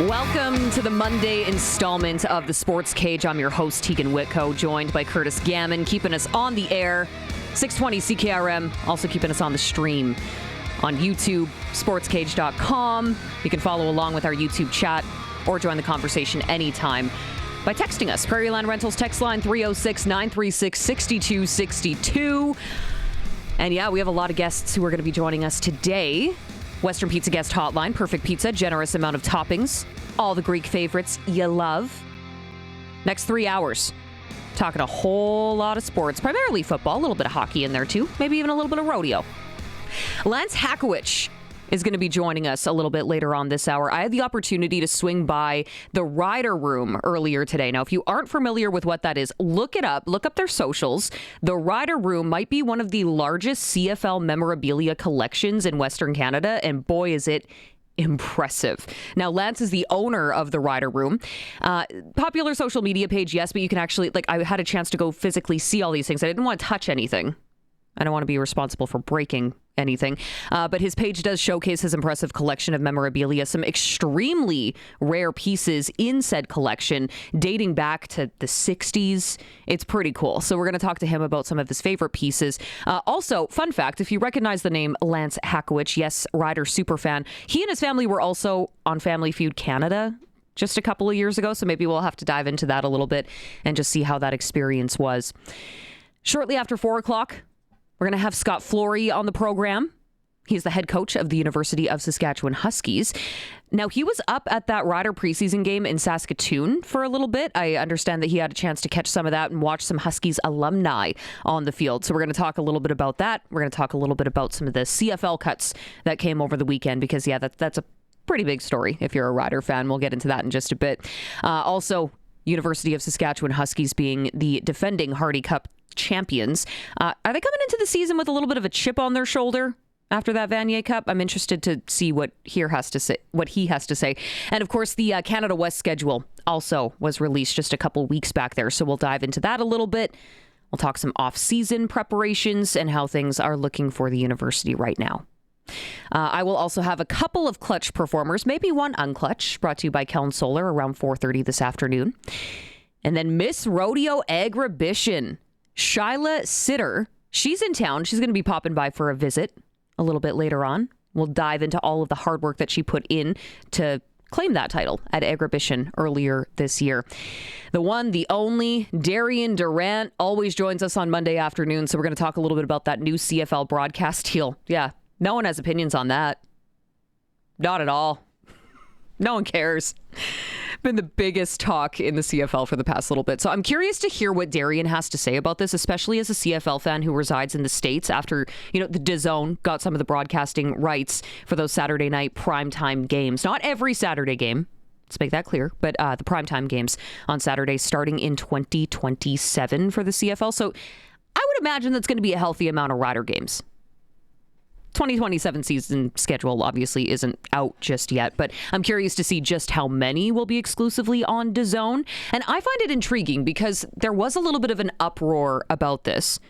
Welcome to the Monday installment of the Sports Cage. I'm your host, Teagan Witko, joined by Curtis Gammon, keeping us on the air. 620 CKRM, also keeping us on the stream on YouTube, sportscage.com. You can follow along with our YouTube chat or join the conversation anytime by texting us. Prairie Land Rentals text line 306-936-6262. And yeah, we have a lot of guests who are going to be joining us today. Western Pizza guest hotline, perfect pizza, generous amount of toppings, all the Greek favorites you love. Next 3 hours, talking a whole lot of sports, primarily football, a little bit of hockey in there too, maybe even a little bit of rodeo. Lance Hackewich is going to be joining us a little bit later on this hour. I had the opportunity to swing by the Rider Room earlier today. Now, if you aren't familiar with what that is, look it up. Look up their socials. The Rider Room might be one of the largest CFL memorabilia collections in Western Canada, and boy, is it impressive. Now, Lance is the owner of the Rider Room. Popular social media page, yes, but you can actually, I had a chance to go physically see all these things. I didn't want to touch anything. I don't want to be responsible for breaking anything. But his page does showcase his impressive collection of memorabilia, some extremely rare pieces in said collection dating back to the 60s. It's pretty cool. So we're going to talk to him about some of his favorite pieces. Also, fun fact, if you recognize the name Lance Hackewich, yes, Rider superfan, he and his family were also on Family Feud Canada just a couple of years ago. So maybe we'll have to dive into that a little bit and just see how that experience was. Shortly after 4 o'clock, we're going to have Scott Flory on the program. He's the head coach of the University of Saskatchewan Huskies. Now, he was up at that Rider preseason game in Saskatoon for a little bit. I understand that he had a chance to catch some of that and watch some Huskies alumni on the field. So we're going to talk a little bit about that. We're going to talk a little bit about some of the CFL cuts that came over the weekend because, yeah, that's a pretty big story if you're a Rider fan. We'll get into that in just a bit. Also, University of Saskatchewan Huskies being the defending Hardy Cup champions. Are they coming into the season with a little bit of a chip on their shoulder after that Vanier Cup? I'm interested to see what he has to say. And of course, the Canada West schedule also was released just a couple weeks back there. So we'll dive into that a little bit. We'll talk some off-season preparations and how things are looking for the university right now. I will also have a couple of clutch performers, maybe one unclutch, brought to you by Keln Solar around 4:30 this afternoon. And then Miss Rodeo Agribition, Shylah Sitter, she's in town. She's going to be popping by for a visit a little bit later on. We'll dive into all of the hard work that she put in to claim that title at Agribition earlier this year. The one, the only, Darian Durant always joins us on Monday afternoon. So we're going to talk a little bit about that new CFL broadcast deal. Yeah, no one has opinions on that. Not at all. No one cares. Been the biggest talk in the CFL for the past little bit. So I'm curious to hear what Darian has to say about this, especially as a CFL fan who resides in the States after, the DAZN got some of the broadcasting rights for those Saturday night primetime games. Not every Saturday game. Let's make that clear. But the primetime games on Saturday starting in 2027 for the CFL. So I would imagine that's going to be a healthy amount of Rider games. 2027 season schedule obviously isn't out just yet, but I'm curious to see just how many will be exclusively on DAZN. And I find it intriguing because there was a little bit of an uproar about this.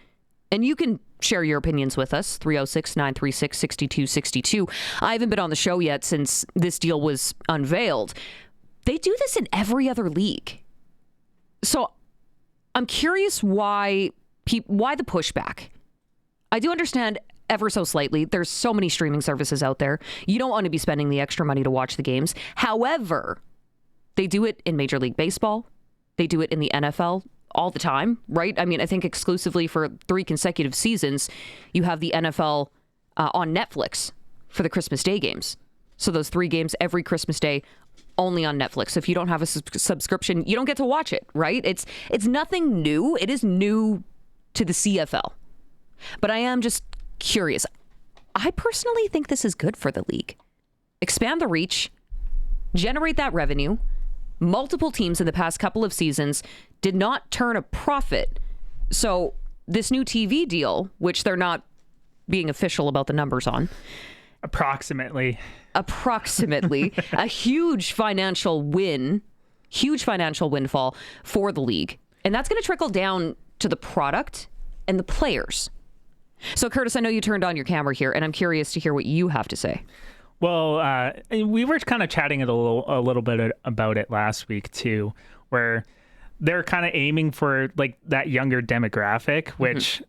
And you can share your opinions with us, 306-936-6262. I haven't been on the show yet since this deal was unveiled. They do this in every other league. So I'm curious why the pushback. I do understand ever so slightly. There's so many streaming services out there. You don't want to be spending the extra money to watch the games. However, they do it in Major League Baseball. They do it in the NFL all the time, right? I mean, I think exclusively for 3 consecutive seasons, you have the NFL on Netflix for the Christmas Day games. So those 3 games every Christmas Day only on Netflix. So if you don't have a subscription, you don't get to watch it, right? It's nothing new. It is new to the CFL. But I am just curious. I personally think this is good for the league. Expand the reach, generate that revenue. Multiple teams in the past couple of seasons did not turn a profit. So this new TV deal, which they're not being official about the numbers on. Approximately, a huge financial windfall for the league. And that's going to trickle down to the product and the players. So, Curtis, I know you turned on your camera here, and I'm curious to hear what you have to say. Well, we were kind of chatting a little bit about it last week too, where they're kind of aiming for like that younger demographic, which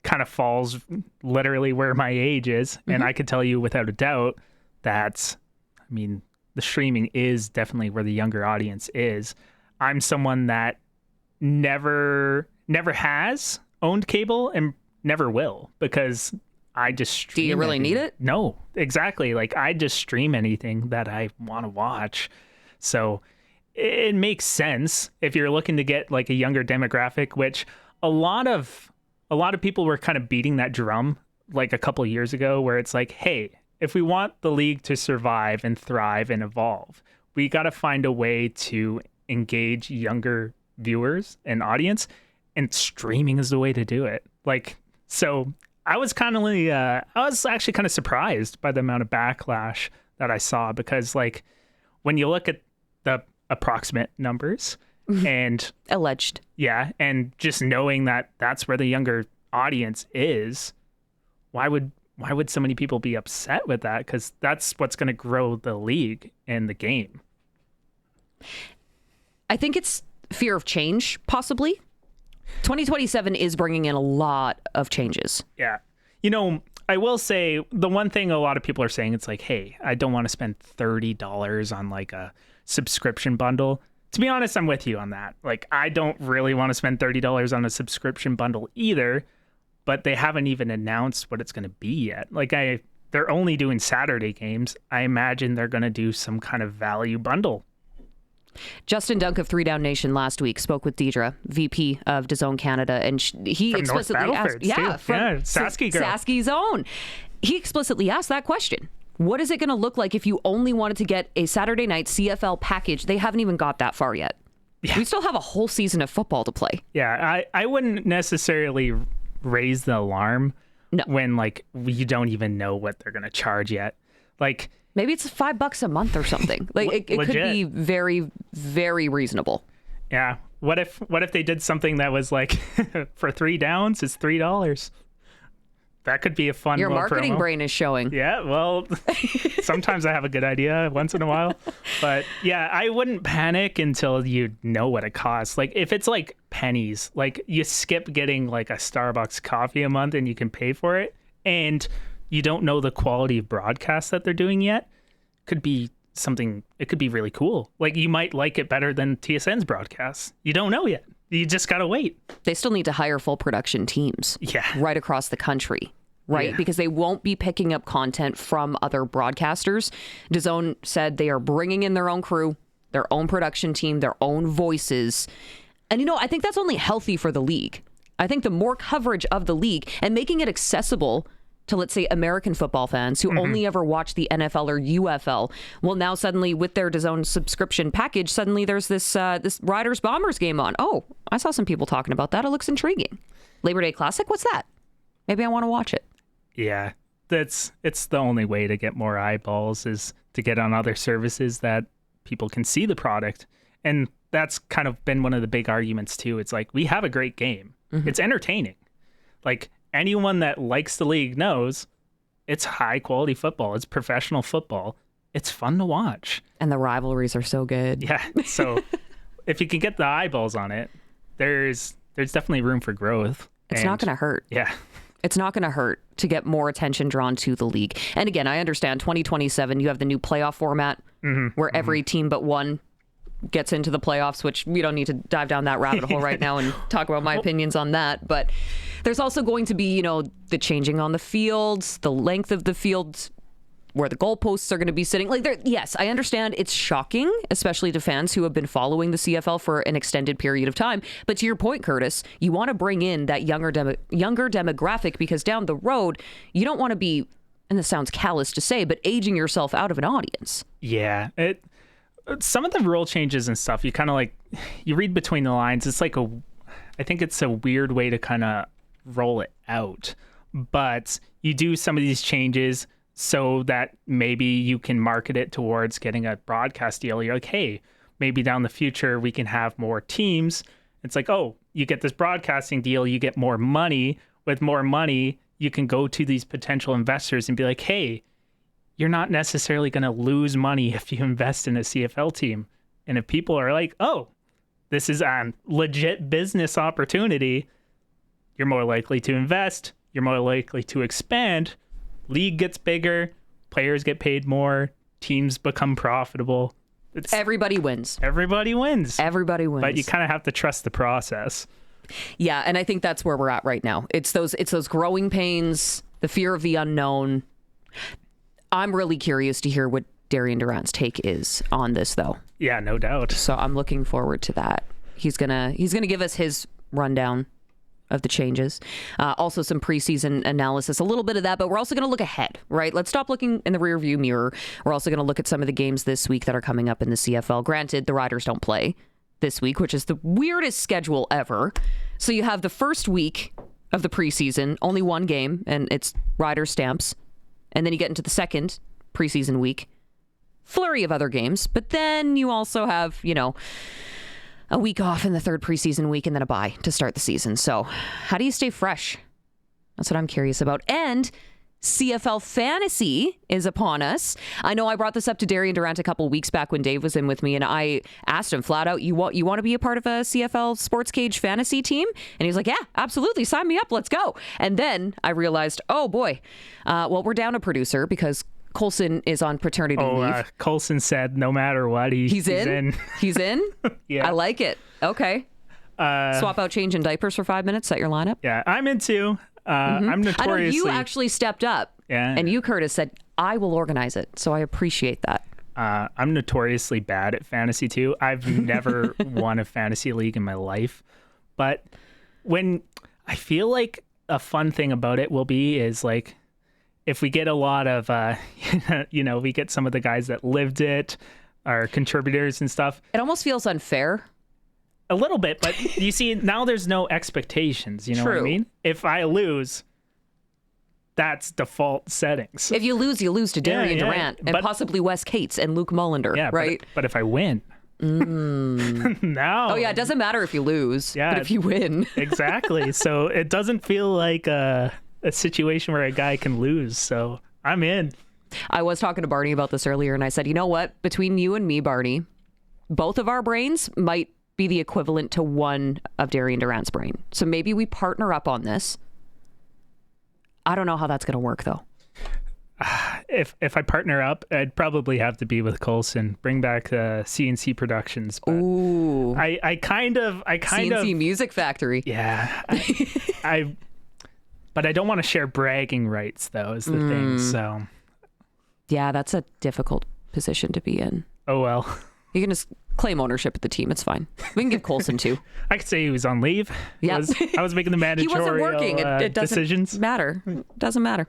kind of falls literally where my age is. And I could tell you without a doubt that, I mean, the streaming is definitely where the younger audience is. I'm someone that never has owned cable and never will, because I just stream. Do you really need it? No, exactly. Like, I just stream anything that I want to watch. So it makes sense if you're looking to get like a younger demographic, which a lot of people were kind of beating that drum like a couple of years ago, where it's like, hey, if we want the league to survive and thrive and evolve, we got to find a way to engage younger viewers and audience, and streaming is the way to do it. Like, so I was actually kind of surprised by the amount of backlash that I saw, because like when you look at the approximate numbers and alleged, and just knowing that that's where the younger audience is, why would so many people be upset with that? Because that's what's going to grow the league and the game. I think it's fear of change, possibly. 2027 is bringing in a lot of changes. Yeah. You know, I will say the one thing a lot of people are saying, it's like, hey, I don't want to spend $30 on like a subscription bundle. To be honest, I'm with you on that. Like, I don't really want to spend $30 on a subscription bundle either, but they haven't even announced what it's going to be yet. Like, they're only doing Saturday games. I imagine they're going to do some kind of value bundle. Justin Dunk of 3 Down Nation last week spoke with Deidre, VP of DAZN Canada, and he from explicitly asked, Sasky girl. Sasky's own. He explicitly asked that question. What is it going to look like if you only wanted to get a Saturday night CFL package? They haven't even got that far yet. Yeah. We still have a whole season of football to play. Yeah, I wouldn't necessarily raise the alarm when like you don't even know what they're going to charge yet. Like, maybe it's $5 a month or something. Like it could be very, very reasonable. Yeah. What if they did something that was like for 3 downs, it's $3? That could be a fun Your little marketing promo. brain is showing. Yeah, well, sometimes I have a good idea once in a while. But yeah, I wouldn't panic until you know what it costs. Like, if it's like pennies, like you skip getting like a Starbucks coffee a month and you can pay for it, and you don't know the quality of broadcast that they're doing yet, could be something, it could be really cool. Like, you might like it better than TSN's broadcasts. You don't know yet. You just got to wait. They still need to hire full production teams right across the country, right? Yeah. Because they won't be picking up content from other broadcasters. DAZN said they are bringing in their own crew, their own production team, their own voices. And, you know, I think that's only healthy for the league. I think the more coverage of the league and making it accessible to, let's say, American football fans who only ever watch the NFL or UFL. Well, now suddenly with their DAZN subscription package, suddenly there's this Riders Bombers game on. Oh, I saw some people talking about that. It looks intriguing. Labor Day Classic, what's that? Maybe I want to watch it. Yeah, it's the only way to get more eyeballs is to get on other services that people can see the product. And that's kind of been one of the big arguments too. It's like, we have a great game. It's entertaining. Like, anyone that likes the league knows it's high quality football. It's professional football. It's fun to watch. And the rivalries are so good. Yeah. So if you can get the eyeballs on it, there's definitely room for growth. It's not going to hurt. Yeah. It's not going to hurt to get more attention drawn to the league. And again, I understand 2027, you have the new playoff format where every team but one gets into the playoffs, which we don't need to dive down that rabbit hole right now and talk about my opinions on that. But there's also going to be, you know, the changing on the fields, the length of the fields, where the goalposts are going to be sitting. Like, yes, I understand it's shocking, especially to fans who have been following the CFL for an extended period of time. But to your point, Curtis, you want to bring in that younger demographic, because down the road, you don't want to be, and this sounds callous to say, but aging yourself out of an audience. Yeah, some of the rule changes and stuff, you kind of like, you read between the lines. It's like I think it's a weird way to kind of roll it out. But you do some of these changes so that maybe you can market it towards getting a broadcast deal. You're like, hey, maybe down the future we can have more teams. It's like, oh, you get this broadcasting deal, you get more money. With more money, you can go to these potential investors and be like, hey, you're not necessarily going to lose money if you invest in a CFL team. And if people are like, oh, this is a legit business opportunity, you're more likely to invest, you're more likely to expand, league gets bigger, players get paid more, teams become profitable. Everybody wins. Everybody wins. Everybody wins. But you kind of have to trust the process. Yeah, and I think that's where we're at right now. It's those growing pains, the fear of the unknown. I'm really curious to hear what Darian Durant's take is on this, though. Yeah, no doubt. So I'm looking forward to that. He's gonna give us his rundown of the changes. Also some preseason analysis, a little bit of that, but we're also going to look ahead, right? Let's stop looking in the rearview mirror. We're also going to look at some of the games this week that are coming up in the CFL. Granted, the Riders don't play this week, which is the weirdest schedule ever. So you have the first week of the preseason, only one game, and it's Riders Stamps. And then you get into the second preseason week, flurry of other games, but then you also have, a week off in the third preseason week and then a bye to start the season. So how do you stay fresh? That's what I'm curious about. And CFL Fantasy is upon us. I know I brought this up to Darian Durant a couple weeks back when Dave was in with me, and I asked him flat out, you want to be a part of a CFL SportsCage fantasy team? And he was like, yeah, absolutely. Sign me up. Let's go. And then I realized, oh boy, well, we're down a producer because Colson is on paternity leave. Colson said no matter what, he's in. He's in? Yeah. I like it. Okay. Swap out changing diapers for 5 minutes, set your lineup. Yeah, I'm in too. I'm notoriously... I know you actually stepped up. Yeah. And you, Curtis, said, I will organize it. So I appreciate that. I'm notoriously bad at fantasy too. I've never won a fantasy league in my life. But when I feel like a fun thing about it will be is like, if we get a lot of, we get some of the guys that lived it, our contributors and stuff. It almost feels unfair. A little bit, but you see, now there's no expectations, you know what I mean? If I lose, that's default settings. If you lose, you lose to Darian Durant and possibly Wes Cates and Luke Mullender, right? But if I win... No. Oh, yeah, it doesn't matter if you lose, but if you win. Exactly. So it doesn't feel like a situation where a guy can lose, so I'm in. I was talking to Barney about this earlier, and I said, you know what? Between you and me, Barney, both of our brains might be the equivalent to one of Darian Durant's brain. So maybe we partner up on this. I don't know how that's going to work, though. If I partner up, I'd probably have to be with Colson. Bring back CNC Productions. But ooh, I kind of CNC Music Factory. Yeah, but I don't want to share bragging rights, though, is the thing. So, yeah, that's a difficult position to be in. Oh, well. You can just claim ownership of the team. It's fine. We can give Colson two. I could say he was on leave. Yeah. I was making the mandatory he wasn't working. It doesn't decisions. Matter. It doesn't matter.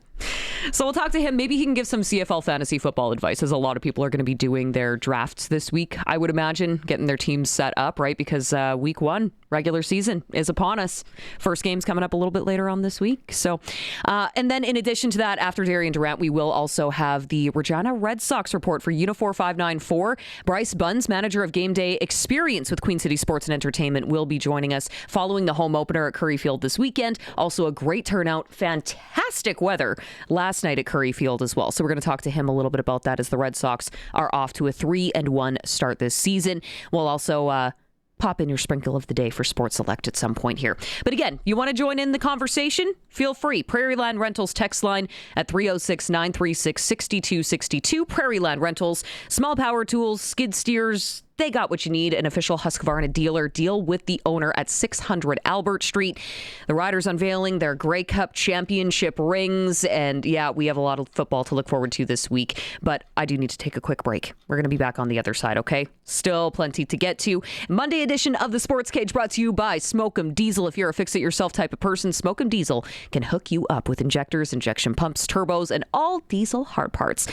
So we'll talk to him. Maybe he can give some CFL fantasy football advice, as a lot of people are going to be doing their drafts this week, I would imagine, getting their teams set up, right? Because week one, regular season, is upon us. First game's coming up a little bit later on this week. So, and then in addition to that, after Darian Durant, we will also have the Regina Red Sox report for Unifor 594. Bryce Bunz, manager of Gameday Experience with Queen City Sports and Entertainment, will be joining us following the home opener at Curry Field this weekend. Also a great turnout, fantastic weather last night at Curry Field as well. So we're going to talk to him a little bit about that as the Red Sox are off to a 3-1 start this season. We'll also pop in your sprinkle of the day for Sports Select at some point here. But again, you want to join in the conversation? Feel free. Prairie Land Rentals text line at 306-936-6262. Prairie Land Rentals, small power tools, skid steers, they got what you need. An official Husqvarna dealer. Deal with the owner at 600 Albert Street. The Riders unveiling their Grey Cup championship rings. And yeah, we have a lot of football to look forward to this week. But I do need to take a quick break. We're going to be back on the other side, okay? Still plenty to get to. Monday edition of the Sports Cage brought to you by Smokem Diesel. If you're a fix-it-yourself type of person, Smokem Diesel can hook you up with injectors, injection pumps, turbos, and all diesel hard parts.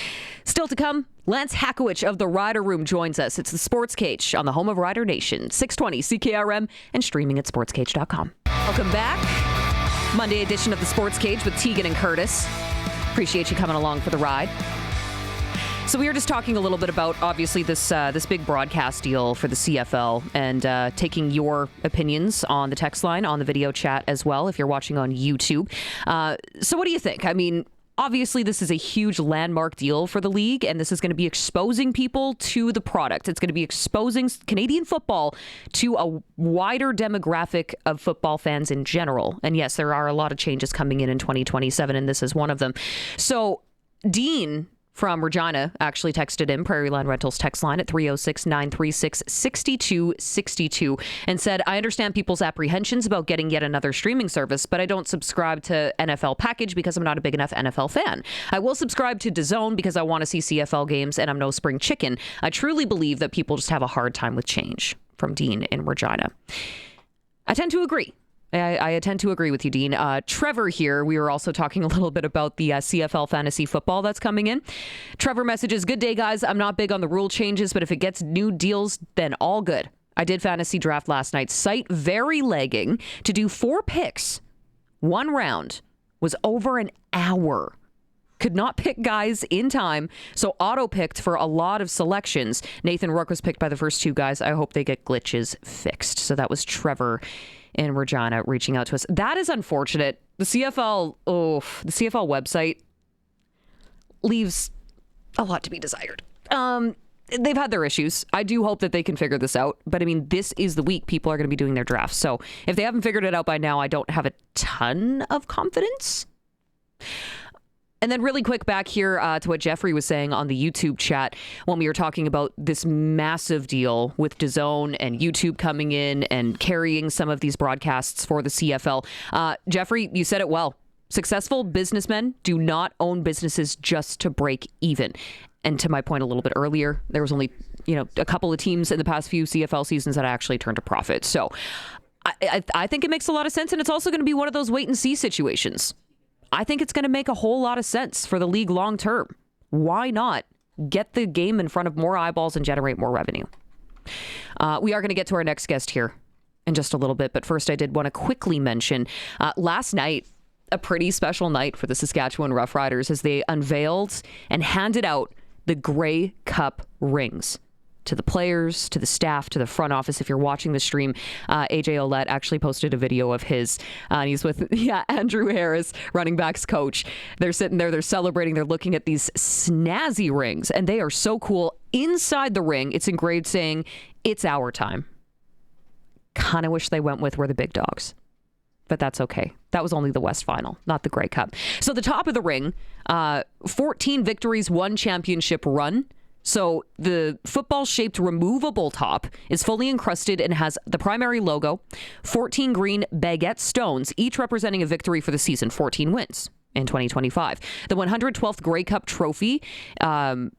Still to come, Lance Hackewich of the Rider Room joins us. It's the Sports Cage on the home of Rider Nation, 620 CKRM, and streaming at sportscage.com. Welcome back. Monday edition of the Sports Cage with Teagan and Curtis. Appreciate you coming along for the ride. So we were just talking a little bit about, obviously, this big broadcast deal for the CFL, and taking your opinions on the text line, on the video chat as well, if you're watching on YouTube. So what do you think? I mean, Obviously, this is a huge landmark deal for the league, and this is going to be exposing people to the product. It's going to be exposing Canadian football to a wider demographic of football fans in general. And yes, there are a lot of changes coming in 2027, and this is one of them. So Dean from Regina actually texted in Prairie Land Rentals text line at 306-936-6262 and said, I understand people's apprehensions about getting yet another streaming service, but I don't subscribe to NFL package because I'm not a big enough NFL fan. I will subscribe to DAZN because I want to see CFL games and I'm no spring chicken. I truly believe that people just have a hard time with change. From Dean in Regina. I tend to agree. I tend to agree with you, Dean. Trevor here, we were also talking a little bit about the CFL fantasy football that's coming in. Trevor messages, good day, guys. I'm not big on the rule changes, but if it gets new deals, then all good. I did fantasy draft last night. Site very lagging. To do 4 picks, 1 round, was over an hour. Could not pick guys in time, so auto-picked for a lot of selections. Nathan Rourke was picked by the first 2 guys. I hope they get glitches fixed. So that was Trevor in Regina reaching out to us. That is unfortunate. The CFL website leaves a lot to be desired. They've had their issues. I do hope that they can figure this out. But I mean, this is the week people are going to be doing their drafts. So if they haven't figured it out by now, I don't have a ton of confidence. And then really quick back here to what Jeffrey was saying on the YouTube chat when we were talking about this massive deal with DAZN and YouTube coming in and carrying some of these broadcasts for the CFL. Jeffrey, you said it well. Successful businessmen do not own businesses just to break even. And to my point a little bit earlier, there was only, a couple of teams in the past few CFL seasons that actually turned a profit. So I think it makes a lot of sense. And it's also going to be one of those wait and see situations. I think it's going to make a whole lot of sense for the league long term. Why not get the game in front of more eyeballs and generate more revenue? We are going to get to our next guest here in just a little bit. But first, I did want to quickly mention last night, a pretty special night for the Saskatchewan Roughriders as they unveiled and handed out the Grey Cup rings to the players, to the staff, to the front office. If you're watching the stream, AJ Ouellette actually posted a video of his. He's with Andrew Harris, running backs coach. They're sitting there, they're celebrating, they're looking at these snazzy rings, and they are so cool. Inside the ring, it's engraved saying, "It's our time." Kind of wish they went with "We're the big dogs." But that's okay. That was only the West Final, not the Grey Cup. So the top of the ring, 14 victories, 1 championship run. So the football-shaped removable top is fully encrusted and has the primary logo, 14 green baguette stones, each representing a victory for the season, 14 wins in 2025. The 112th Grey Cup trophy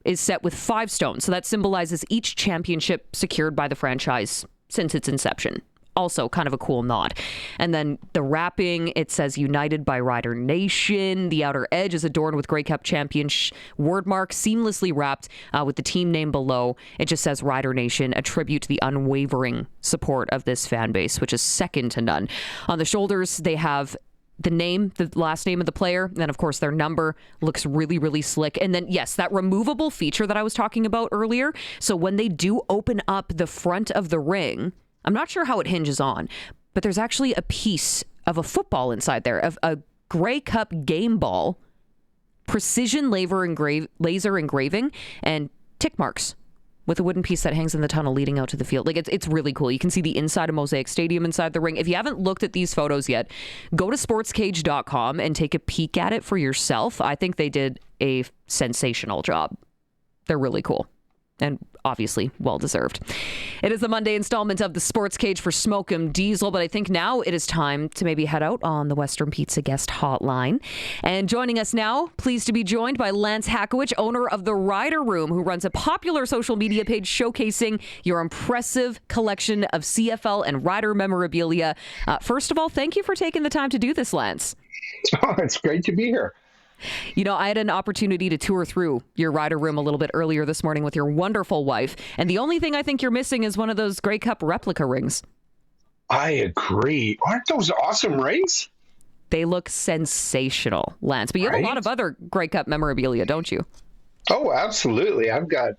is set with 5 stones. So that symbolizes each championship secured by the franchise since its inception. Also kind of a cool nod. And then the wrapping, it says United by Rider Nation. The outer edge is adorned with Grey Cup champion wordmark, seamlessly wrapped with the team name below. It just says Rider Nation, a tribute to the unwavering support of this fan base, which is second to none. On the shoulders, they have the name, the last name of the player, and then, of course, their number. Looks really, really slick. And then, yes, that removable feature that I was talking about earlier. So when they do open up the front of the ring, I'm not sure how it hinges on, but there's actually a piece of a football inside there, of a Grey Cup game ball, precision laser engraving, and tick marks with a wooden piece that hangs in the tunnel leading out to the field. Like, it's really cool. You can see the inside of Mosaic Stadium inside the ring. If you haven't looked at these photos yet, go to sportscage.com and take a peek at it for yourself. I think they did a sensational job. They're really cool. And obviously well-deserved. It is the Monday installment of the Sports Cage for Smoke'em Diesel, but I think now it is time to maybe head out on the Western Pizza guest hotline. And joining us now, pleased to be joined by Lance Hackewich, owner of the Rider Room, who runs a popular social media page showcasing your impressive collection of CFL and Rider memorabilia. First of all, thank you for taking the time to do this, Lance. Oh, it's great to be here. I had an opportunity to tour through your Rider Room a little bit earlier this morning with your wonderful wife. And the only thing I think you're missing is one of those Grey Cup replica rings. I agree. Aren't those awesome rings? They look sensational, Lance. But you have a lot of other Grey Cup memorabilia, don't you? Oh, absolutely. I've got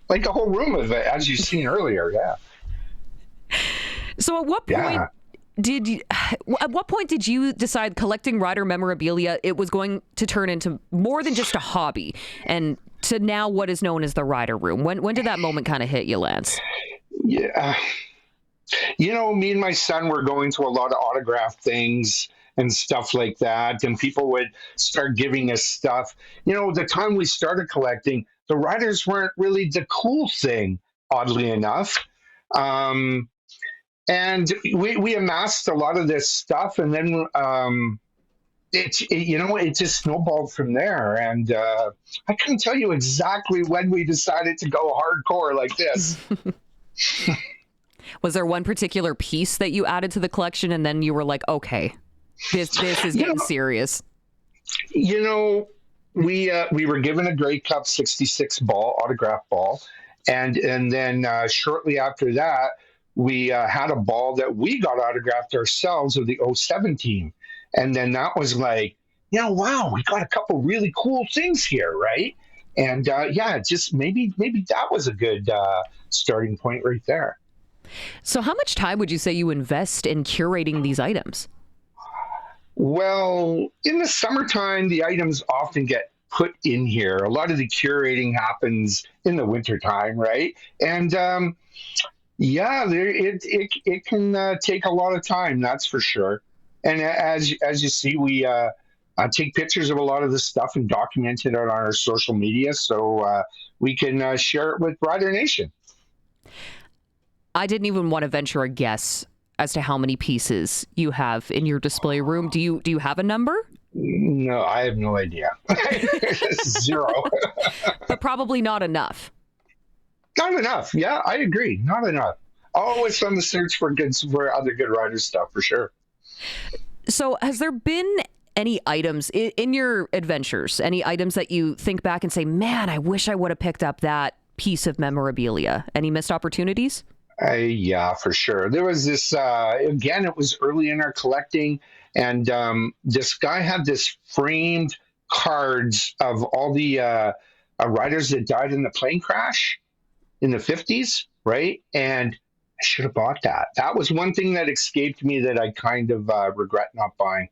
like a whole room of it, as you've seen earlier. Yeah. So at what point At what point did you decide collecting rider memorabilia, it was going to turn into more than just a hobby and to now what is known as the rider room? When did that moment kind of hit you, Lance? Yeah. Me and my son were going to a lot of autograph things and stuff like that, and people would start giving us stuff. The time we started collecting, the riders weren't really the cool thing, oddly enough. And we amassed a lot of this stuff, and then it just snowballed from there. And I couldn't tell you exactly when we decided to go hardcore like this. Was there one particular piece that you added to the collection, and then you were like, okay, this is getting serious? We were given a Grey Cup 66 ball, autograph ball, and then shortly after that, we had a ball that we got autographed ourselves of the 07 team. And then that was like, wow, we got a couple really cool things here, right? And just maybe that was a good starting point right there. So how much time would you say you invest in curating these items? Well, in the summertime, the items often get put in here. A lot of the curating happens in the wintertime, right? And it can take a lot of time, that's for sure. And as you see, we take pictures of a lot of this stuff and document it on our social media so we can share it with Rider Nation. I didn't even want to venture a guess as to how many pieces you have in your display room. Do you have a number? No, I have no idea. 0. But probably not enough. Not enough. Yeah, I agree. Not enough. Always on the search for other good rider stuff, for sure. So has there been any items in your adventures, any items that you think back and say, man, I wish I would have picked up that piece of memorabilia? Any missed opportunities? Yeah, for sure. There was this, again, it was early in our collecting, and this guy had this framed cards of all the riders that died in the plane crash in the 50s, right? And I should have bought that. That was one thing that escaped me that I kind of regret not buying.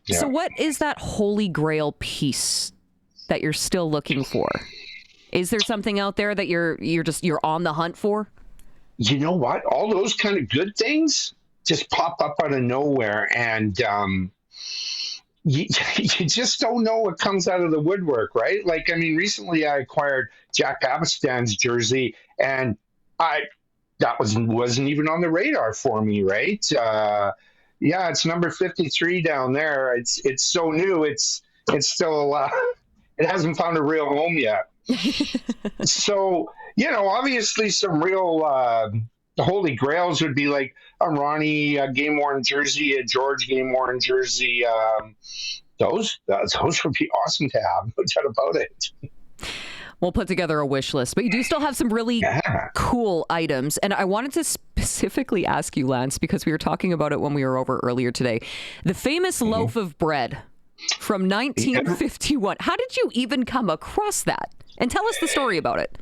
Yeah. So what is that holy grail piece that you're still looking for? Is there something out there that you're on the hunt for? You know what? All those kind of good things just pop up out of nowhere, and you just don't know what comes out of the woodwork, right? Like, I mean, recently I acquired Jack Abistan's jersey, and that wasn't even on the radar for me, right? It's number 53 down there. It's so new. It's still it hasn't found a real home yet. So, obviously some real holy grails would be like a Ronnie game-worn jersey, a George game-worn jersey. Those would be awesome to have, no doubt about it. We'll put together a wish list, but you do still have some really cool items. And I wanted to specifically ask you, Lance, because we were talking about it when we were over earlier today. The famous loaf of bread from 1951. How did you even come across that? And tell us the story about it.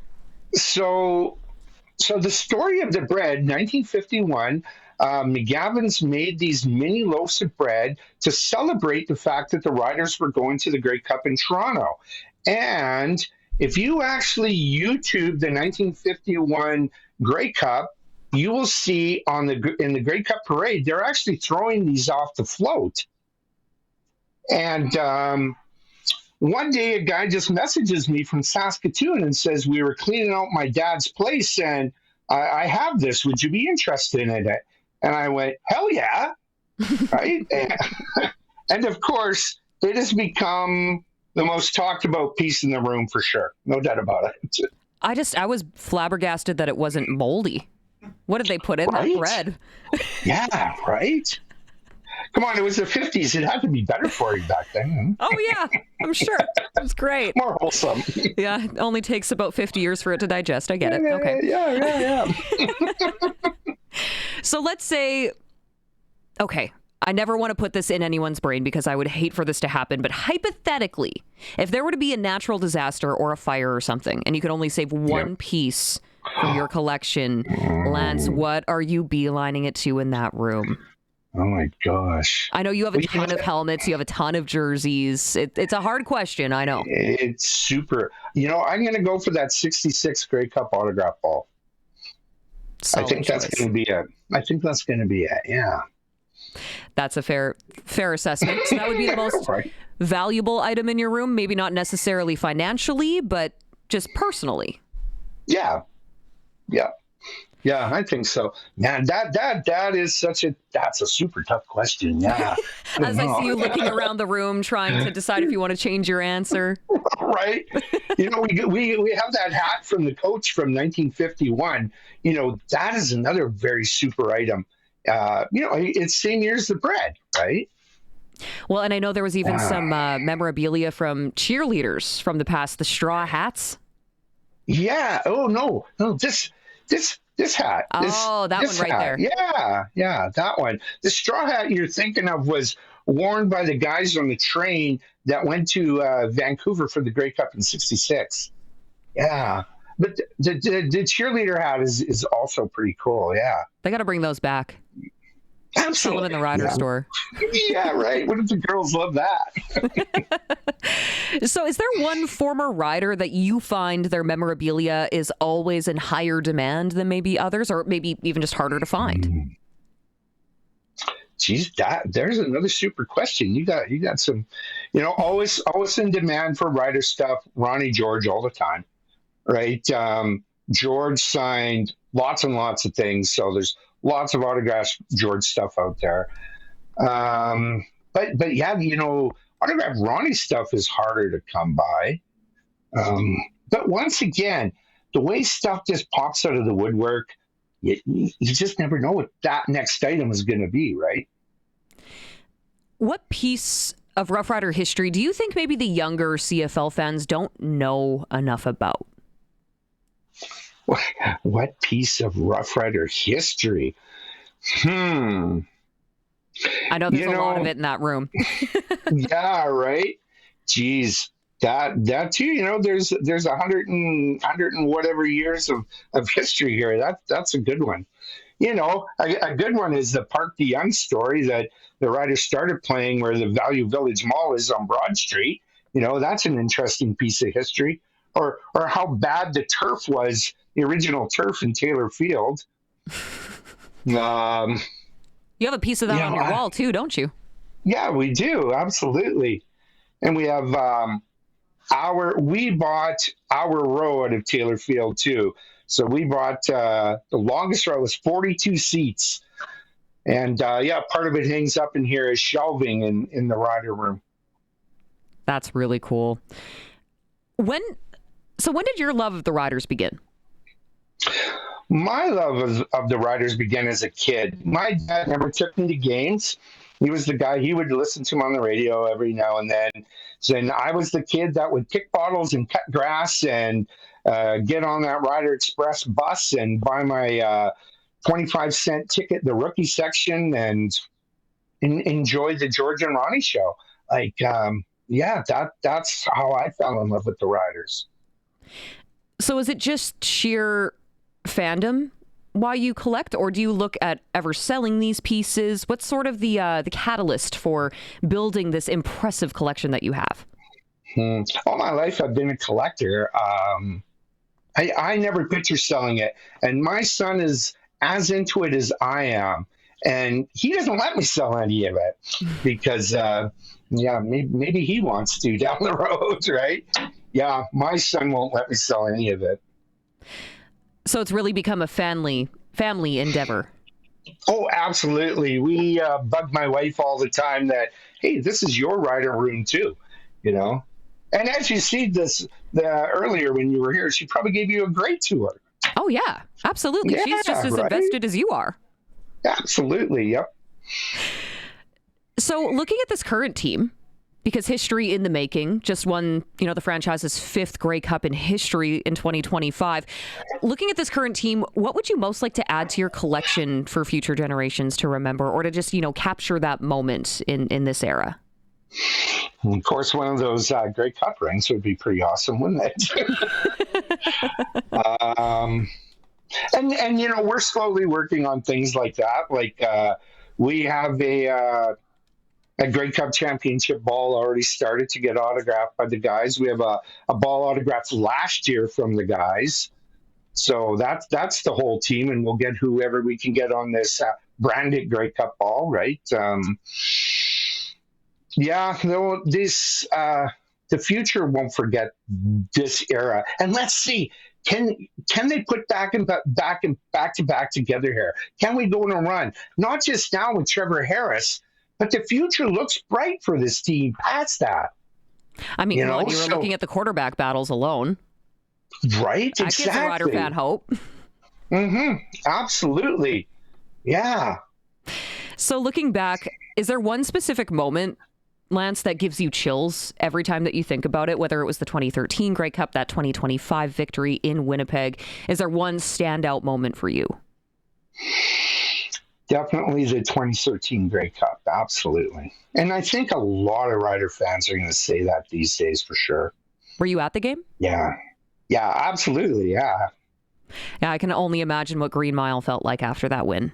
So the story of the bread, 1951, McGavin's made these mini loaves of bread to celebrate the fact that the riders were going to the Grey Cup in Toronto. And if you actually YouTube the 1951 Grey Cup, you will see in the Grey Cup parade, they're actually throwing these off the float. And one day a guy just messages me from Saskatoon and says, we were cleaning out my dad's place and I have this. Would you be interested in it? And I went, hell yeah. Right? And of course, it has become the most talked about piece in the room for sure. No doubt about it. I was flabbergasted that it wasn't moldy. What did they put in that bread? Yeah, right? Come on, it was the 50s. It had to be better for you back then. Oh, yeah, I'm sure. It was great. More wholesome. Yeah, it only takes about 50 years for it to digest. I get it. Okay. Yeah. So let's say, okay, I never want to put this in anyone's brain because I would hate for this to happen. But hypothetically, if there were to be a natural disaster or a fire or something, and you could only save one piece for your collection. Lance, what are you beelining it to in that room? Oh my gosh. I know you have a ton of helmets, you have a ton of jerseys. It's a hard question, I know. It's super. I'm going to go for that 66 Grey Cup autograph ball. Solid I think that's choice. going to be it. Yeah. That's a fair assessment. So that would be the most valuable item in your room, maybe not necessarily financially, but just personally. Yeah, I think so. Man, that is that's a super tough question. Yeah. As I see you looking around the room trying to decide if you want to change your answer. Right. We have that hat from the coach from 1951. That is another very super item. It's same year as the bread, right? Well, and I know there was even some memorabilia from cheerleaders from the past, the straw hats. Yeah. Oh no. This hat. That one right there. Yeah, that one. The straw hat you're thinking of was worn by the guys on the train that went to Vancouver for the Grey Cup in '66. Yeah. But the cheerleader hat is also pretty cool. Yeah. They got to bring those back. Absolutely. Sell them in the Rider store. Yeah, right. What if the girls love that? So is there one former rider that you find their memorabilia is always in higher demand than maybe others, or maybe even just harder to find? Geez, there's another super question. You got some, always in demand for rider stuff. Ronnie George all the time, right? George signed lots and lots of things, so there's lots of autographed George stuff out there. But yeah, autographed Ronnie stuff is harder to come by. But once again, the way stuff just pops out of the woodwork, you just never know what that next item is going to be, right? What piece of Roughrider history do you think maybe the younger CFL fans don't know enough about? What piece of Roughrider history? I know there's a lot of it in that room. Yeah, right. Geez, that too. There's 100 and whatever years of history here. That's a good one. A good one is the Park DeYoung story that the Riders started playing where the Value Village Mall is on Broad Street. That's an interesting piece of history. Or how bad the turf was, the original turf in Taylor Field. You have a piece of that on your wall too, don't you? Yeah, we do. Absolutely. And we have we bought our row out of Taylor Field too. So we bought the longest row was 42 seats. And part of it hangs up in here as shelving in the rider room. That's really cool. When did your love of the Riders begin? My love of the Riders began as a kid. My dad never took me to games. He was the guy, he would listen to them on the radio every now and then. So I was the kid that would kick bottles and cut grass and get on that Rider Express bus and buy my 25-cent ticket, the rookie section, and enjoy the George and Ronnie show. That's how I fell in love with the Riders. So is it just sheer fandom why you collect, or do you look at ever selling these pieces? What's sort of the catalyst for building this impressive collection that you have? All my life I've been a collector. I never picture selling it, and my son is as into it as I am, and he doesn't let me sell any of it because maybe he wants to down the road, right? Yeah, my son won't let me sell any of it. So it's really become a family endeavor. Oh, absolutely. We bug my wife all the time that, hey, this is your rider room too, And as you see earlier when you were here, she probably gave you a great tour. Oh yeah, absolutely. Yeah, she's just as invested as you are. Absolutely. Yep. So looking at this current team, because history in the making, just won, the franchise's 5th Grey Cup in history in 2025. Looking at this current team, what would you most like to add to your collection for future generations to remember, or to just, capture that moment in this era? Of course, one of those Grey Cup rings would be pretty awesome, wouldn't it? And we're slowly working on things like that. Like we have a Grey Cup championship ball already started to get autographed by the guys. We have a ball autographed last year from the guys. So that's the whole team, and we'll get whoever we can get on this branded Grey Cup ball, right? The future won't forget this era. And let's see, can they put back to back together here? Can we go on a run? Not just now with Trevor Harris, but the future looks bright for this team past that. I mean, you were looking at the quarterback battles alone. Right? That gives a Rider fan hope. Mm-hmm. Absolutely. Yeah. So looking back, is there one specific moment, Lance, that gives you chills every time that you think about it, whether it was the 2013 Grey Cup, that 2025 victory in Winnipeg? Is there one standout moment for you? Definitely the 2013 Grey Cup. Absolutely. And I think a lot of Rider fans are going to say that these days for sure. Were you at the game? Yeah. Yeah, absolutely. Yeah. Yeah, I can only imagine what Green Mile felt like after that win.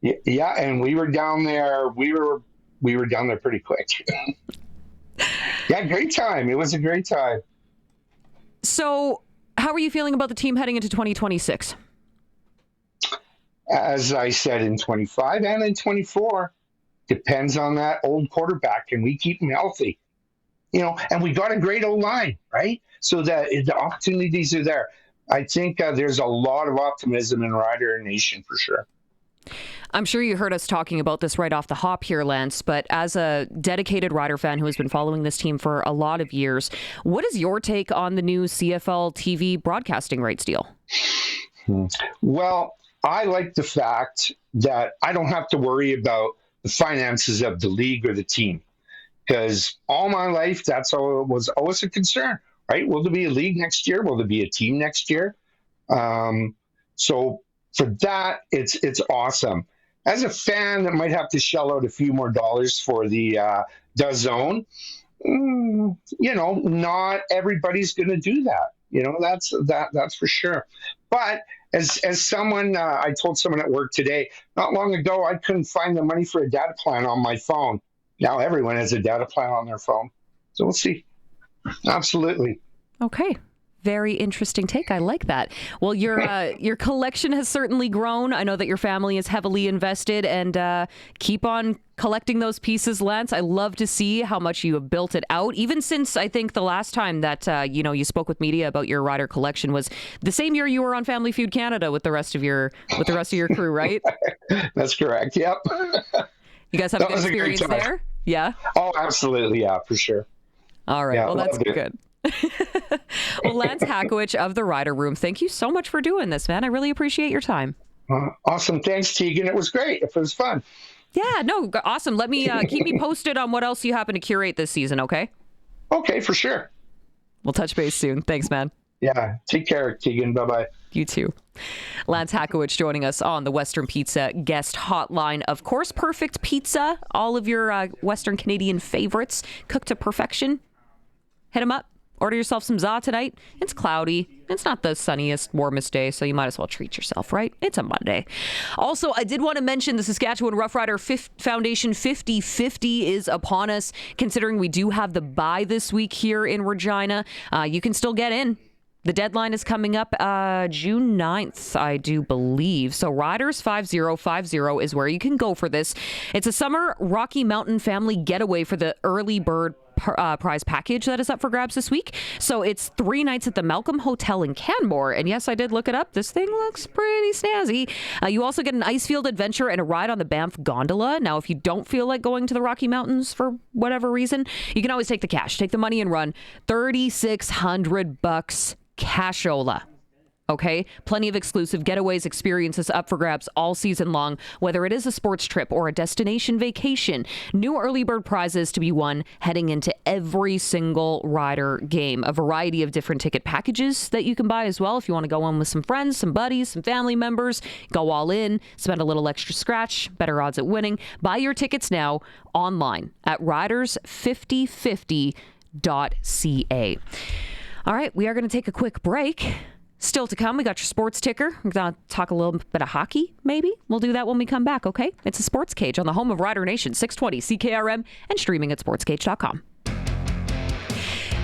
Yeah, and we were down there. We were down there pretty quick. Yeah, great time. It was a great time. So, how are you feeling about the team heading into 2026? As I said, in 25 and in 24, depends on that old quarterback. Can we keep him healthy? And we got a great O-line, right? So that the opportunities are there. I think there's a lot of optimism in Rider Nation for sure. I'm sure you heard us talking about this right off the hop here, Lance, but as a dedicated Rider fan who has been following this team for a lot of years, what is your take on the new CFL TV broadcasting rights deal? Well, I like the fact that I don't have to worry about the finances of the league or the team, because all my life, that's was always a concern, right? Will there be a league next year? Will there be a team next year? So for that, it's awesome. As a fan that might have to shell out a few more dollars for the DAZN, not everybody's going to do that. That's for sure. But as someone, I told someone at work today, not long ago, I couldn't find the money for a data plan on my phone. Now everyone has a data plan on their phone. So we'll see. Absolutely. Okay. Very interesting take. I like that. Well, your collection has certainly grown. I know that your family is heavily invested, and keep on collecting those pieces, Lance. I love to see how much you have built it out. Even since I think the last time that you spoke with media about your Rider collection was the same year you were on Family Feud Canada with the rest of your crew, right? That's correct. Yep. You guys have a good experience there? Yeah. Oh, absolutely. Yeah, for sure. All right. Yeah, well, that's good. Well, Lance Hackewich of the Rider Room, thank you so much for doing this, man. I really appreciate your time. Awesome. Thanks, Teagan. It was great. It was fun. Yeah, no, awesome. Let me keep me posted on what else you happen to curate this season, okay? Okay, for sure. We'll touch base soon. Thanks, man. Yeah. Take care, Teagan. Bye-bye. You too. Lance Hackewich joining us on the Western Pizza guest hotline. Of course, perfect pizza. All of your Western Canadian favorites cooked to perfection. Hit them up. Order yourself some za tonight. It's cloudy. It's not the sunniest, warmest day, so you might as well treat yourself, right? It's a Monday. Also, I did want to mention the Saskatchewan Roughrider Foundation 50/50 is upon us, considering we do have the bye this week here in Regina. You can still get in. The deadline is coming up June 9th, I do believe. So Riders 5050 is where you can go for this. It's a summer Rocky Mountain family getaway for the early bird prize package that is up for grabs this week. So it's 3 nights at the Malcolm Hotel in Canmore. And yes, I did look it up. This thing looks pretty snazzy. You also get an ice field adventure and a ride on the Banff gondola. Now, if you don't feel like going to the Rocky Mountains for whatever reason, you can always take the cash, take the money and run. $3,600 cashola. Okay, plenty of exclusive getaways, experiences up for grabs all season long, whether it is a sports trip or a destination vacation. New early bird prizes to be won heading into every single Rider game. A variety of different ticket packages that you can buy as well if you want to go on with some friends, some buddies, some family members. Go all in, spend a little extra scratch, better odds at winning. Buy your tickets now online at riders5050.ca. All right, we are going to take a quick break. Still to come, we got your sports ticker. We're going to talk a little bit of hockey, maybe. We'll do that when we come back, okay? It's a Sports Cage on the home of Rider Nation, 620 CKRM, and streaming at sportscage.com.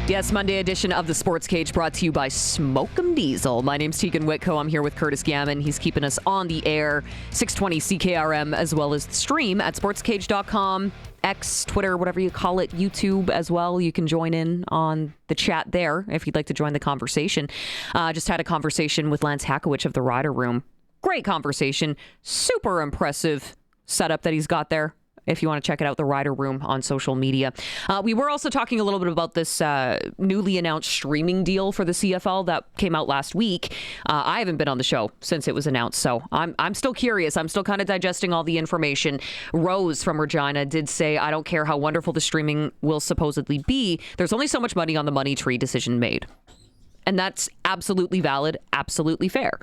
Yes, Monday edition of the Sports Cage brought to you by Smoke 'em Diesel. My name's Teagan Witko. I'm here with Curtis Gammon. He's keeping us on the air, 620 CKRM, as well as the stream at sportscage.com, X, Twitter, whatever you call it, YouTube as well. You can join in on the chat there if you'd like to join the conversation. Just had a conversation with Lance Hackewich of the Rider Room. Great conversation. Super impressive setup that he's got there. If you want to check it out, the Rider Room on social media. We were also talking a little bit about this newly announced streaming deal for the CFL that came out last week. I haven't been on the show since it was announced, so I'm still curious. I'm still kind of digesting all the information. Rose from Regina did say, I don't care how wonderful the streaming will supposedly be. There's only so much money on the money tree decision made. And that's absolutely valid, absolutely fair.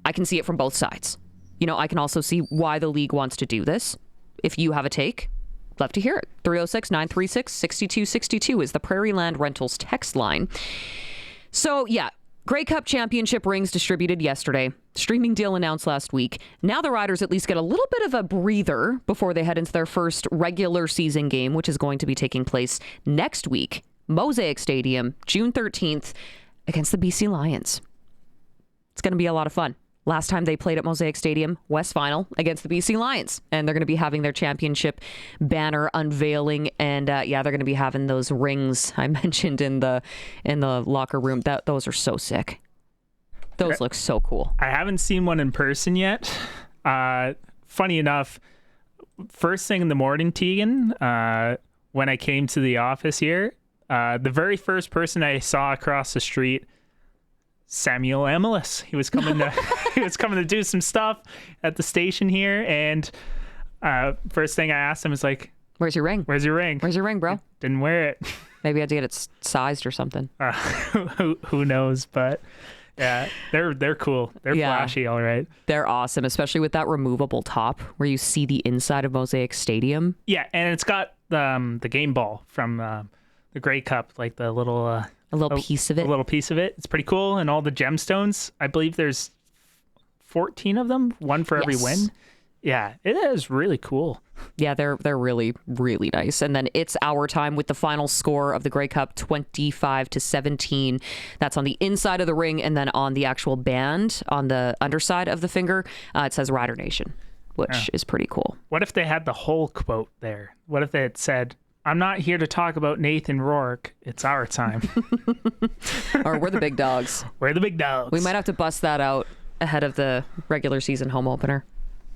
I can see it from both sides. You know, I can also see why the league wants to do this. If you have a take, love to hear it. 306-936-6262 is the Prairie Land Rentals text line. So, yeah, Grey Cup championship rings distributed yesterday. Streaming deal announced last week. Now the Riders at least get a little bit of a breather before they head into their first regular season game, which is going to be taking place next week. Mosaic Stadium, June 13th, against the BC Lions. It's going to be a lot of fun. Last time they played at Mosaic Stadium, West Final against the BC Lions. And they're going to be having their championship banner unveiling. And they're going to be having those rings I mentioned in the locker room. Those are so sick. Those look so cool. I haven't seen one in person yet. Funny enough, first thing in the morning, Teagan, when I came to the office here, the very first person I saw across the street, Samuel Emelis. He was coming to do some stuff at the station here, and first thing I asked him was like, "Where's your ring? Where's your ring? Where's your ring, bro?" Didn't wear it. Maybe I had to get it sized or something. Who knows? But yeah, they're cool. They're flashy, all right. They're awesome, especially with that removable top where you see the inside of Mosaic Stadium. Yeah, and it's got the game ball from the Grey Cup, like the little. A little piece of it. A little piece of it. It's pretty cool. And all the gemstones, I believe there's 14 of them, one for every win. Yeah, it is really cool. Yeah, they're really, really nice. And then it's our time with the final score of the Grey Cup, 25-17. That's on the inside of the ring, and then on the actual band, on the underside of the finger, it says Rider Nation, which is pretty cool. What if they had the whole quote there? What if they had said, "I'm not here to talk about Nathan Rourke. It's our time." Or we're the big dogs. We're the big dogs. We might have to bust that out ahead of the regular season home opener.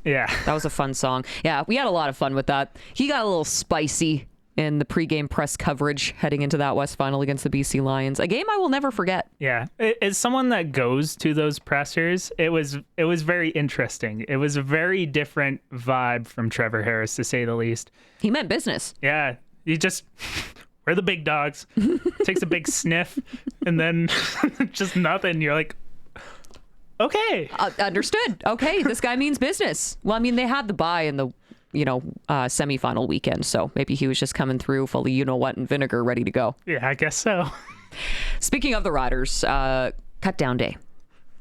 Yeah. That was a fun song. Yeah, we had a lot of fun with that. He got a little spicy in the pregame press coverage heading into that West Final against the BC Lions. A game I will never forget. Yeah. As someone that goes to those pressers, it was very interesting. It was a very different vibe from Trevor Harris, to say the least. He meant business. Yeah. You just, we're the big dogs. Takes a big sniff, and then just nothing. You're like, okay. Understood. Okay, this guy means business. Well, I mean, they had the bye in the, semifinal weekend, so maybe he was just coming through fully you-know-what and vinegar, ready to go. Yeah, I guess so. Speaking of the Riders, cut down day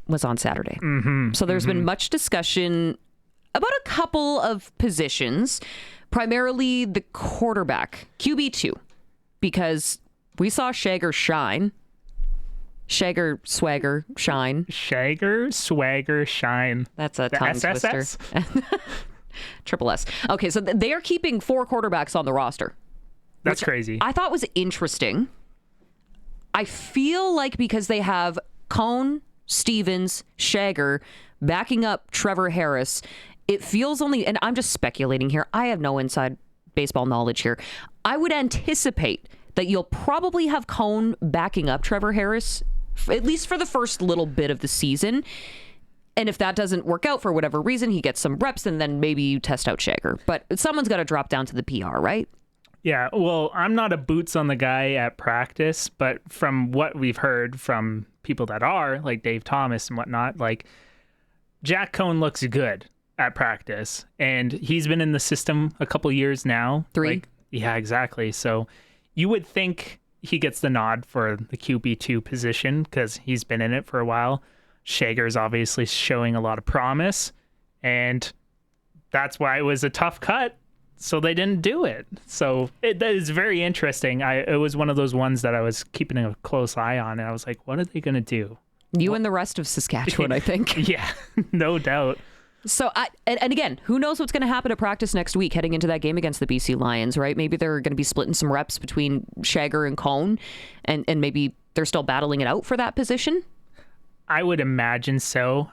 was on Saturday. So there's been much discussion about a couple of positions, primarily the quarterback, QB2, because we saw Shager shine. Shager, swagger, shine. Shager, swagger, shine. That's a tongue twister. Triple S. Okay, so they are keeping 4 quarterbacks on the roster. That's crazy. I thought was interesting. I feel like because they have Cone, Stevens, Shager backing up Trevor Harris, it feels only, and I'm just speculating here, I have no inside baseball knowledge here. I would anticipate that you'll probably have Cone backing up Trevor Harris, at least for the first little bit of the season. And if that doesn't work out for whatever reason, he gets some reps, and then maybe you test out Shager. But someone's got to drop down to the PR, right? Yeah, well, I'm not a boots on the guy at practice, but from what we've heard from people that are, like Dave Thomas and whatnot, like Jack Cohn looks good at practice, and he's been in the system a couple years now. 3. Yeah, exactly. So you would think he gets the nod for the QB2 position because he's been in it for a while. Shager's obviously showing a lot of promise, and that's why it was a tough cut. So they didn't do it. So that is very interesting. It was one of those ones that I was keeping a close eye on, and I was like, what are they going to do? And the rest of Saskatchewan, I think. Yeah, no doubt. So, and again, who knows what's going to happen at practice next week heading into that game against the BC Lions, right? Maybe they're going to be splitting some reps between Shager and Cone, and maybe they're still battling it out for that position. I would imagine so.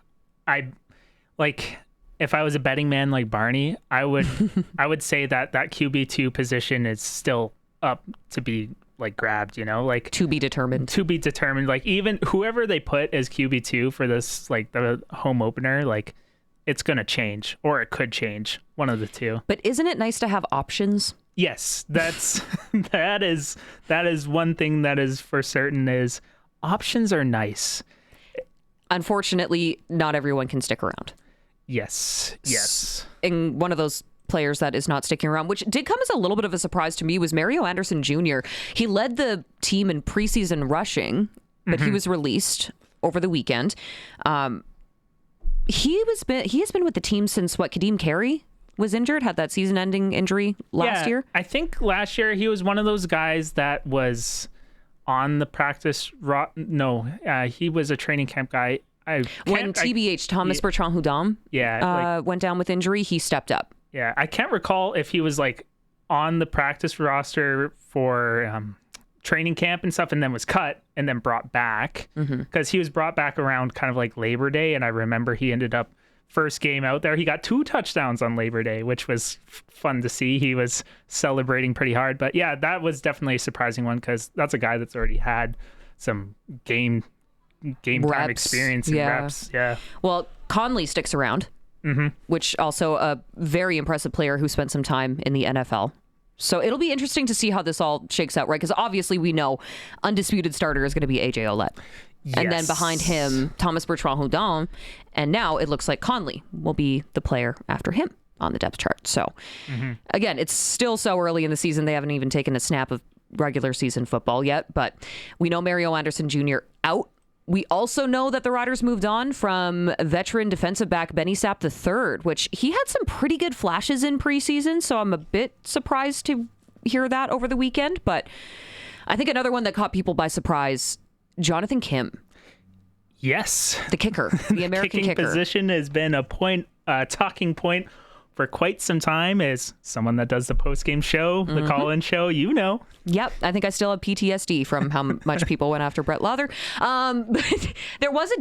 If I was a betting man like Barney, I would say that QB2 position is still up to be grabbed, to be determined. Like even whoever they put as QB2 for this, the home opener, it's going to change, or it could change, one of the two. But isn't it nice to have options? Yes, that is one thing that is for certain, is options are nice. Unfortunately, not everyone can stick around. Yes. And one of those players that is not sticking around, which did come as a little bit of a surprise to me, was Mario Anderson Jr. He led the team in preseason rushing, but he was released over the weekend. He has been with the team since Kadeem Carey was injured, had that season-ending injury last year. I think last year he was one of those guys that was on the practice. He was a training camp guy. When Thomas Bertrand-Hudam went down with injury, he stepped up. Yeah, I can't recall if he was on the practice roster for training camp and stuff, and then was cut and then brought back, because he was brought back around kind of Labor Day, and I remember he ended up first game out there. He got 2 touchdowns on Labor Day, which was fun to see. He was celebrating pretty hard, but yeah, that was definitely a surprising one, because that's a guy that's already had some game time experience and reps. Yeah. Well, Conley sticks around, which also a very impressive player who spent some time in the NFL. So it'll be interesting to see how this all shakes out, right? Because obviously we know undisputed starter is going to be AJ Ouellette. Yes. And then behind him, Thomas Bertrand-Hudam. And now it looks like Conley will be the player after him on the depth chart. So again, it's still so early in the season. They haven't even taken a snap of regular season football yet. But we know Mario Anderson Jr. out. We also know that the Riders moved on from veteran defensive back Benny Sapp III, which he had some pretty good flashes in preseason, so I'm a bit surprised to hear that over the weekend. But I think another one that caught people by surprise, Jonathan Kim. Yes. The kicker, the American kicking kicker. Position has been a talking point for quite some time, as someone that does the post-game show, the call-in show, Yep, I think I still have PTSD from how much people went after Brett Lather. But there was a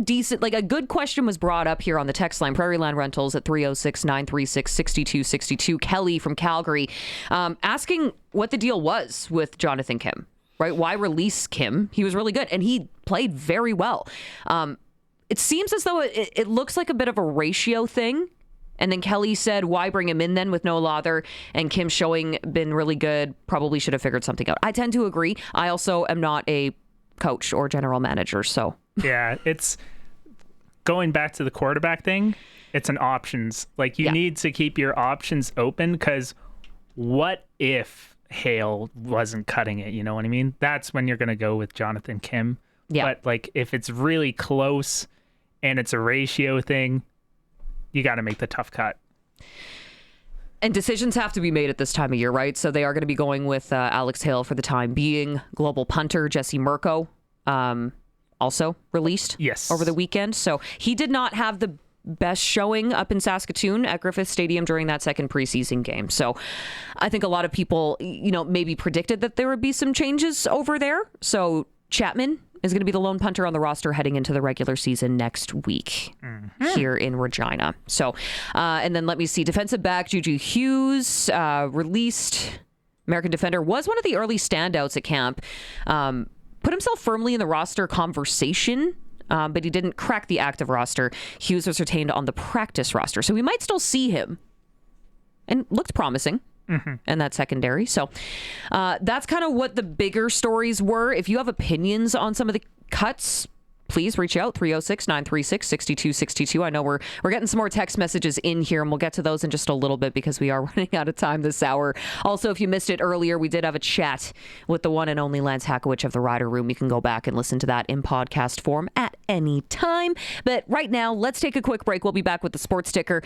good question was brought up here on the text line, Prairie Land Rentals at 306-936-6262. Kelly from Calgary, asking what the deal was with Jonathan Kim, right? Why release Kim? He was really good, and he played very well. It seems as though it looks like a bit of a ratio thing. And then Kelly said, why bring him in then with no Lather? And Kim showing been really good, probably should have figured something out. I tend to agree. I also am not a coach or general manager, so. Yeah, it's going back to the quarterback thing. It's an options. You need to keep your options open, because what if Hale wasn't cutting it? You know what I mean? That's when you're going to go with Jonathan Kim. Yeah. But if it's really close and it's a ratio thing, you got to make the tough cut. And decisions have to be made at this time of year, right? So they are going to be going with Alex Hale for the time being. Global punter Jesse Mirko also released over the weekend. So he did not have the best showing up in Saskatoon at Griffith Stadium during that second preseason game. So I think a lot of people, maybe predicted that there would be some changes over there. So Chapman is going to be the lone punter on the roster heading into the regular season next week here in Regina. So, and then let me see. Defensive back Juju Hughes, released American defender, was one of the early standouts at camp. Put himself firmly in the roster conversation, but he didn't crack the active roster. Hughes was retained on the practice roster. So we might still see him, and looked promising. And that secondary. So that's kind of what the bigger stories were. If you have opinions on some of the cuts, please reach out, 306-936-6262. I know we're getting some more text messages in here, and we'll get to those in just a little bit because we are running out of time this hour. Also, if you missed it earlier, we did have a chat with the one and only Lance Hackewich of the Rider Room. You can go back and listen to that in podcast form at any time. But right now, let's take a quick break. We'll be back with the Sports Ticker.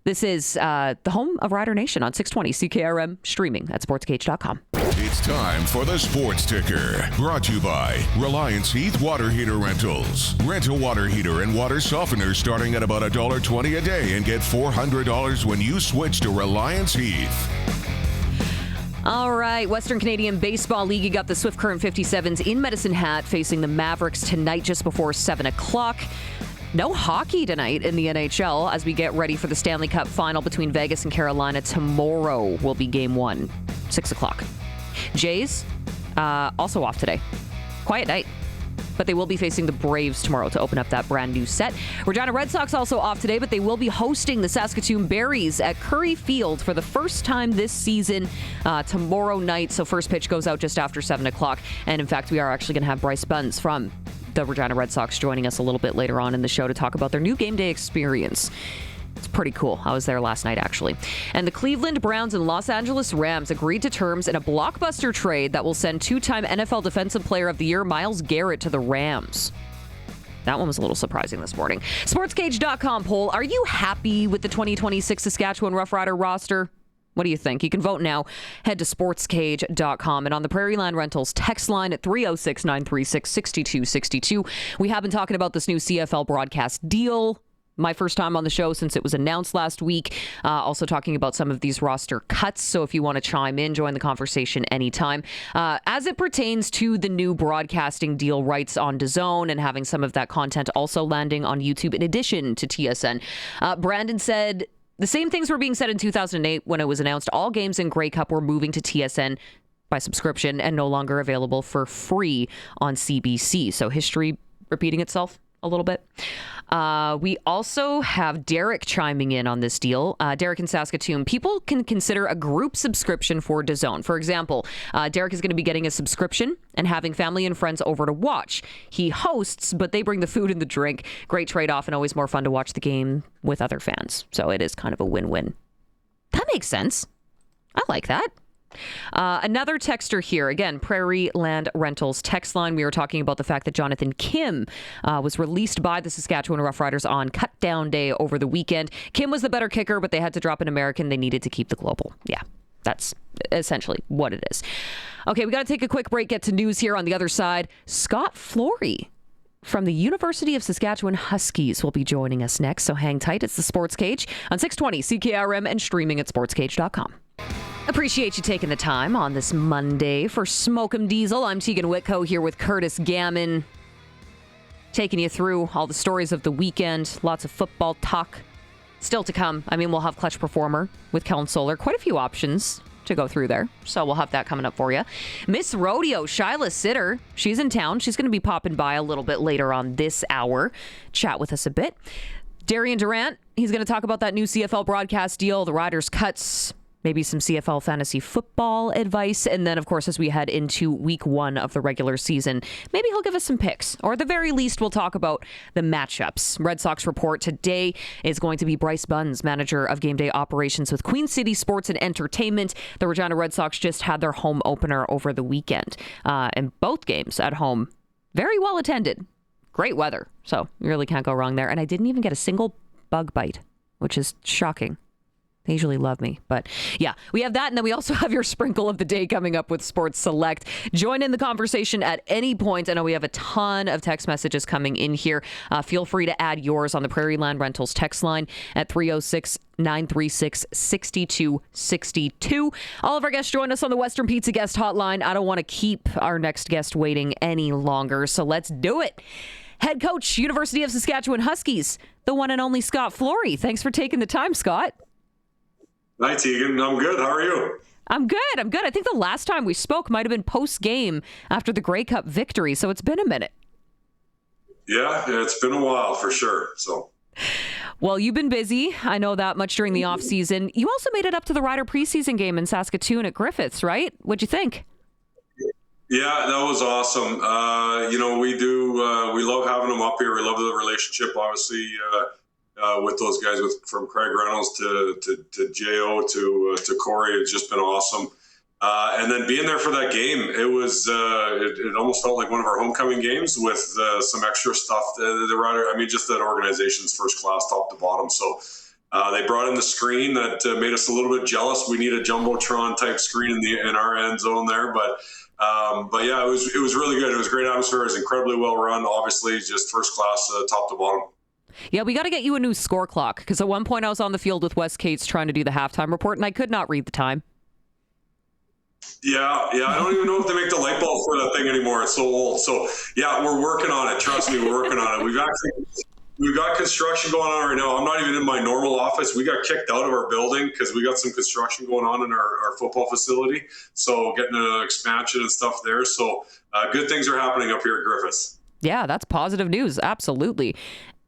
This is the home of Rider Nation on 620 CKRM, streaming at sportscage.com. It's time for the Sports Ticker, brought to you by Reliance Heath Water Heater Rentals. Rent a water heater and water softener starting at about $1.20 a day and get $400 when you switch to Reliance Heath. All right, Western Canadian Baseball League, you got the Swift Current 57s in Medicine Hat facing the Mavericks tonight just before 7 o'clock. No hockey tonight in the NHL as we get ready for the Stanley Cup final between Vegas and Carolina. Tomorrow will be game 1, 6 o'clock. Jays, also off today. Quiet night. But they will be facing the Braves tomorrow to open up that brand new set. Regina Red Sox also off today, but they will be hosting the Saskatoon Berries at Curry Field for the first time this season tomorrow night. So first pitch goes out just after 7 o'clock. And in fact, we are actually going to have Bryce Bunz from the Regina Red Sox joining us a little bit later on in the show to talk about their new game day experience. It's pretty cool. I was there last night, actually. And the Cleveland Browns and Los Angeles Rams agreed to terms in a blockbuster trade that will send two-time NFL Defensive Player of the Year Myles Garrett to the Rams. That one was a little surprising this morning. SportsCage.com poll. Are you happy with the 2026 Saskatchewan Roughrider roster? What do you think? You can vote now. Head to sportscage.com. And on the Prairie Land Rentals text line at 306-936-6262. We have been talking about this new CFL broadcast deal. My first time on the show since it was announced last week. Also talking about some of these roster cuts. So if you want to chime in, join the conversation anytime. As it pertains to the new broadcasting deal rights on DAZN and having some of that content also landing on YouTube in addition to TSN, Brandon said the same things were being said in 2008 when it was announced all games in Grey Cup were moving to TSN by subscription and no longer available for free on CBC. So history repeating itself a little bit. We also have Derek chiming in on this deal. Derek in Saskatoon. People can consider a group subscription for DAZN. For example, Derek is going to be getting a subscription and having family and friends over to watch. He hosts, but they bring the food and the drink. Great trade-off and always more fun to watch the game with other fans. So it is kind of a win-win. That makes sense. I like that. Another texter here, again, Prairie Land Rentals text line. We were talking about the fact that Jonathan Kim was released by the Saskatchewan Roughriders on cut down day over the weekend. Kim was the better kicker, but they had to drop an American. They needed to keep the global. Yeah, that's essentially what it is. Okay, we got to take a quick break, get to news here on the other side. Scott Flory from the University of Saskatchewan Huskies will be joining us next, so hang tight. It's the Sports Cage on 620 CKRM and streaming at sportscage.com. Appreciate you taking the time on this Monday for Smoke 'em Diesel. I'm Teagan Witko here with Curtis Gammon, taking you through all the stories of the weekend. Lots of football talk still to come. I mean, we'll have Clutch Performer with Kellen Solar. Quite a few options to go through there, so we'll have that coming up for you. Miss Rodeo, Shylah Sitter, she's in town. She's going to be popping by a little bit later on this hour. Chat with us a bit. Darian Durant, he's going to talk about that new CFL broadcast deal, the Riders' cuts, maybe some CFL fantasy football advice. And then, of course, as we head into week 1 of the regular season, maybe he'll give us some picks. Or at the very least, we'll talk about the matchups. Red Sox Report today is going to be Bryce Bunz, manager of Gameday operations with Queen City Sports and Entertainment. The Regina Red Sox just had their home opener over the weekend. And both games at home, very well attended. Great weather. So you really can't go wrong there. And I didn't even get a single bug bite, which is shocking. They usually love me. But yeah, we have that. And then we also have your sprinkle of the day coming up with Sports Select. Join in the conversation at any point. I know we have a ton of text messages coming in here. Feel free to add yours on the Prairie Land Rentals text line at 306-936-6262. All of our guests join us on the Western Pizza Guest Hotline. I don't want to keep our next guest waiting any longer, so let's do it. Head Coach, University of Saskatchewan Huskies, the one and only Scott Flory. Thanks for taking the time, Scott. Hi, Teagan. I'm good. How are you? I'm good. I think the last time we spoke might have been post-game after the Grey Cup victory, so it's been a minute. Yeah, it's been a while for sure. So, well, you've been busy. I know that much during the off-season. You also made it up to the Rider preseason game in Saskatoon at Griffiths, right? What'd you think? Yeah, that was awesome. We love having them up here. We love the relationship, obviously, with those guys, from Craig Reynolds to Jo to Corey. It's just been awesome. And then being there for that game, it was it almost felt like one of our homecoming games with some extra stuff. Just that organization's first class, top to bottom. So they brought in the screen that made us a little bit jealous. We need a jumbotron type screen in our end zone there, but yeah, it was really good. It was a great atmosphere. It was incredibly well run. Obviously, just first class, top to bottom. Yeah, we got to get you a new score clock, because at one point I was on the field with Wes Cates trying to do the halftime report, and I could not read the time. Yeah. I don't even know if they make the light bulb for that thing anymore. It's so old. So yeah, we're working on it. Trust me, we're working on it. We've got construction going on right now. I'm not even in my normal office. We got kicked out of our building because we got some construction going on in our football facility. So getting an expansion and stuff there. So good things are happening up here at Griffiths. Yeah, that's positive news. Absolutely.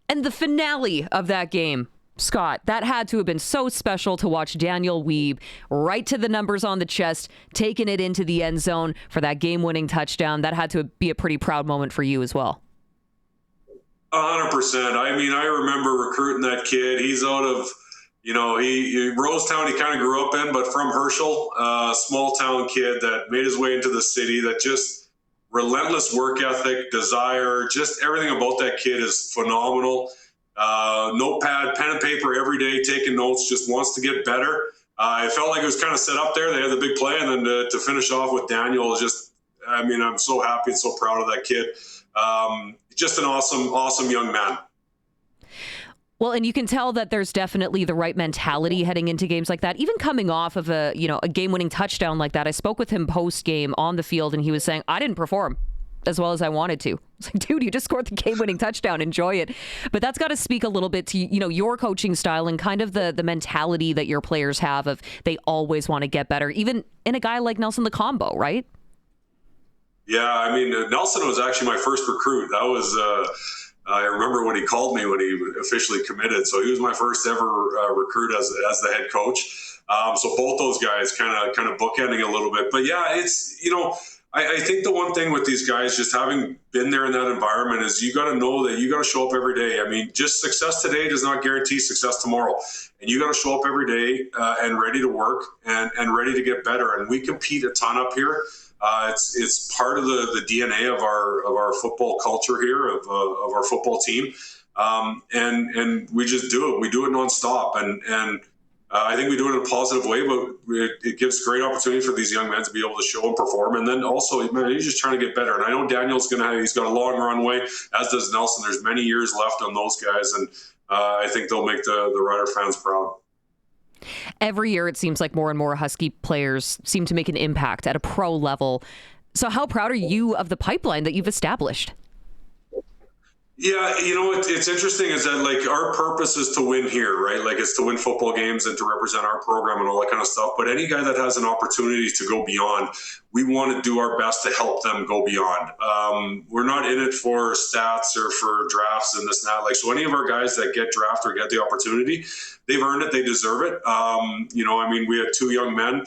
And the finale of that game, Scott, that had to have been so special to watch Daniel Wiebe right to the numbers on the chest, taking it into the end zone for that game-winning touchdown. That had to be a pretty proud moment for you as well. 100%. I mean, I remember recruiting that kid. He's out of, Rosetown he kind of grew up in, but from Herschel, small town kid that made his way into the city, that just relentless work ethic, desire, just everything about that kid is phenomenal. Notepad, pen and paper every day, taking notes, just wants to get better. It felt like it was kind of set up there. They had the big play, and then to finish off with Daniel is I'm so happy and so proud of that kid. Just an awesome young man. Well, and you can tell that there's definitely the right mentality heading into games like that. Even coming off of a game-winning touchdown like that, I spoke with him post-game on the field, and he was saying, I didn't perform as well as I wanted to. It's like, dude, you just scored the game-winning touchdown. Enjoy it. But that's got to speak a little bit to, your coaching style and kind of the mentality that your players have of they always want to get better, even in a guy like Nelson the Combo, right? Yeah, Nelson was actually my first recruit. That was, I remember when he called me when he officially committed. So he was my first ever recruit as the head coach. So both those guys kind of bookending a little bit. But yeah, it's, I think the one thing with these guys, just having been there in that environment, is you got to know that you got to show up every day. Just success today does not guarantee success tomorrow. And you got to show up every day and ready to work and ready to get better. And we compete a ton up here. It's part of the DNA of our football culture here, of our football team, and we just do it. We do it nonstop, and I think we do it in a positive way. But it gives great opportunity for these young men to be able to show and perform. And then also, man, he's just trying to get better. And I know Daniel's he's got a long runway, as does Nelson. There's many years left on those guys, and I think they'll make the Rider fans proud. Every year, it seems like more and more Husky players seem to make an impact at a pro level. So how proud are you of the pipeline that you've established? Yeah, it's interesting is that, like, our purpose is to win here, right? Like, it's to win football games and to represent our program and all that kind of stuff. But any guy that has an opportunity to go beyond, we want to do our best to help them go beyond. We're not in it for stats or for drafts and this and that. Like, so any of our guys that get drafted or get the opportunity, they've earned it. They deserve it. We had two young men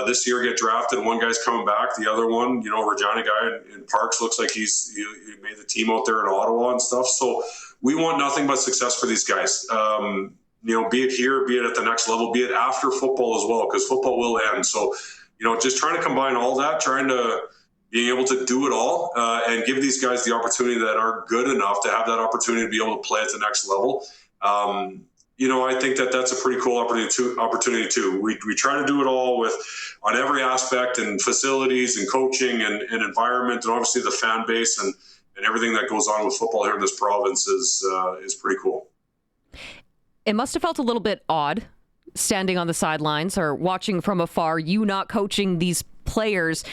this year get drafted. One guy's coming back. The other one, Regina guy in Parks, looks like he made the team out there in Ottawa and stuff. So we want nothing but success for these guys. Be it here, be it at the next level, be it after football as well, because football will end. So, just trying to combine all that, being able to do it all and give these guys the opportunity that are good enough to have that opportunity to be able to play at the next level. I think that's a pretty cool opportunity too. We try to do it all on every aspect, and facilities and coaching and environment, and obviously the fan base and everything that goes on with football here in this province is pretty cool. It must have felt a little bit odd standing on the sidelines or watching from afar, you not coaching these players.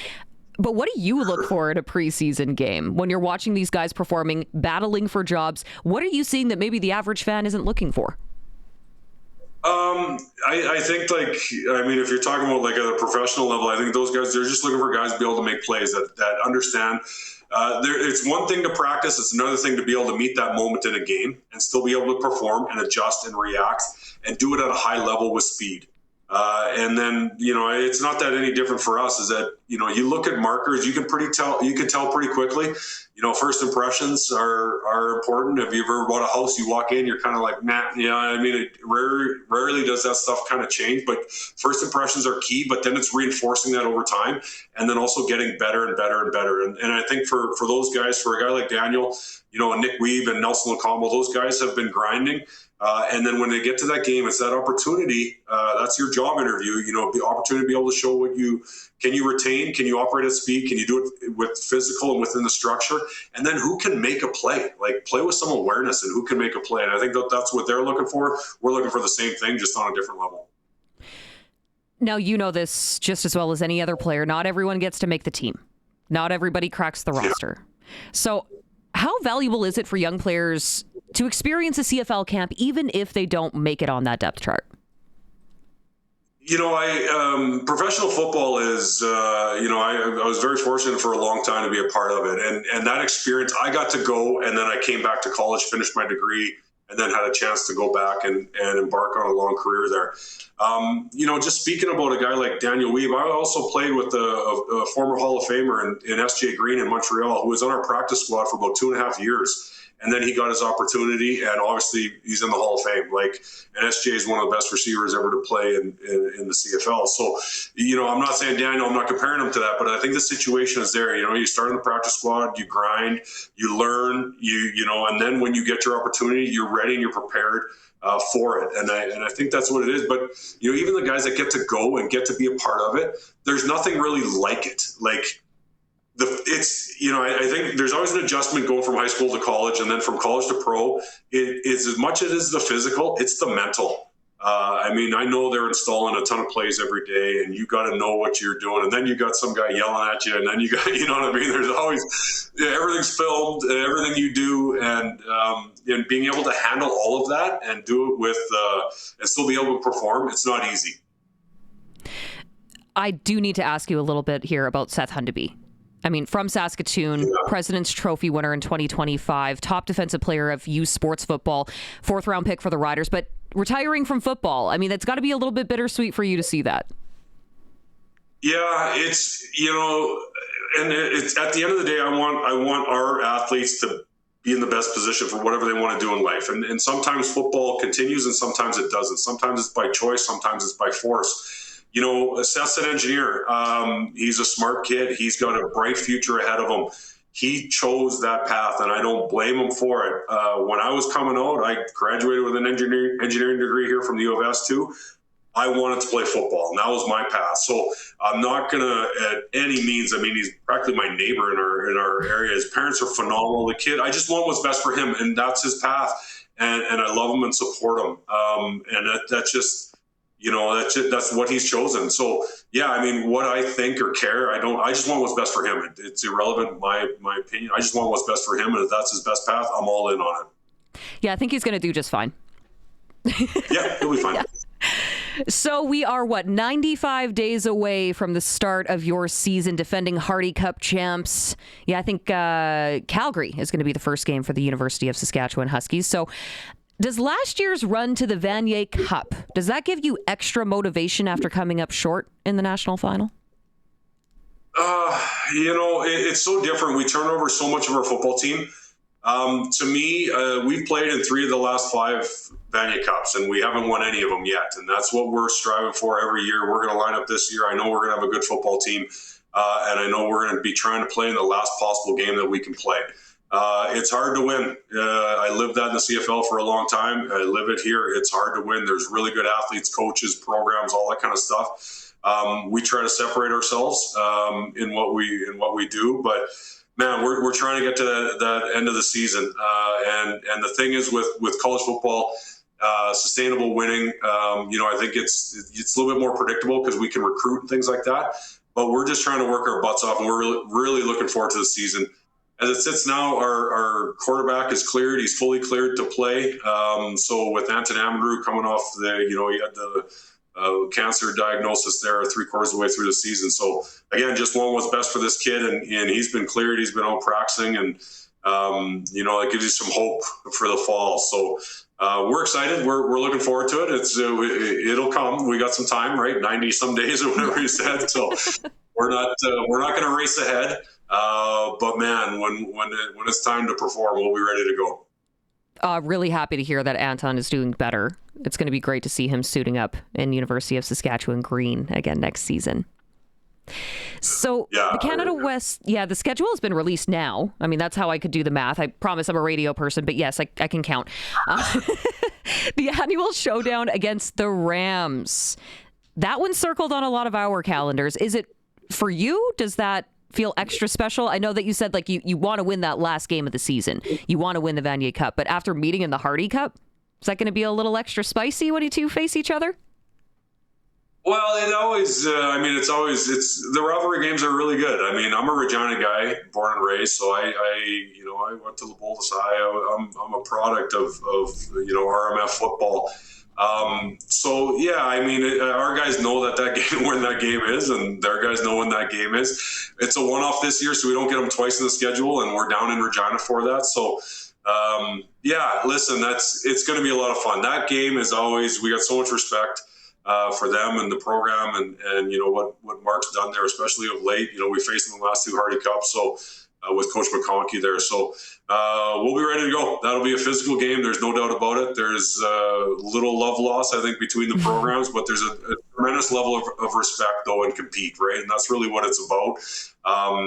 But what do you look for in a preseason game when you're watching these guys performing, battling for jobs? What are you seeing that maybe the average fan isn't looking for? I think, if you're talking about like at a professional level, I think those guys, they're just looking for guys to be able to make plays that understand. It's one thing to practice. It's another thing to be able to meet that moment in a game and still be able to perform and adjust and react and do it at a high level with speed. And then, it's not that any different for us, is that, you look at markers, you can tell pretty quickly. First impressions are important. If you've ever bought a house, you walk in, you're kind of like, nah, it rarely does that stuff kind of change, but first impressions are key, but then it's reinforcing that over time and then also getting better and better and better. And I think for those guys, for a guy like Daniel, Nick Weave and Nelson Lacombe, those guys have been grinding. And then when they get to that game, it's that opportunity. That's your job interview. The opportunity to be able to show can you retain? Can you operate at speed? Can you do it with physical and within the structure? And then who can make a play? Like play with some awareness and who can make a play. And I think that's what they're looking for. We're looking for the same thing, just on a different level. Now, you know this just as well as any other player. Not everyone gets to make the team. Not everybody cracks the roster. So how valuable is it for young players to experience a CFL camp, even if they don't make it on that depth chart? Professional football is, I was very fortunate for a long time to be a part of it. And that experience, I got to go, and then I came back to college, finished my degree, and then had a chance to go back and embark on a long career there. Just speaking about a guy like Daniel Weave, I also played with a former Hall of Famer in SJ Green in Montreal, who was on our practice squad for about 2.5 years. And then he got his opportunity, and obviously he's in the Hall of Fame. And SJ is one of the best receivers ever to play in the CFL. So, I'm not saying Daniel, I'm not comparing him to that, but I think the situation is there. You start in the practice squad, you grind, you learn, and then when you get your opportunity, you're ready and you're prepared for it. And I think that's what it is. But, even the guys that get to go and get to be a part of it, there's nothing really like it. I think there's always an adjustment going from high school to college, and then from college to pro. It is as much as it is the physical, it's the mental. I know they're installing a ton of plays every day, and you got to know what you're doing. And then you got some guy yelling at you, and then you got, There's always everything's filmed, everything you do, and being able to handle all of that and do it with and still be able to perform. It's not easy. I do need to ask you a little bit here about Seth Hundeby. From Saskatoon, President's Trophy winner in 2025, top defensive player of youth sports football, 4th-round pick for the Riders, but retiring from football. That's got to be a little bit bittersweet for you to see that. Yeah, it's, and it's at the end of the day, I want our athletes to be in the best position for whatever they want to do in life. And sometimes football continues and sometimes it doesn't. Sometimes it's by choice, sometimes it's by force. Seth's an engineer. He's a smart kid. He's got a bright future ahead of him. He chose that path, and I don't blame him for it. When I was coming out, I graduated with an engineering degree here from the U of S too. I wanted to play football, and that was my path. So I'm not going to, at any means, he's practically my neighbor in our area. His parents are phenomenal. The kid, I just want what's best for him, and that's his path. And I love him and support him. And that's just... that's what he's chosen. So, what I think or care, I just want what's best for him. It's irrelevant, my opinion. I just want what's best for him. And if that's his best path, I'm all in on it. Yeah, I think he's going to do just fine. Yeah, he'll be fine. Yeah. So we are, 95 days away from the start of your season, defending Hardy Cup champs. Yeah, I think Calgary is going to be the first game for the University of Saskatchewan Huskies. So does last year's run to the Vanier Cup, does that give you extra motivation after coming up short in the national final? It's so different. We turn over so much of our football team. To me, we've played in 3 of the last 5 Vanier Cups, and we haven't won any of them yet. And that's what we're striving for every year. We're going to line up this year. I know we're going to have a good football team, and I know we're going to be trying to play in the last possible game that we can play. It's hard to win. I lived that in the CFL for a long time. I live it here. It's hard to win. There's really good athletes, coaches, programs, all that kind of stuff. We try to separate ourselves in what we do, but man, we're trying to get to that end of the season. And the thing is with college football, sustainable winning, I think it's a little bit more predictable because we can recruit and things like that. But we're just trying to work our butts off, and we're really looking forward to the season. As it sits now, our quarterback is cleared. He's fully cleared to play. So with Anton Amadou coming off he had the cancer diagnosis there 3/4 of the way through the season. So again, just want what's best for this kid, and he's been cleared. He's been out practicing, and it gives you some hope for the fall. So we're excited. We're looking forward to it. It'll come. We got some time, right? 90 some days or whatever you said. So we're not going to race ahead. But man, when it's time to perform, we'll be ready to go. Really happy to hear that Anton is doing better. It's going to be great to see him suiting up in University of Saskatchewan green again next season. So the Canada West, the schedule has been released now. I mean, that's how I could do the math. I promise I'm a radio person, but yes, I can count. The annual showdown against the Rams. That one's circled on a lot of our calendars. Is it for you? Does that feel extra special? I know that you said like you want to win that last game of the season. You want to win the Vanier Cup, but after meeting in the Hardy Cup, is that going to be a little extra spicy when you two face each other? Well, it always, it's the rivalry games are really good. I mean, I'm a Regina guy, born and raised, so I went to Lebolda High. I'm a product of RMF football. So yeah, I mean, our guys know that game, when that game is, and their guys know when that game is. It's a one-off this year, so we don't get them twice in the schedule, and we're down in Regina for that. So, listen, it's going to be a lot of fun. That game is always, we got so much respect for them and the program, and you know what Mark's done there, especially of late. You know, we faced them in the last two Hardy Cups, so with Coach McConkey there. So we'll be ready to go. That'll be a physical game. There's no doubt about it. There's little love loss, I think, between the programs, but there's a tremendous level of respect, though, and compete, right? And that's really what it's about. I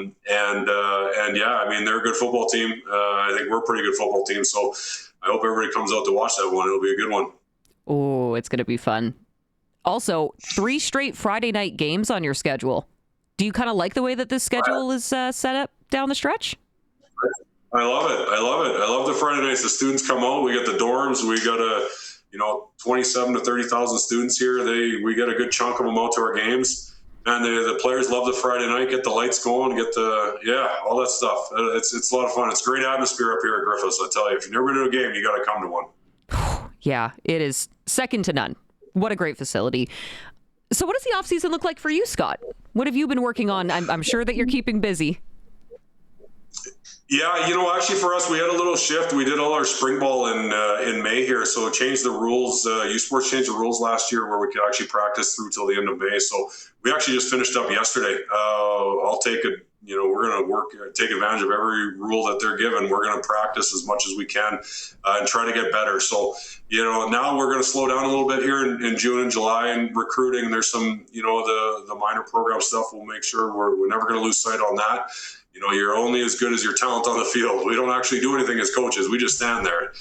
mean, they're a good football team. I think we're a pretty good football team. So I hope everybody comes out to watch that one. It'll be a good one. Oh, it's going to be fun. Also, 3 straight Friday night games on your schedule. Do you kind of like the way that this schedule is set up down the stretch? I love it. I love the Friday nights. The students come out. We got the dorms. We got 27 to 30,000 students here. We get a good chunk of them out to our games. And the players love the Friday night, get the lights going, all that stuff. It's a lot of fun. It's a great atmosphere up here at Griffiths, I tell you. If you've never been to a game, you got to come to one. Yeah, it is second to none. What a great facility. So what does the offseason look like for you, Scott? What have you been working on? I'm sure that you're keeping busy. Yeah, actually for us, we had a little shift. We did all our spring ball in May here, so it changed the rules. U Sports changed the rules last year where we could actually practice through till the end of May. So we actually just finished up yesterday. I'll take it. We're going to take advantage of every rule that they're given. We're going to practice as much as we can and try to get better. So, now we're going to slow down a little bit here in June and July and recruiting. There's some, the minor program stuff. We'll make sure we're never going to lose sight on that. You're only as good as your talent on the field. We don't actually do anything as coaches. We just stand there.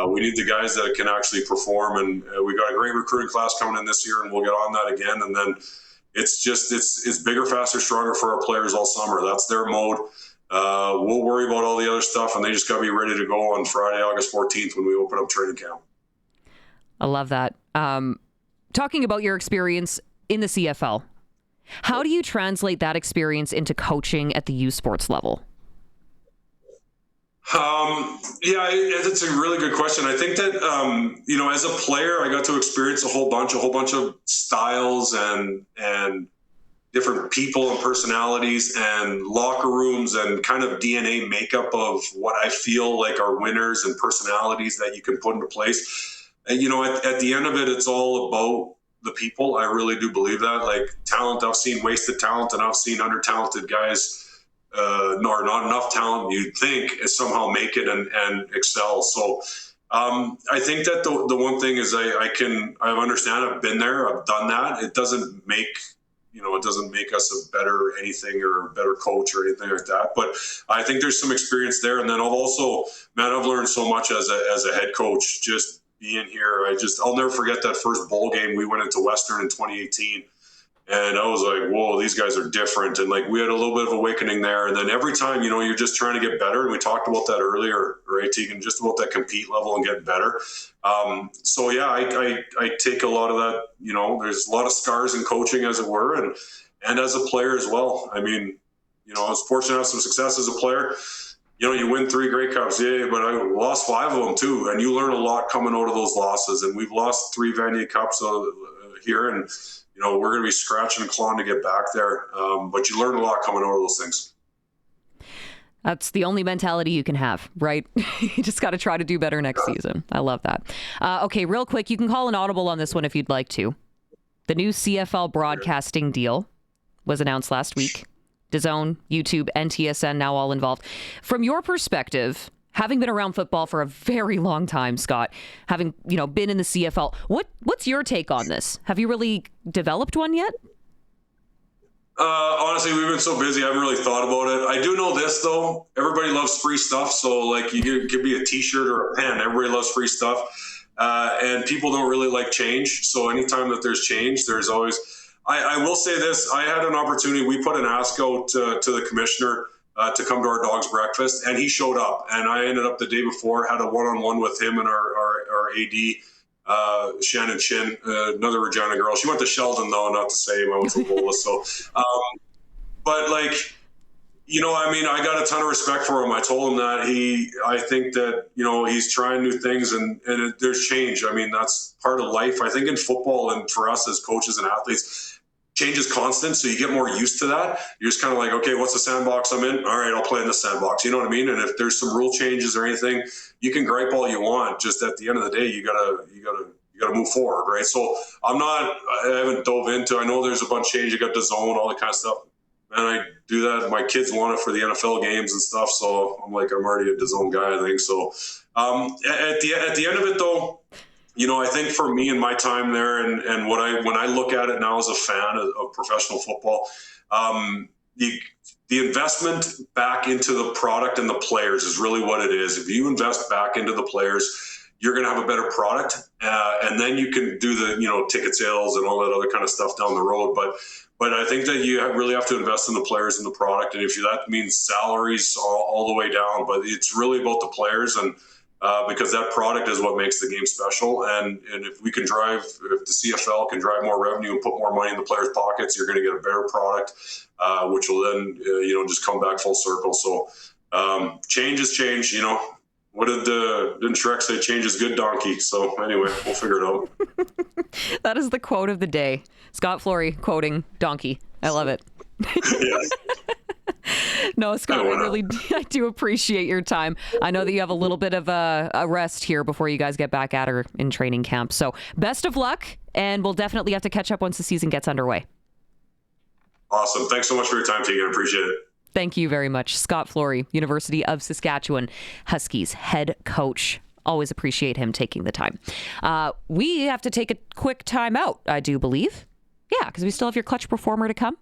We need the guys that can actually perform. And we got a great recruiting class coming in this year, and we'll get on that again. And then it's bigger, faster, stronger for our players all summer. That's their mode. We'll worry about all the other stuff, and they just got to be ready to go on Friday, August 14th when we open up training camp. I love that. Talking about your experience in the CFL, how do you translate that experience into coaching at the U Sports level? It's a really good question. I think that, as a player, I got to experience a whole bunch of styles and different people and personalities and locker rooms and kind of DNA makeup of what I feel like are winners and personalities that you can put into place. And, at the end of it, it's all about the people. I really do believe that. Like talent, I've seen wasted talent and I've seen under-talented guys or not enough talent, you'd think, somehow make it and excel. So I think that the one thing is I understand, I've been there, I've done that. It doesn't make us a better anything or a better coach or anything like that. But I think there's some experience there. And then I've learned so much as a head coach, just being here. I'll never forget that first bowl game. We went into Western in 2018. And I was like, whoa, these guys are different. And like, we had a little bit of awakening there. And then every time, you're just trying to get better. And we talked about that earlier, right, Teagan, just about that compete level and get better. I take a lot of that, there's a lot of scars in coaching, as it were, and as a player as well. I mean, I was fortunate to have some success as a player. You win 3 Grey Cups, yeah, but I lost 5 of them too. And you learn a lot coming out of those losses. And we've lost 3 Vanier Cups here, and we're going to be scratching and clawing to get back there. But you learn a lot coming out of those things. That's the only mentality you can have, right? You just got to try to do better next season. I love that. Okay, real quick, you can call an audible on this one if you'd like to. The new CFL broadcasting deal was announced last week. DAZN, YouTube, and TSN now all involved. From your perspective, having been around football for a very long time, Scott, having been in the CFL, what's your take on this? Have you really developed one yet? Honestly, we've been so busy, I haven't really thought about it. I do know this, though. Everybody loves free stuff. So, like, you give me a T-shirt or a pen. Everybody loves free stuff. And people don't really like change. So anytime that there's change, there's always... I will say this. I had an opportunity. We put an ask out to the commissioner to come to our dog's breakfast, and he showed up. And I ended up the day before, had a one-on-one with him and our AD, Shannon Chin, another Regina girl. She went to Sheldon, though, not the same. I went to Bola. So, but like, I got a ton of respect for him. I told him that I think that, he's trying new things and there's change. I mean, that's part of life. I think in football and for us as coaches and athletes, change is constant. So you get more used to that. You're just kind of like, okay, what's the sandbox I'm in? All right, I'll play in the sandbox. You know what I mean? And if there's some rule changes or anything, you can gripe all you want. Just at the end of the day, you gotta move forward, right? So I haven't dove into. I know there's a bunch of change. You got the zone, all that kind of stuff. And I do that. My kids want it for the NFL games and stuff. So I'm already a DAZN guy, I think. So at the end of it, though, I think for me and my time there and when I look at it now as a fan of professional football, the investment back into the product and the players is really what it is. If you invest back into the players, you're going to have a better product, and then you can do the ticket sales and all that other kind of stuff down the road. But I think that you really have to invest in the players and the product, and if that means salaries all the way down, but it's really about the players and. Because that product is what makes the game special. And if the CFL can drive more revenue and put more money in the players' pockets, you're going to get a better product, which will then, just come back full circle. So change is change, What didn't Shrek say? Change is good, donkey. So anyway, we'll figure it out. That is the quote of the day. Scott Flory quoting donkey. I love it. Yes. No, Scott, I do appreciate your time. I know that you have a little bit of a rest here before you guys get back at her in training camp. So best of luck, and we'll definitely have to catch up once the season gets underway. Awesome. Thanks so much for your time, Teagan. I appreciate it. Thank you very much. Scott Flory, University of Saskatchewan Huskies head coach. Always appreciate him taking the time. We have to take a quick time out, I do believe. Yeah, because we still have your clutch performer to come.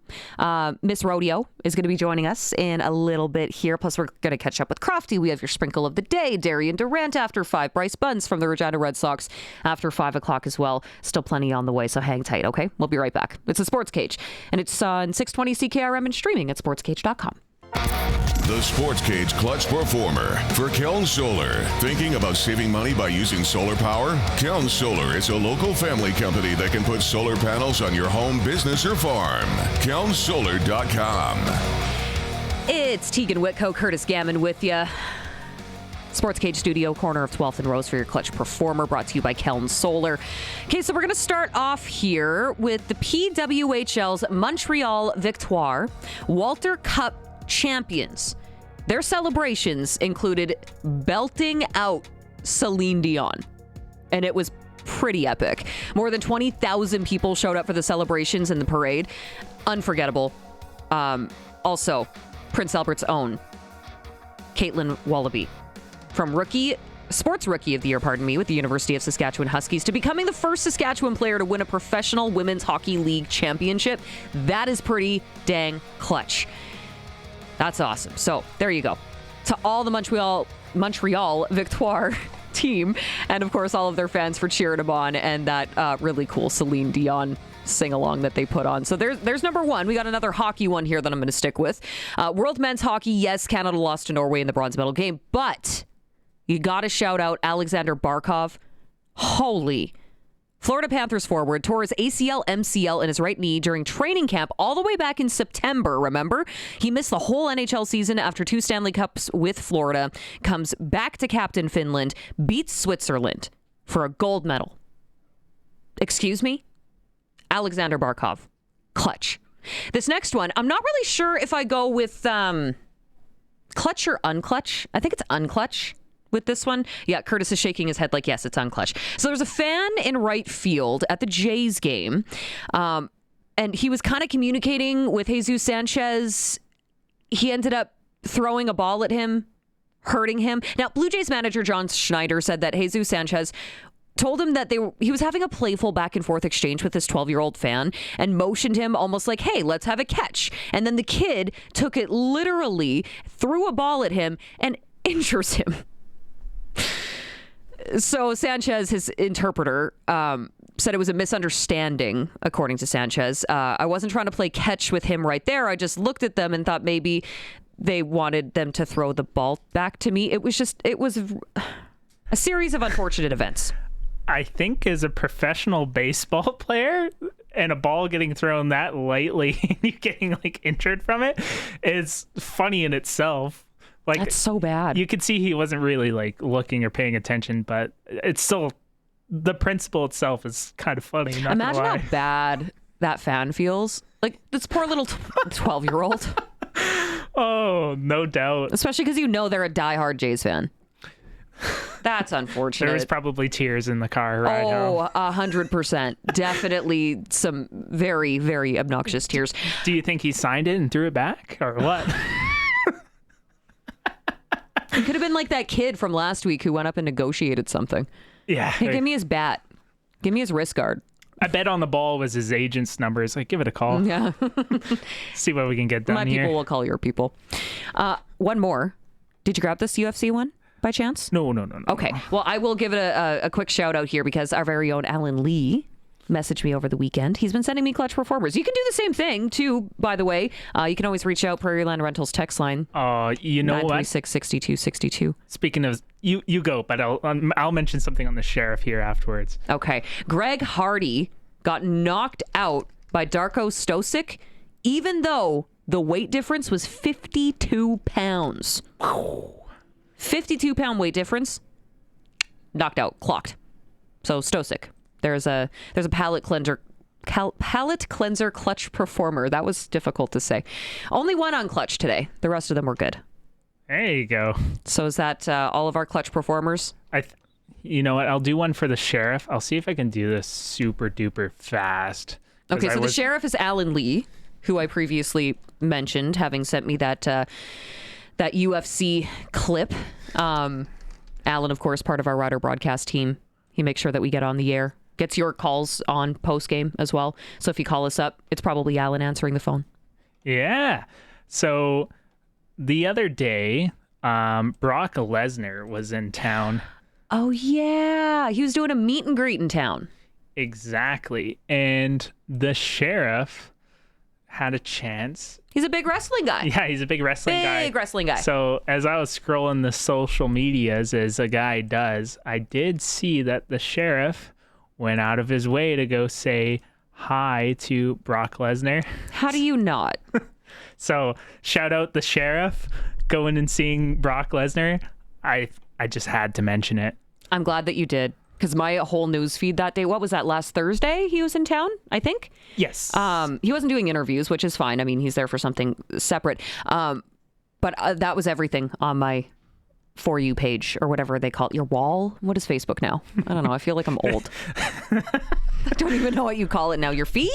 Miss Rodeo is going to be joining us in a little bit here. Plus, we're going to catch up with Crofty. We have your sprinkle of the day. Darian Durant after 5. Bryce Bunz from the Regina Red Sox after 5 o'clock as well. Still plenty on the way, so hang tight, okay? We'll be right back. It's the Sports Cage, and it's on 620 CKRM and streaming at sportscage.com. The Sports Cage Clutch Performer for Keln Solar. Thinking about saving money by using solar power? Keln Solar is a local family company that can put solar panels on your home, business, or farm. KelnSolar.com. It's Teagan Witko, Curtis Gammon with you. Sports Cage Studio, corner of 12th and Rose for your Clutch Performer, brought to you by Keln Solar. Okay, so we're going to start off here with the PWHL's Montreal Victoire Walter Cup champions. Their celebrations included belting out Celine Dion, and it was pretty epic. More than 20,000 people showed up for the celebrations and the parade. Unforgettable. Also, Prince Albert's own Caitlin Wallaby, from Sports Rookie of the Year, with the University of Saskatchewan Huskies, to becoming the first Saskatchewan player to win a professional women's hockey league championship. That is pretty dang clutch. That's awesome. So there you go. To all the Montreal Victoire team, and of course all of their fans for cheering them on, and that really cool Celine Dion sing-along that they put on. So there's number one. We got another hockey one here that I'm going to stick with. World Men's Hockey, yes, Canada lost to Norway in the bronze medal game, but you got to shout out Alexander Barkov. Holy. Florida Panthers forward tore his ACL, MCL in his right knee during training camp all the way back in September, remember? He missed the whole NHL season after 2 Stanley Cups with Florida, comes back to captain Finland, beats Switzerland for a gold medal. Excuse me? Alexander Barkov. Clutch. This next one, I'm not really sure if I go with clutch or unclutch? I think it's unclutch with this one. Yeah, Curtis is shaking his head like, yes, it's unclutch. So there's a fan in right field at the Jays game, and he was kind of communicating with Jesus Sanchez. He ended up throwing a ball at him, hurting him. Now, Blue Jays manager John Schneider said that Jesus Sanchez told him that he was having a playful back and forth exchange with this 12-year-old fan and motioned him almost like, hey, let's have a catch. And then the kid took it literally, threw a ball at him, and injures him. So Sanchez, his interpreter, said it was a misunderstanding, according to Sanchez. I wasn't trying to play catch with him right there. I just looked at them and thought maybe they wanted them to throw the ball back to me. It was a series of unfortunate events. I think as a professional baseball player and a ball getting thrown that lightly and you getting like injured from it is funny in itself. Like, that's so bad. You could see he wasn't really like looking or paying attention, but it's still, the principle itself is kind of funny. Imagine how bad that fan feels. Like this poor little 12-year-old. Oh, no doubt. Especially because they're a diehard Jays fan. That's unfortunate. There was probably tears in the car ride home. 100%. Definitely some very, very obnoxious tears. Do you think he signed it and threw it back or what? He could have been like that kid from last week who went up and negotiated something. Yeah. Hey, give me his bat. Give me his wrist guard. I bet on the ball was his agent's number. It's like, give it a call. Yeah. See what we can get done My here. people will call your people. One more. Did you grab this UFC one by chance? No. Okay. Well, I will give it a quick shout out here because our very own Alan Lee messaged me over the weekend. He's been sending me clutch performers. You can do the same thing too, by the way. You can always reach out, Prairie Land Rentals text line. You know what? 936-6262. Speaking of, you go, but I'll mention something on the sheriff here afterwards. Okay. Greg Hardy got knocked out by Darko Stosic, even though the weight difference was 52 pounds. 52-pound weight difference. Knocked out, clocked. So Stosic. There's a palate cleanser clutch performer. That was difficult to say. Only one on clutch today. The rest of them were good. There you go. So is that all of our clutch performers? You know what? I'll do one for the sheriff. I'll see if I can do this super duper fast. Okay, so the sheriff is Alan Lee, who I previously mentioned, having sent me that UFC clip. Alan, of course, part of our Rider broadcast team. He makes sure that we get on the air. Gets your calls on post-game as well. So if you call us up, it's probably Alan answering the phone. Yeah. So the other day, Brock Lesnar was in town. Oh, yeah. He was doing a meet and greet in town. Exactly. And the sheriff had a chance. He's a big wrestling guy. Yeah, he's a big wrestling guy. Big wrestling guy. So as I was scrolling the social medias, as a guy does, I did see that the sheriff went out of his way to go say hi to Brock Lesnar. How do you not? So shout out the sheriff going and seeing Brock Lesnar. I just had to mention it. I'm glad that you did, because my whole news feed that day, what was that, last Thursday he was in town, I think? Yes. He wasn't doing interviews, which is fine. I mean, he's there for something separate. But that was everything on my For You page, or whatever they call it. Your wall? What is Facebook now? I don't know. I feel like I'm old. I don't even know what you call it now. Your feed?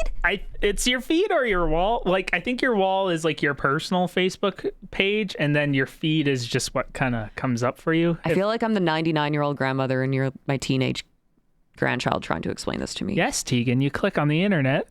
It's your feed or your wall. Like, I think your wall is like your personal Facebook page, and then your feed is just what kind of comes up for you. I feel like I'm the 99-year-old grandmother and you're my teenage grandchild trying to explain this to me. Yes, Teagan, you click on the internet.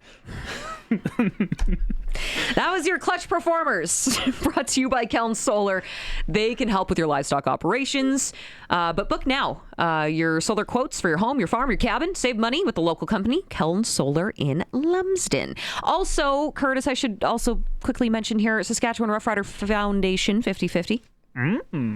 That was your clutch performers, brought to you by Keln Solar. They can help with your livestock operations, but book now your solar quotes for your home, your farm, your cabin. Save money with the local company Keln Solar in Lumsden. Also, Curtis, I should also quickly mention here, Saskatchewan Roughrider Foundation 50/50.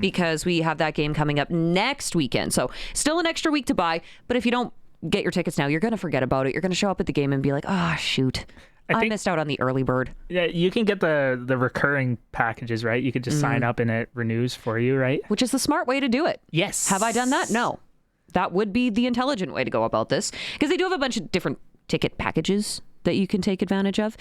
Because we have that game coming up next weekend. So still an extra week to buy, but if you don't get your tickets now, you're going to forget about it. You're going to show up at the game and be like, shoot. I missed out on the early bird. Yeah, you can get the recurring packages, right? You could just sign up and it renews for you, right? Which is the smart way to do it. Yes. Have I done that? No. That would be the intelligent way to go about this, because they do have a bunch of different ticket packages that you can take advantage of.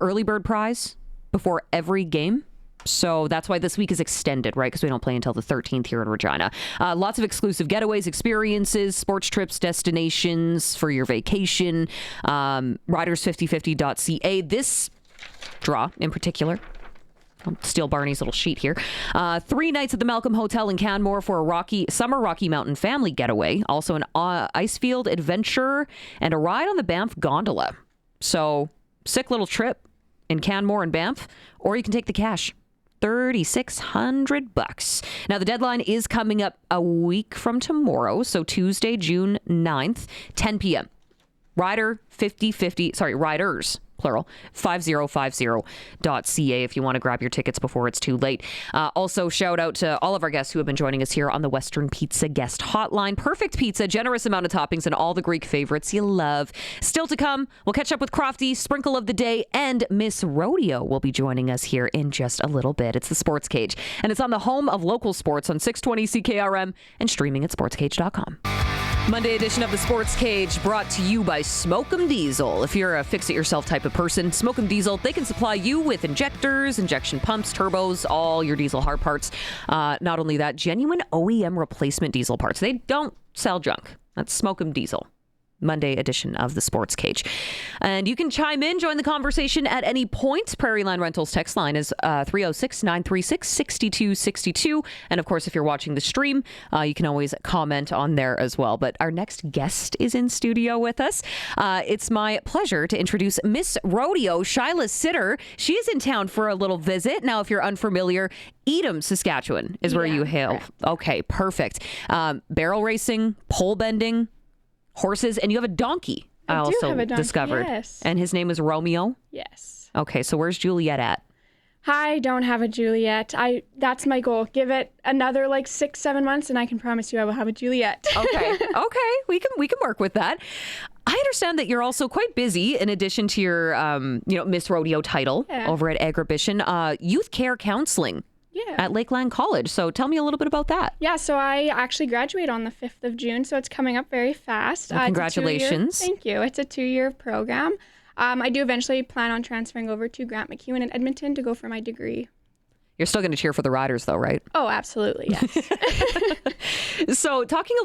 Early bird prize before every game. So that's why this week is extended, right? Because we don't play until the 13th here in Regina. Lots of exclusive getaways, experiences, sports trips, destinations for your vacation. Riders5050.ca. This draw in particular. I'll steal Barney's little sheet here. 3 nights at the Malcolm Hotel in Canmore for a summer Rocky Mountain family getaway. Also an Icefield adventure and a ride on the Banff gondola. So sick little trip in Canmore and Banff, or you can take the cash. $3,600. Now, the deadline is coming up a week from tomorrow, so Tuesday, June 9th, 10 p.m. Riders, plural, 5050.ca if you want to grab your tickets before it's too late. Also, shout out to all of our guests who have been joining us here on the Western Pizza Guest Hotline. Perfect pizza, generous amount of toppings, and all the Greek favorites you love. Still to come, we'll catch up with Crofty, Sprinkle of the Day, and Miss Rodeo will be joining us here in just a little bit. It's the Sports Cage, and it's on the home of local sports on 620 CKRM and streaming at sportscage.com. Monday edition of the Sports Cage brought to you by Smoke'em Diesel. If you're a fix-it-yourself type of person, Smoke'em Diesel, they can supply you with injectors, injection pumps, turbos, all your diesel hard parts. Not only that, genuine OEM replacement diesel parts. They don't sell junk. That's Smoke'em Diesel. Monday edition of the Sports Cage. And you can chime in, join the conversation at any point. Prairie Line Rentals text line is 306-936-6262. And of course, if you're watching the stream, you can always comment on there as well. But our next guest is in studio with us. It's my pleasure to introduce Miss Rodeo, Shylah Sitter. She is in town for a little visit. Now, if you're unfamiliar, Edam, Saskatchewan is where you hail. Correct. Okay, perfect. Barrel racing, pole bending, horses, and you have a donkey. I also have a donkey, discovered. Yes. And his name is Romeo? Yes. Okay, so where's Juliet at? I don't have a Juliet. That's my goal. Give it another 6-7 months and I can promise you I will have a Juliet. Okay. We can work with that. I understand that you're also quite busy in addition to your Miss Rodeo title over at Agribition, youth care counseling. Yeah. At Lakeland College. So tell me a little bit about that. Yeah, so I actually graduate on the 5th of June, so it's coming up very fast. Well, congratulations. Thank you. It's a 2-year program. I do eventually plan on transferring over to Grant MacEwan in Edmonton to go for my degree. You're still going to cheer for the Riders, though, right? Oh, absolutely, yes. So talking a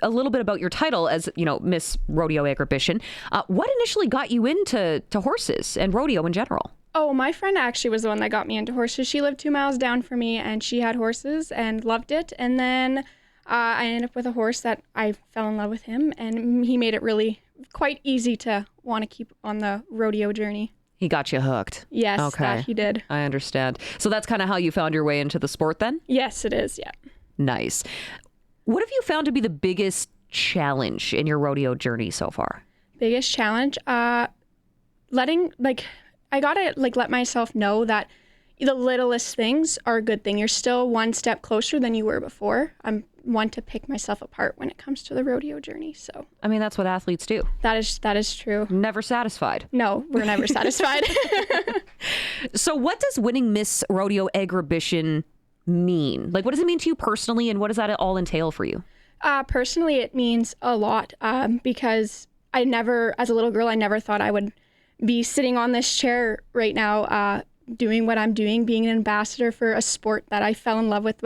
little bit about your title as, Miss Rodeo Agribition, what initially got you into horses and rodeo in general? Oh, my friend actually was the one that got me into horses. She lived 2 miles down from me, and she had horses and loved it. And then I ended up with a horse that I fell in love with him, and he made it really quite easy to want to keep on the rodeo journey. He got you hooked. Yes, okay. That he did. I understand. So that's kind of how you found your way into the sport then? Yes, it is, yeah. Nice. What have you found to be the biggest challenge in your rodeo journey so far? Biggest challenge? I gotta let myself know that the littlest things are a good thing. You're still one step closer than you were before. I'm one to pick myself apart when it comes to the rodeo journey. So I mean, that's what athletes do. That is true. Never satisfied. No, we're never satisfied. So what does winning Miss Rodeo Agribition mean? What does it mean to you personally, and what does that all entail for you? Personally, it means a lot because as a little girl, I never thought I would be sitting on this chair right now doing what I'm doing, being an ambassador for a sport that I fell in love with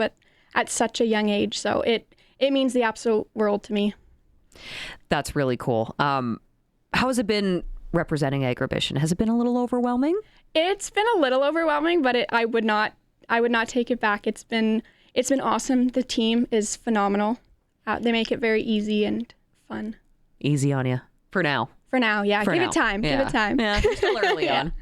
at such a young age. So it means the absolute world to me. That's really cool. How has it been representing Agribition? Has it been a little overwhelming? It's been a little overwhelming, but I would not take it back. It's been awesome. The team is phenomenal. They make it very easy and fun. Easy on you for now. For now, yeah. Give it time. Yeah. Give it time. Yeah, we're still early on.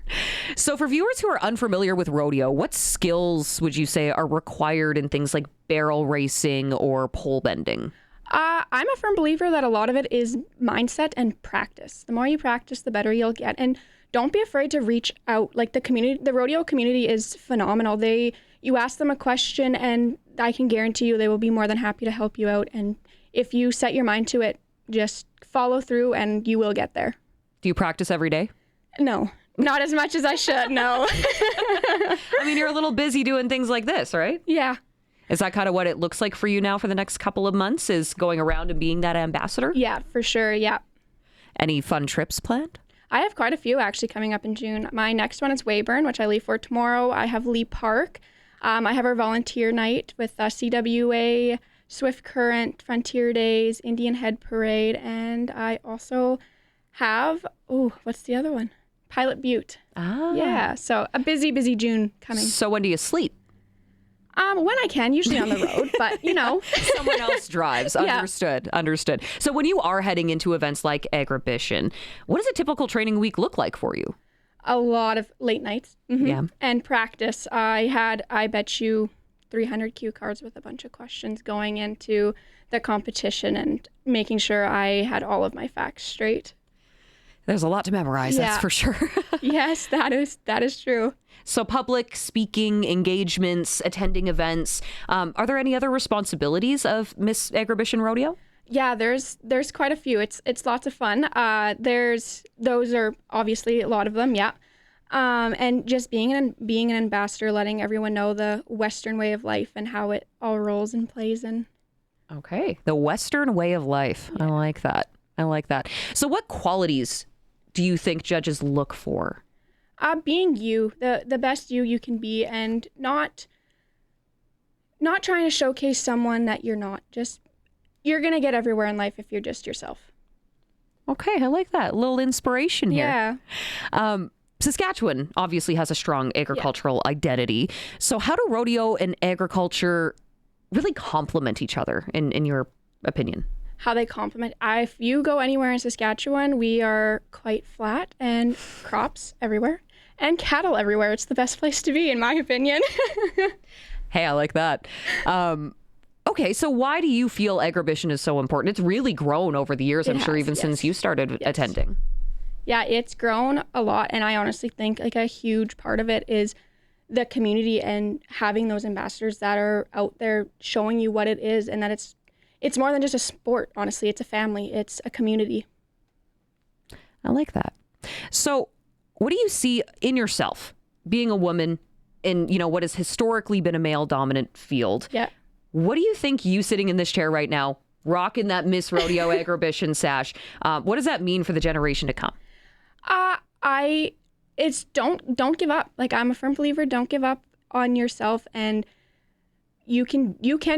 So for viewers who are unfamiliar with rodeo, what skills would you say are required in things like barrel racing or pole bending? I'm a firm believer that a lot of it is mindset and practice. The more you practice, the better you'll get. And don't be afraid to reach out. The rodeo community is phenomenal. You ask them a question and I can guarantee you they will be more than happy to help you out. And if you set your mind to it, just follow through and you will get there. Do you practice every day? No, not as much as I should, no. I mean, you're a little busy doing things like this, right? Yeah. Is that kind of what it looks like for you now for the next couple of months, is going around and being that ambassador? Yeah, for sure, yeah. Any fun trips planned? I have quite a few actually coming up in June. My next one is Weyburn, which I leave for tomorrow. I have Lee Park. I have our volunteer night with CWA, Swift Current, Frontier Days, Indian Head Parade, and I also have, what's the other one? Pilot Butte. Yeah, so a busy June coming. So when do you sleep? When I can, usually on the road, but Someone else drives. Yeah. Understood. So when you are heading into events like Agribition, what does a typical training week look like for you? A lot of late nights. Yeah. And practice. I bet you 300 cue cards with a bunch of questions going into the competition and making sure I had all of my facts straight. There's a lot to memorize, that's for sure. Yes, that is true. So public speaking, engagements, attending events. Are there any other responsibilities of Miss Agribition Rodeo? Yeah, there's quite a few. It's lots of fun. Those are obviously a lot of them, yeah. And just being an ambassador, letting everyone know the Western way of life and how it all rolls and plays in. Okay, the Western way of life. Yeah. I like that. So what qualities do you think judges look for? Being you, the best you can be, and not trying to showcase someone that you're not. Just, you're going to get everywhere in life if you're just yourself. Okay, I like that. A little inspiration here. Yeah. Saskatchewan obviously has a strong agricultural identity. So how do rodeo and agriculture really complement each other, in your opinion? How they complement. If you go anywhere in Saskatchewan, we are quite flat and crops everywhere and cattle everywhere. It's the best place to be, in my opinion. Hey, I like that. Okay, so why do you feel Agribition is so important? It's really grown over the years, I'm sure, even since you started attending. Yeah, it's grown a lot, and I honestly think like a huge part of it is the community and having those ambassadors that are out there showing you what it is, and that it's more than just a sport, honestly. It's a family. It's a community. I like that. So what do you see in yourself being a woman in, what has historically been a male-dominant field? Yeah. What do you think, you sitting in this chair right now, rocking that Miss Rodeo Agribition sash, what does that mean for the generation to come? Don't give up. Like, I'm a firm believer, don't give up on yourself, and you can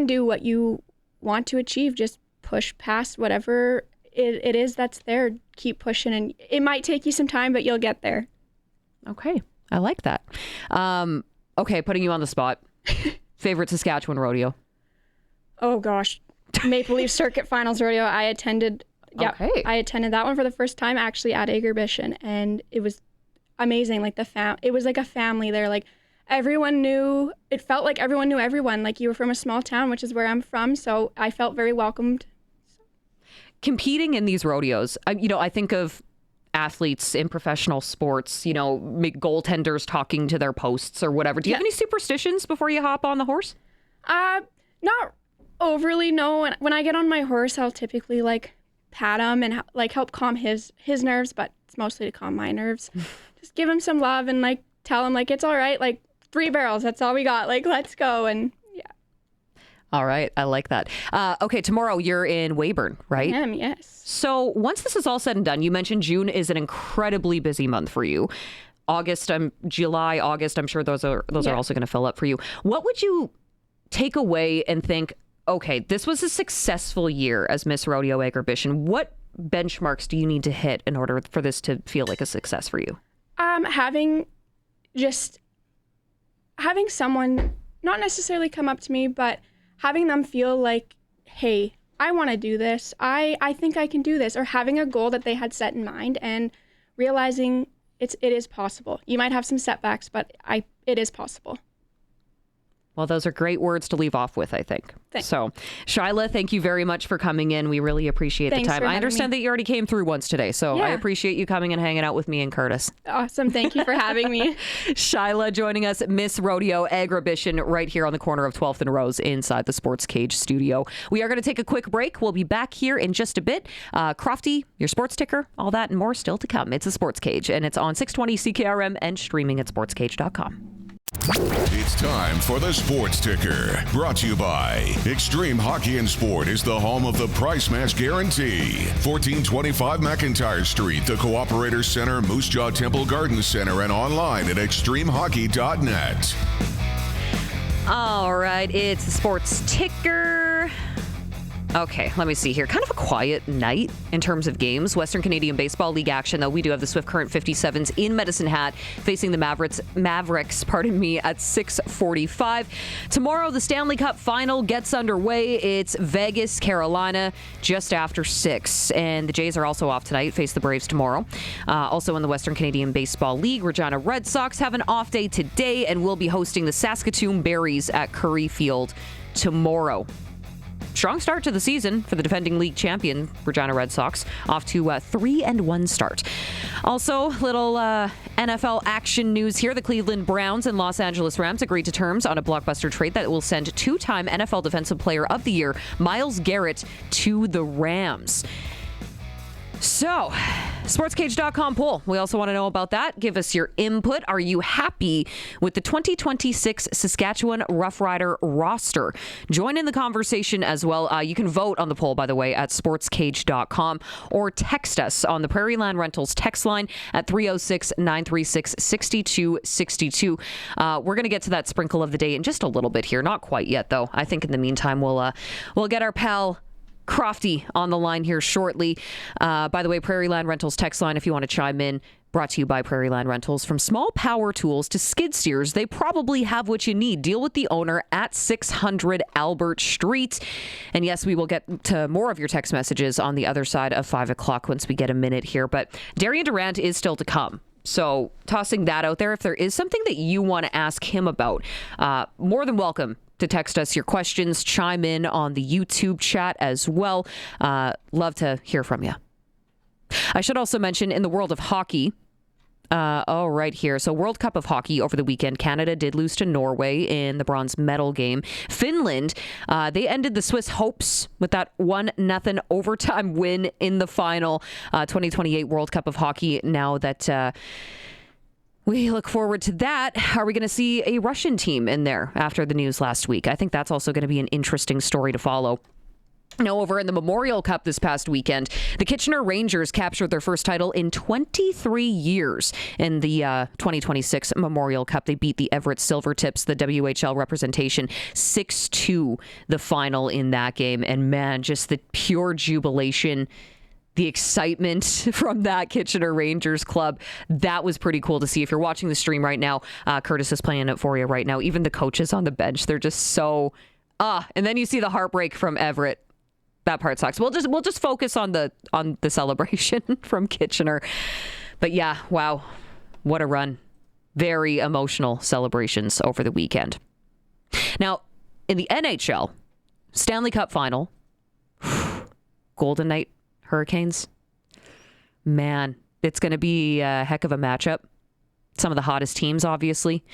do what you want to achieve. Just push past whatever it is that's there. Keep pushing, and it might take you some time, but you'll get there. Okay, I like that. Okay, putting you on the spot. Favorite Saskatchewan rodeo? Oh gosh, Maple Leaf Circuit Finals Rodeo. I attended. Yeah, okay. I attended that one for the first time actually at Agribition, and it was amazing. Like it was like a family there. Like, everyone knew, it felt like everyone knew everyone. Like, you were from a small town, which is where I'm from, so I felt very welcomed. Competing in these rodeos, I think of athletes in professional sports, goaltenders talking to their posts or whatever. Do you have any superstitions before you hop on the horse? Not overly, no. When I get on my horse, I'll typically pat him and help calm his nerves, but it's mostly to calm my nerves. Just give him some love and tell him it's all right. 3 barrels, that's all we got. Let's go. And yeah. All right. I like that. Okay. Tomorrow you're in Weyburn, right? I am, yes. So once this is all said and done, you mentioned June is an incredibly busy month for you. July, August, I'm sure those are also going to fill up for you. What would you take away and think, okay, this was a successful year as Miss Rodeo Agribition? What benchmarks do you need to hit in order for this to feel like a success for you? Having someone not necessarily come up to me, but having them feel like, hey, I want to do this. I think I can do this. Or having a goal that they had set in mind and realizing it is possible. You might have some setbacks, but it is possible. Well, those are great words to leave off with, I think. Thanks. So, Shylah, thank you very much for coming in. We really appreciate the time. I understand that you already came through once today, so I appreciate you coming and hanging out with me and Curtis. Awesome. Thank you for having me. Shylah joining us at Miss Rodeo Agribition right here on the corner of 12th and Rose inside the SportsCage studio. We are going to take a quick break. We'll be back here in just a bit. Crofty, your sports ticker, all that and more still to come. It's a SportsCage, and it's on 620 CKRM and streaming at sportscage.com. It's time for the Sports Ticker, brought to you by Extreme Hockey and Sport is the home of the price match guarantee. 1425 McIntyre Street, the Cooperator Center, Moose Jaw Temple Garden Center, and online at extremehockey.net. All right, it's the Sports Ticker. Okay, let me see here. Kind of a quiet night in terms of games. Western Canadian Baseball League action, though. We do have the Swift Current 57s in Medicine Hat facing the Mavericks, at 6:45. Tomorrow, the Stanley Cup Final gets underway. It's Vegas, Carolina, just after 6. And the Jays are also off tonight, face the Braves tomorrow. Also in the Western Canadian Baseball League, Regina Red Sox have an off day today and will be hosting the Saskatoon Berries at Curry Field tomorrow. Strong start to the season for the defending league champion Regina Red Sox, off to a 3-1 start. Also, little NFL action news here. The Cleveland Browns and Los Angeles Rams agreed to terms on a blockbuster trade that will send two-time NFL Defensive Player of the Year Myles Garrett to the Rams. So, sportscage.com poll. We also want to know about that. Give us your input. Are you happy with the 2026 Saskatchewan Roughrider roster? Join in the conversation as well. You can vote on the poll, by the way, at sportscage.com or text us on the Prairie Land Rentals text line at 306-936-6262. We're going to get to that sprinkle of the day in just a little bit here. Not quite yet, though. I think in the meantime, we'll get our pal Crofty on the line here shortly. By the way, Prairie Land Rentals text line, if you want to chime in, brought to you by Prairie Land Rentals. From small power tools to skid steers, they probably have what you need. Deal with the owner at 600 Albert Street. And yes, we will get to more of your text messages on the other side of 5 o'clock once we get a minute here. But Darian Durant is still to come. So tossing that out there, if there is something that you want to ask him about, more than welcome to text us your questions, chime in on the YouTube chat as well. Love to hear from you. I should also mention in the world of hockey, right here. So World Cup of Hockey over the weekend, Canada did lose to Norway in the bronze medal game. Finland, they ended the Swiss hopes with that 1-0 overtime win in the final 2028 World Cup of Hockey. Now that we look forward to that. Are we going to see a Russian team in there after the news last week? I think that's also going to be an interesting story to follow. Now, over in the Memorial Cup this past weekend, the Kitchener Rangers captured their first title in 23 years in the 2026 Memorial Cup. They beat the Everett Silvertips, the WHL representation, 6-2, the final in that game. And man, just the pure jubilation, the excitement from that Kitchener Rangers club, that was pretty cool to see. If you're watching the stream right now, Curtis is playing it for you right now. Even the coaches on the bench, they're just so and then you see the heartbreak from Everett. That part sucks. We'll just focus on the celebration from Kitchener. But yeah, wow, what a run. Very emotional celebrations over the weekend. Now, in the NHL, Stanley Cup final, Golden Knight Hurricanes. Man, it's going to be a heck of a matchup. Some of the hottest teams, obviously.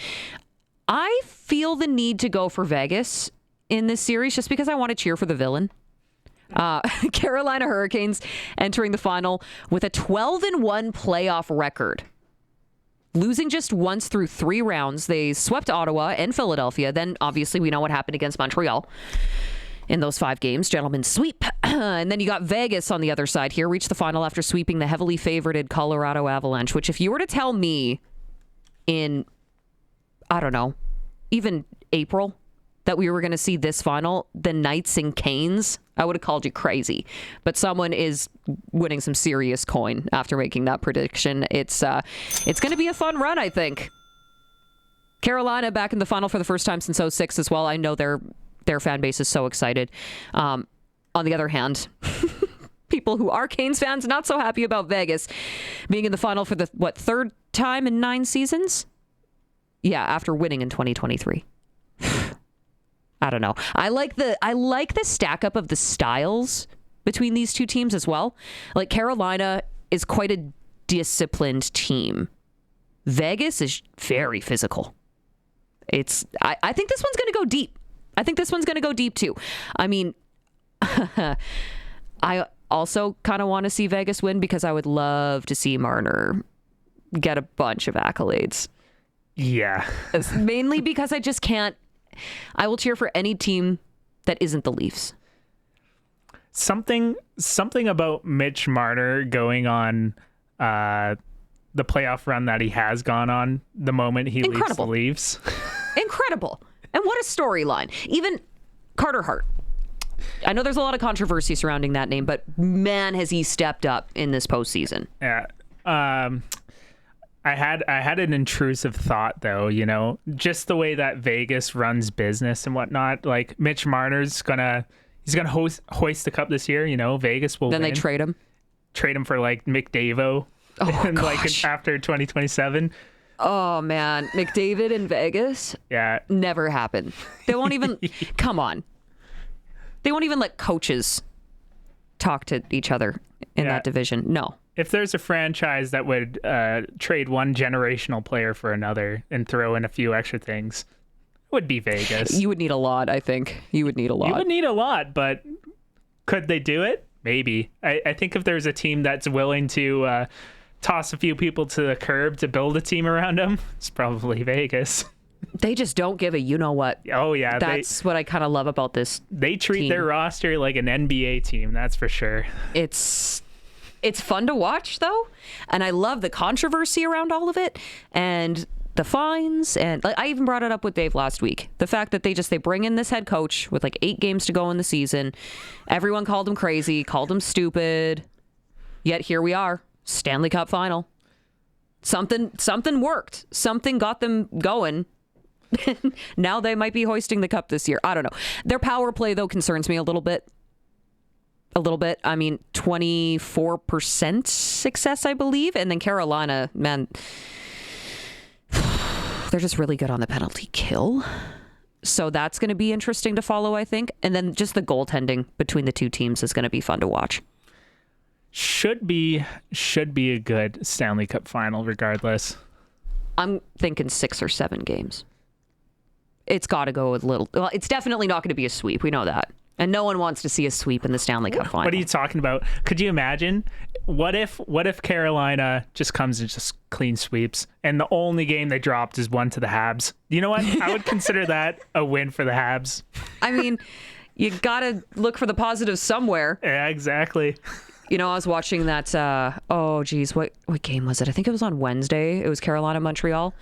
I feel the need to go for Vegas in this series just because I want to cheer for the villain. Carolina Hurricanes entering the final with a 12-1 playoff record. Losing just once through 3 rounds. They swept Ottawa and Philadelphia. Then, obviously, we know what happened against Montreal in those 5 games. Gentlemen's sweep. And then you got Vegas on the other side here. Reached the final after sweeping the heavily favorited Colorado Avalanche, which if you were to tell me in, I don't know, even April, that we were going to see this final, the Knights and Canes, I would have called you crazy. But someone is winning some serious coin after making that prediction. It's going to be a fun run, I think. Carolina back in the final for the first time since 2006 as well. I know their fan base is so excited. On the other hand, people who are Canes fans, not so happy about Vegas being in the final for the, 3rd time in 9 seasons? Yeah, after winning in 2023. I don't know. I like the stack up of the styles between these two teams as well. Like Carolina is quite a disciplined team. Vegas is very physical. I think this one's going to go deep. I think this one's going to go deep too. I mean, I also kind of want to see Vegas win because I would love to see Marner get a bunch of accolades. Yeah. Mainly because I just can't. I will cheer for any team that isn't the Leafs. Something about Mitch Marner going on the playoff run that he has gone on the moment he leaves the Leafs. Incredible. And what a storyline. Even Carter Hart. I know there's a lot of controversy surrounding that name, but man, has he stepped up in this postseason. Yeah. I had an intrusive thought, though, just the way that Vegas runs business and whatnot. Like, Mitch Marner's he's gonna hoist the cup this year. Vegas will. Then win. They trade him. Trade him for like McDavid, after 2027. Oh man, McDavid in Vegas. Yeah, never happened. They won't even. Come on. They won't even let coaches talk to each other in that division. No. If there's a franchise that would trade one generational player for another and throw in a few extra things, it would be Vegas. You would need a lot, I think. You would need a lot, but could they do it? Maybe. I think if there's a team that's willing to toss a few people to the curb to build a team around them, it's probably Vegas. They just don't give a you-know-what. Oh, yeah. That's what I kind of love about this They treat team. their roster like an NBA team, that's for sure. It's fun to watch, though, and I love the controversy around all of it, and the fines, and I even brought it up with Dave last week. The fact that they bring in this head coach with 8 games to go in the season. Everyone called him crazy, called him stupid, yet here we are, Stanley Cup final. Something worked. Something got them going. Now they might be hoisting the cup this year. I don't know. Their power play, though, concerns me a little bit. I mean, 24% success, I believe. And then Carolina, man, they're just really good on the penalty kill. So that's going to be interesting to follow, I think. And then just the goaltending between the two teams is going to be fun to watch. Should be a good Stanley Cup final regardless. I'm thinking 6 or 7 games. It's got to go a little. Well, it's definitely not going to be a sweep. We know that. And no one wants to see a sweep in the Stanley Cup final. What are you talking about? Could you imagine? What if Carolina just comes and just clean sweeps and the only game they dropped is one to the Habs? You know what? I would consider that a win for the Habs. I mean, you got to look for the positives somewhere. Yeah, exactly. I was watching that, what game was it? I think it was on Wednesday. It was Carolina-Montreal.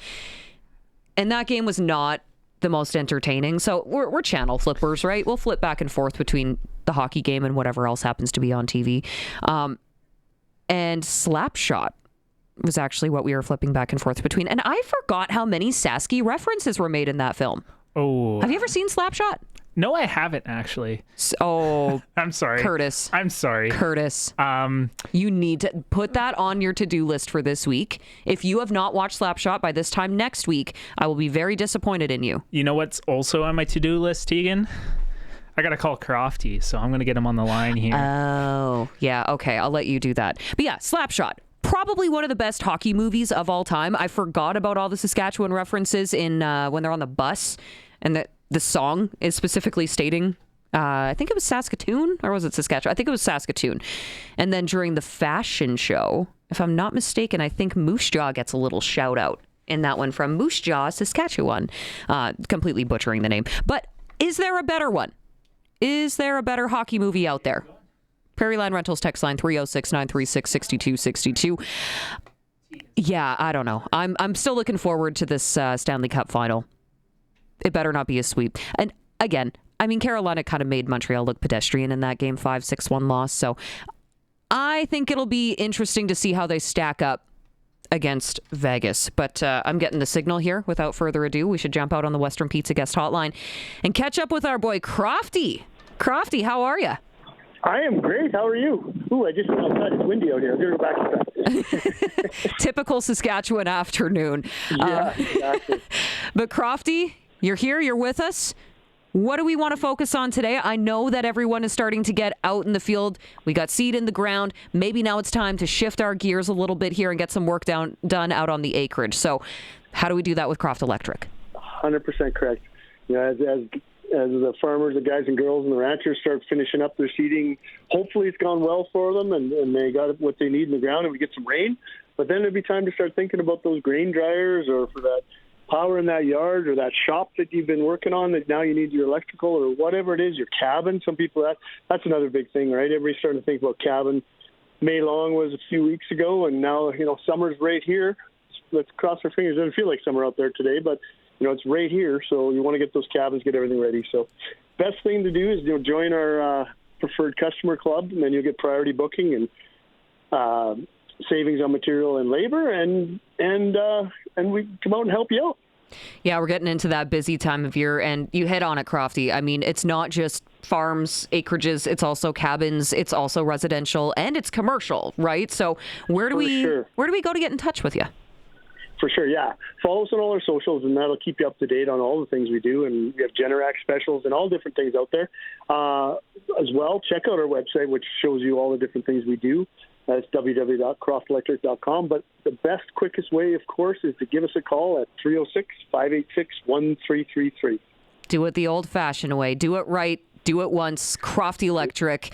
And that game was not the most entertaining. So we're channel flippers, right? We'll flip back and forth between the hockey game and whatever else happens to be on TV. And Slapshot was actually what we were flipping back and forth between. And I forgot how many Sasky references were made in that film. Oh. Have you ever seen Slapshot? No, I haven't actually. Oh, I'm sorry, Curtis. I'm sorry, Curtis. You need to put that on your to-do list for this week. If you have not watched Slapshot by this time next week, I will be very disappointed in you. You know what's also on my to-do list, Teagan? I gotta call Crofty, so I'm gonna get him on the line here. Oh, yeah. Okay, I'll let you do that. But yeah, Slapshot. Probably one of the best hockey movies of all time. I forgot about all the Saskatchewan references in when they're on the bus, and the song is specifically stating, I think it was Saskatoon, or was it Saskatchewan? I think it was Saskatoon. And then during the fashion show, if I'm not mistaken, I think Moose Jaw gets a little shout out in that one from Moose Jaw, Saskatchewan. Completely butchering the name. But is there a better one? Is there a better hockey movie out there? Prairie Line Rentals text line 306-936-6262. Yeah, I don't know. I'm still looking forward to this Stanley Cup final. It better not be a sweep. And again, I mean, Carolina kind of made Montreal look pedestrian in that game, 5-6-1 loss. So I think it'll be interesting to see how they stack up against Vegas. But I'm getting the signal here. Without further ado, we should jump out on the Western Pizza guest hotline and catch up with our boy Crofty. Crofty, how are you? I am great. How are you? Ooh, I just went outside. It's windy out here. I'm going to go back inside. Typical Saskatchewan afternoon. Yeah, exactly. But Crofty, you're here. You're with us. What do we want to focus on today? I know that everyone is starting to get out in the field. We got seed in the ground. Maybe now it's time to shift our gears a little bit here and get some work done out on the acreage. So how do we do that with Croft Electric? 100% correct. You know, as the farmers, the guys and girls, and the ranchers start finishing up their seeding, hopefully it's gone well for them and they got what they need in the ground and we get some rain. But then it'd be time to start thinking about those grain dryers or for that power in that yard or that shop that you've been working on that now you need your electrical or whatever it is, your cabin. Some people, that's another big thing, right? Everybody's starting to think about cabin. May Long was a few weeks ago, and now, summer's right here. Let's cross our fingers. It doesn't feel like summer out there today, but, it's right here. So you want to get those cabins, get everything ready. So best thing to do is, join our preferred customer club, and then you'll get priority booking and savings on material and labor, and we come out and help you out. Yeah, we're getting into that busy time of year, and you hit on it, Crofty. I mean, it's not just farms, acreages, it's also cabins, it's also residential, and it's commercial, right? So where do we go to get in touch with you? For sure, yeah. Follow us on all our socials, and that'll keep you up to date on all the things we do. And we have Generac specials and all different things out there. As well, check out our website, which shows you all the different things we do. That's www.croftelectric.com. But the best, quickest way, of course, is to give us a call at 306-586-1333. Do it the old-fashioned way. Do it right. Do it once. Crofty Electric.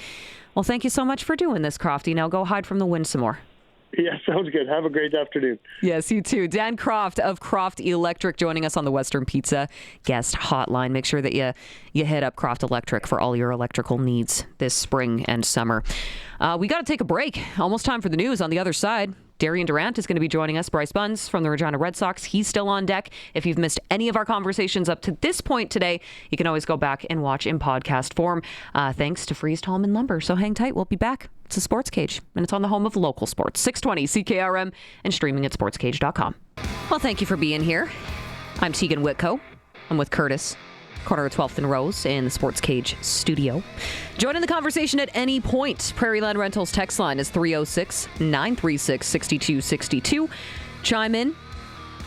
Well, thank you so much for doing this, Crofty. Now go hide from the wind some more. Yeah, sounds good. Have a great afternoon. Yes, you too. Dan Croft of Croft Electric joining us on the Western Pizza guest hotline. Make sure that you hit up Croft Electric for all your electrical needs this spring and summer. We got to take a break. Almost time for the news. On the other side, Darian Durant is going to be joining us. Bryce Bunz from the Regina Red Sox. He's still on deck. If you've missed any of our conversations up to this point today, you can always go back and watch in podcast form. Thanks to Freeze Tallman Lumber. So hang tight. We'll be back. It's a Sports Cage, and it's on the home of local sports. 620 CKRM and streaming at sportscage.com. Well, thank you for being here. I'm Teagan Witko. I'm with Curtis, corner of 12th and Rose in the Sports Cage studio. Join in the conversation at any point. Prairie Land Rentals text line is 306-936-6262. Chime in.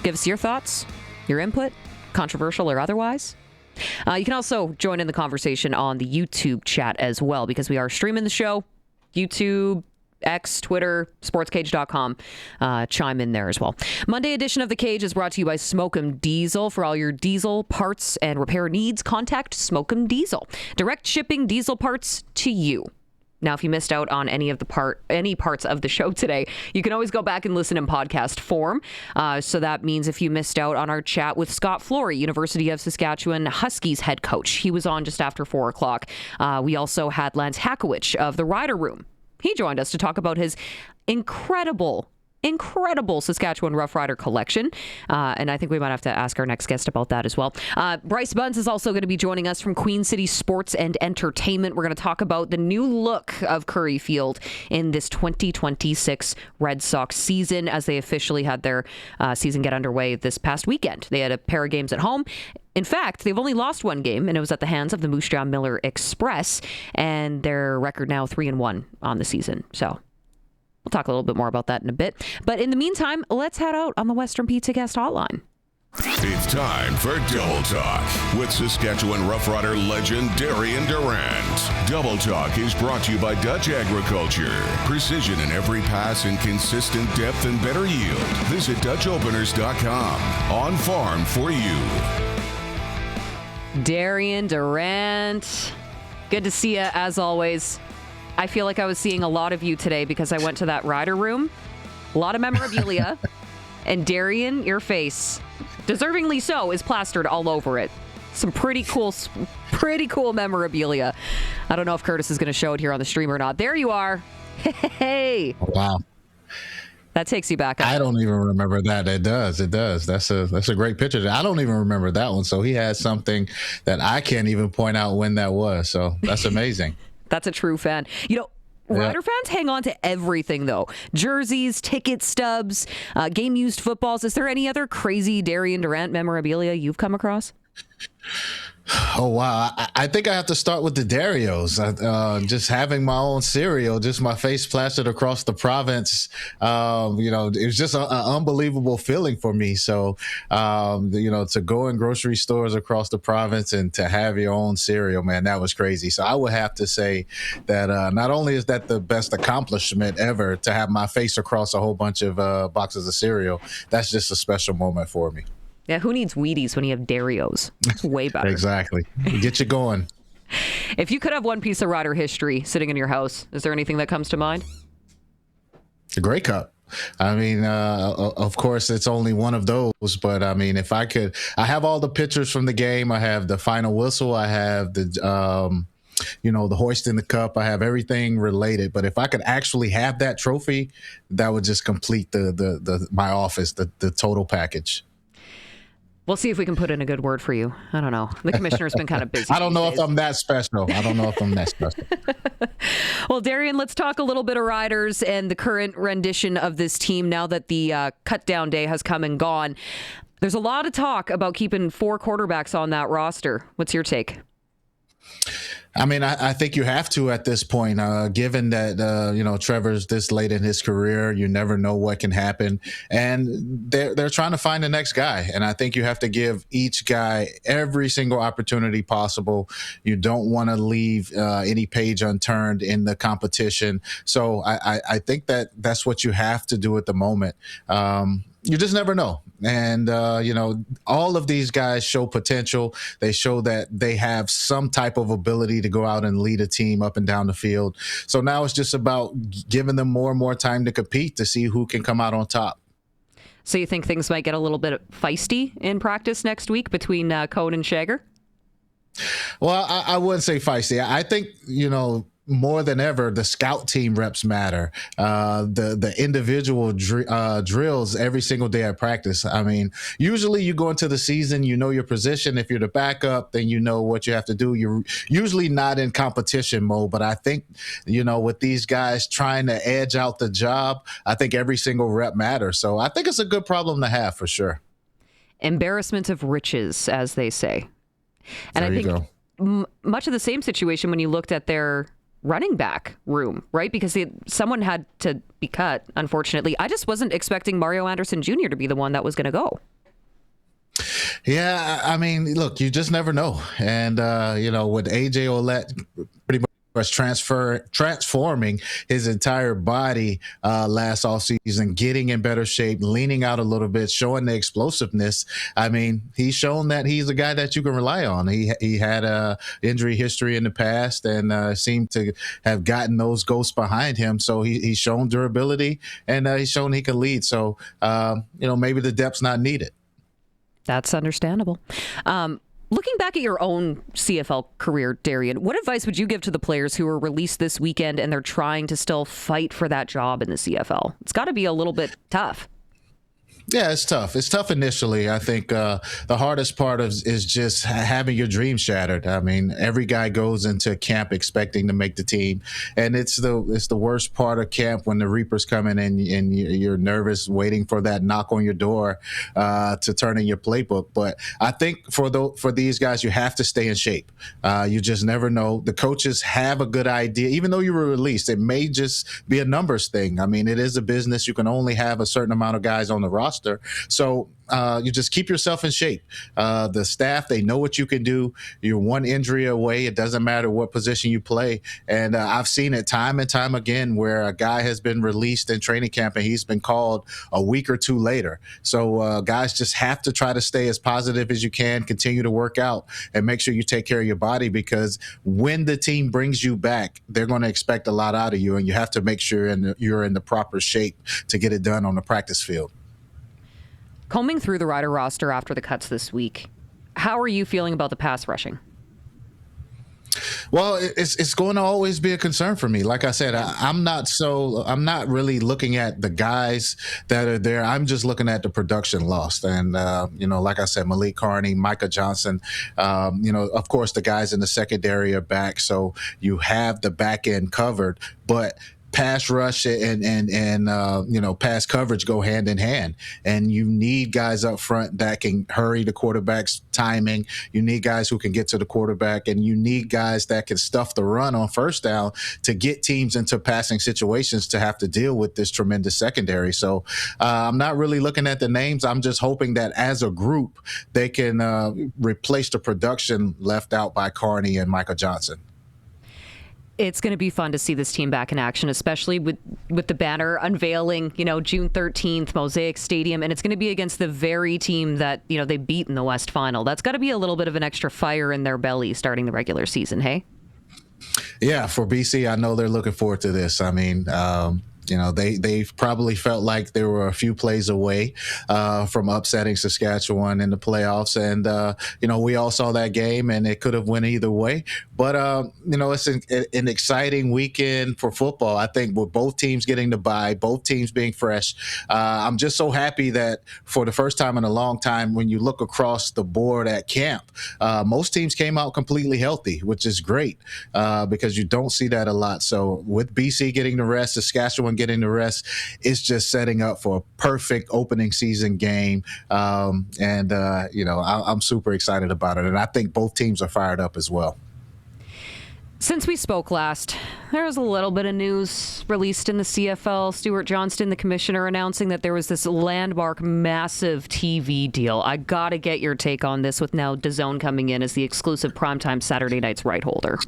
Give us your thoughts, your input, controversial or otherwise. You can also join in the conversation on the YouTube chat as well, because we are streaming the show. YouTube, X, Twitter, sportscage.com. Chime in there as well. Monday edition of The Cage is brought to you by Smokem Diesel. For all your diesel parts and repair needs, contact Smokem Diesel. Direct shipping diesel parts to you. Now, if you missed out on any parts of the show today, you can always go back and listen in podcast form. So that means if you missed out on our chat with Scott Flory, University of Saskatchewan Huskies head coach, he was on just after 4 o'clock. We also had Lance Hackewich of the Rider Room. He joined us to talk about his incredible Saskatchewan Roughrider collection. And I think we might have to ask our next guest about that as well. Bryce Bunz is also going to be joining us from Queen City Sports and Entertainment. We're going to talk about the new look of Curry Field in this 2026 Red Sox season as they officially had their season get underway this past weekend. They had a pair of games at home. In fact, they've only lost one game, and it was at the hands of the Moose Jaw Miller Express, and their record now 3-1 on the season. So we'll talk a little bit more about that in a bit. But in the meantime, let's head out on the Western Pizza guest hotline. It's time for Double Talk with Saskatchewan Roughrider legend Darian Durant. Double Talk is brought to you by Dutch Agriculture. Precision in every pass and consistent depth and better yield. Visit DutchOpeners.com. On farm for you. Darian Durant. Good to see you as always. I feel like I was seeing a lot of you today because I went to that Rider Room. A lot of memorabilia. And Darian, your face, deservingly so, is plastered all over it. Some pretty cool memorabilia. I don't know if Curtis is going to show it here on the stream or not. There you are. Hey. Wow. That takes you back. I don't even remember that. It does. That's a great picture. I don't even remember that one. So he has something that I can't even point out when that was. So that's amazing. That's a true fan. You know, Rider fans hang on to everything, though. Jerseys, ticket stubs, game-used footballs. Is there any other crazy Darian Durant memorabilia you've come across? Oh, wow. I think I have to start with the Darios. Just having my own cereal, just my face plastered across the province. It was just an unbelievable feeling for me. So, to go in grocery stores across the province and to have your own cereal, man, that was crazy. So I would have to say that not only is that the best accomplishment ever to have my face across a whole bunch of boxes of cereal, that's just a special moment for me. Yeah, who needs Wheaties when you have Darios? It's way better. Exactly. Get you going. If you could have one piece of Rider history sitting in your house, is there anything that comes to mind? The Grey Cup. I mean, of course, it's only one of those, but I mean, if I could, I have all the pictures from the game. I have the final whistle. I have the, the hoisting the cup. I have everything related. But if I could actually have that trophy, that would just complete my office, the total package. We'll see if we can put in a good word for you. I don't know. The commissioner's been kind of busy. I don't know if I'm that special. Well, Darian, let's talk a little bit of Riders and the current rendition of this team now that the cut down day has come and gone. There's a lot of talk about keeping 4 quarterbacks on that roster. What's your take? I mean, I think you have to at this point, given that, Trevor's this late in his career. You never know what can happen. And they're trying to find the next guy. And I think you have to give each guy every single opportunity possible. You don't want to leave any page unturned in the competition. So I think that's what you have to do at the moment. You just never know. And, all of these guys show potential. They show that they have some type of ability to go out and lead a team up and down the field. So now it's just about giving them more and more time to compete to see who can come out on top. So you think things might get a little bit feisty in practice next week between Cohn and Shager? Well, I wouldn't say feisty. I think, more than ever, the scout team reps matter. The individual drills every single day at practice. I mean, usually you go into the season, you know your position. If you're the backup, then you know what you have to do. You're usually not in competition mode, but I think, with these guys trying to edge out the job, I think every single rep matters. So I think it's a good problem to have for sure. Embarrassment of riches, as they say. And there I think much of the same situation when you looked at their running back room, right? Because someone had to be cut, unfortunately. I just wasn't expecting Mario Anderson Jr. to be the one that was going to go. Yeah, I mean, look, you just never know. And, with AJ Ouellette pretty much transforming his entire body last offseason, getting in better shape, leaning out a little bit, showing the explosiveness. I mean, he's shown that he's a guy that you can rely on. He had a injury history in the past and seemed to have gotten those ghosts behind him. So he's shown durability and he's shown he can lead. So, maybe the depth's not needed. That's understandable. Looking back at your own CFL career, Darian, what advice would you give to the players who were released this weekend and they're trying to still fight for that job in the CFL? It's got to be a little bit tough. Yeah, it's tough. It's tough initially. I think the hardest part is just having your dreams shattered. I mean, every guy goes into camp expecting to make the team, and it's the worst part of camp when the Reapers come in and you're nervous, waiting for that knock on your door to turn in your playbook. But I think for these guys, you have to stay in shape. You just never know. The coaches have a good idea, even though you were released. It may just be a numbers thing. I mean, it is a business. You can only have a certain amount of guys on the roster. So you just keep yourself in shape. The staff, they know what you can do. You're one injury away. It doesn't matter what position you play. And I've seen it time and time again where a guy has been released in training camp and he's been called a week or two later. So guys just have to try to stay as positive as you can, continue to work out, and make sure you take care of your body, because when the team brings you back, they're going to expect a lot out of you, and you have to make sure you're in the proper shape to get it done on the practice field. Combing through the Rider roster after the cuts this week, how are you feeling about the pass rushing? Well, it's going to always be a concern for me. Like I said, I'm not really looking at the guys that are there. I'm just looking at the production lost. And, like I said, Malik Carney, Micah Johnson, of course, the guys in the secondary are back. So you have the back end covered. But pass rush and pass coverage go hand in hand, and you need guys up front that can hurry the quarterback's timing. You need guys who can get to the quarterback, and you need guys that can stuff the run on first down to get teams into passing situations to have to deal with this tremendous secondary. So I'm not really looking at the names. I'm just hoping that as a group they can replace the production left out by Carney and Micah Johnson. It's going to be fun to see this team back in action, especially with the banner unveiling, June 13th, Mosaic Stadium. And it's going to be against the very team that, they beat in the West Final. That's got to be a little bit of an extra fire in their belly starting the regular season, hey? Yeah, for BC, I know they're looking forward to this. I mean, They probably felt like they were a few plays away from upsetting Saskatchewan in the playoffs, and we all saw that game, and it could have went either way. But it's an exciting weekend for football. I think with both teams getting the bye, both teams being fresh, I'm just so happy that for the first time in a long time, when you look across the board at camp, most teams came out completely healthy, which is great because you don't see that a lot. So with BC getting the rest, Saskatchewan getting the rest, it's just setting up for a perfect opening season game. I'm super excited about it. And I think both teams are fired up as well. Since we spoke last, there was a little bit of news released in the CFL. Stuart Johnston, the commissioner, announcing that there was this landmark, massive TV deal. I got to get your take on this with now DAZN coming in as the exclusive primetime Saturday night's right holder.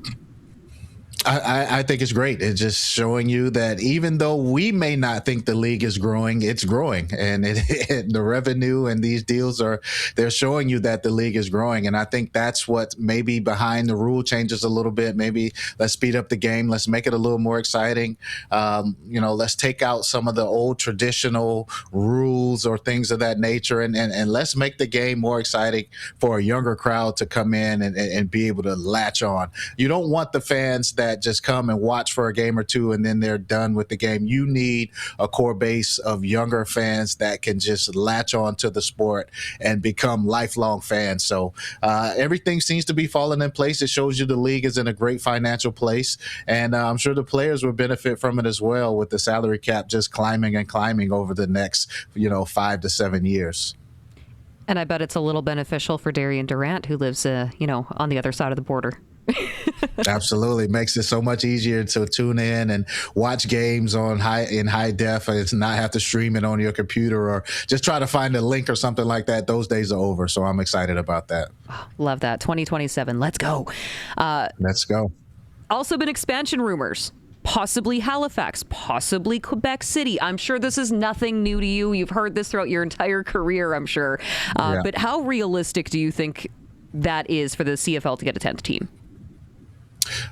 I think it's great. It's just showing you that even though we may not think the league is growing, it's growing. And the revenue and these deals they're showing you that the league is growing. And I think that's what maybe behind the rule changes a little bit. Maybe let's speed up the game. Let's make it a little more exciting. Let's take out some of the old traditional rules or things of that nature. And let's make the game more exciting for a younger crowd to come in and be able to latch on. You don't want the fans that just come and watch for a game or two and then they're done with the game. You need a core base of younger fans that can just latch on to the sport and become lifelong fans. So everything seems to be falling in place. It shows you the league is in a great financial place, and I'm sure the players will benefit from it as well, with the salary cap just climbing and climbing over the next 5 to 7 years. And I bet it's a little beneficial for Darian Durant, who lives on the other side of the border. Absolutely. Makes it so much easier to tune in and watch games in high def and not have to stream it on your computer or just try to find a link or something like that. Those days are over. So I'm excited about that. Love that. 2027. Let's go. Let's go. Also been expansion rumors. Possibly Halifax, possibly Quebec City. I'm sure this is nothing new to you. You've heard this throughout your entire career, I'm sure. But how realistic do you think that is for the CFL to get a 10th team?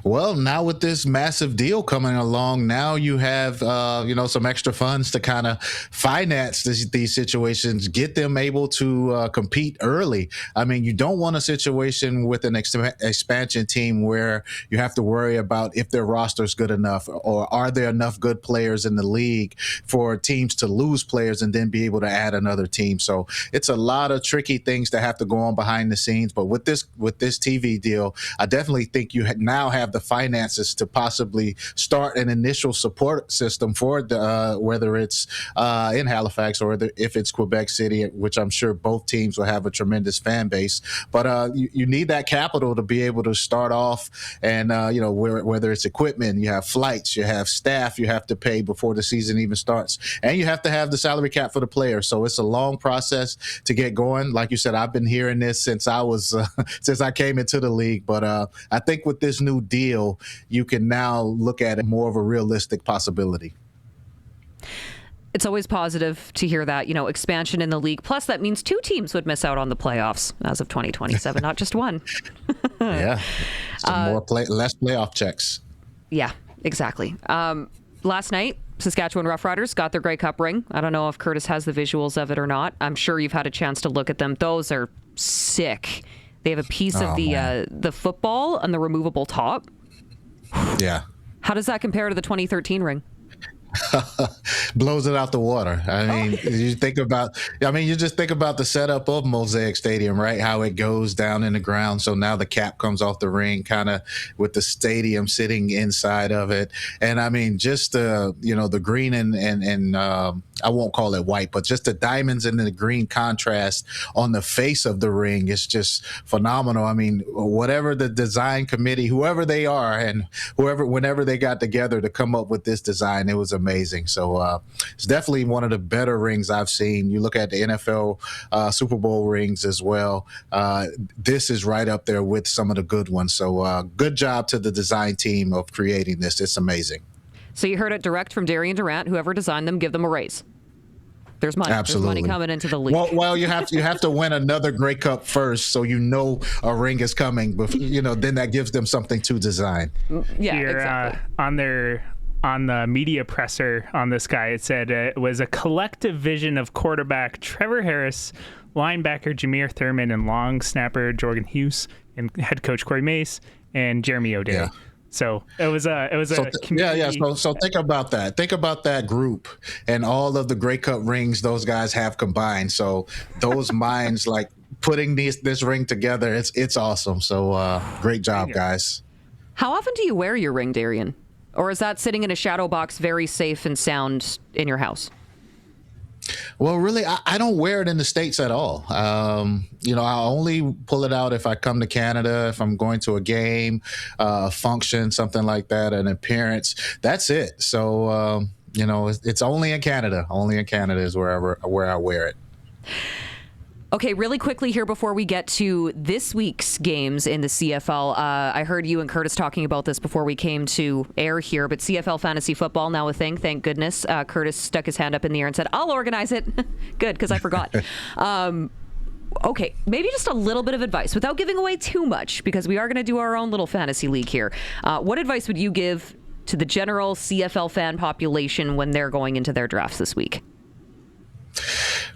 Well, now with this massive deal coming along, now you have, some extra funds to kind of finance these situations, get them able to compete early. I mean, you don't want a situation with an expansion team where you have to worry about if their roster is good enough or are there enough good players in the league for teams to lose players and then be able to add another team. So it's a lot of tricky things that have to go on behind the scenes. But with this TV deal, I definitely think you now have the finances to possibly start an initial support system for the whether it's in Halifax or if it's Quebec City, which I'm sure both teams will have a tremendous fan base. But you need that capital to be able to start off, and whether it's equipment, you have flights, you have staff you have to pay before the season even starts, and you have to have the salary cap for the players. So it's a long process to get going. Like you said, I've been hearing this since I came into the league, but I think with this new deal, you can now look at it more of a realistic possibility. It's always positive to hear that, expansion in the league. Plus, that means 2 teams would miss out on the playoffs as of 2027, not just one. Yeah. Less playoff checks. Yeah, exactly. Last night, Saskatchewan Roughriders got their Grey Cup ring. I don't know if Curtis has the visuals of it or not. I'm sure you've had a chance to look at them. Those are sick. They have a piece of the football on the removable top. Yeah. How does that compare to the 2013 ring? Blows it out the water. I mean, you just think about the setup of Mosaic Stadium, right? How it goes down in the ground. So now the cap comes off the ring, kind of with the stadium sitting inside of it. And I mean, just the green and I won't call it white, but just the diamonds and the green contrast on the face of the ring is just phenomenal. I mean, whatever the design committee, whoever they are, and whenever they got together to come up with this design, it was amazing. So it's definitely one of the better rings I've seen. You look at the NFL Super Bowl rings as well. This is right up there with some of the good ones. So good job to the design team of creating this. It's amazing. So you heard it direct from Darian Durant. Whoever designed them, give them a raise. There's money. Absolutely. There's money coming into the league. Well, you have to win another Grey Cup first, so a ring is coming. But then that gives them something to design. Yeah, Here, exactly. On their on the media presser on this guy. It said it was a collective vision of quarterback Trevor Harris, linebacker Jameer Thurman, and long snapper Jordan Hughes, and head coach Corey Mace and Jeremy O'Day. Yeah. So it was a community. Yeah. So think about that. Think about that group and all of the Grey Cup rings those guys have combined. So those minds, like putting this ring together, it's awesome. So great job, guys. How often do you wear your ring, Darian? Or is that sitting in a shadow box, very safe and sound in your house? Well, really, I don't wear it in the States at all. I only pull it out if I come to Canada, if I'm going to a game, a function, something like that, an appearance. That's it. So, it's only in Canada. Only in Canada is where I wear it. Okay, really quickly here before we get to this week's games in the CFL, I heard you and Curtis talking about this before we came to air here, but CFL fantasy football now a thing, thank goodness. Curtis stuck his hand up in the air and said, I'll organize it. Good, because I forgot. Okay, maybe just a little bit of advice without giving away too much, because we are going to do our own little fantasy league here. What advice would you give to the general CFL fan population when they're going into their drafts this week?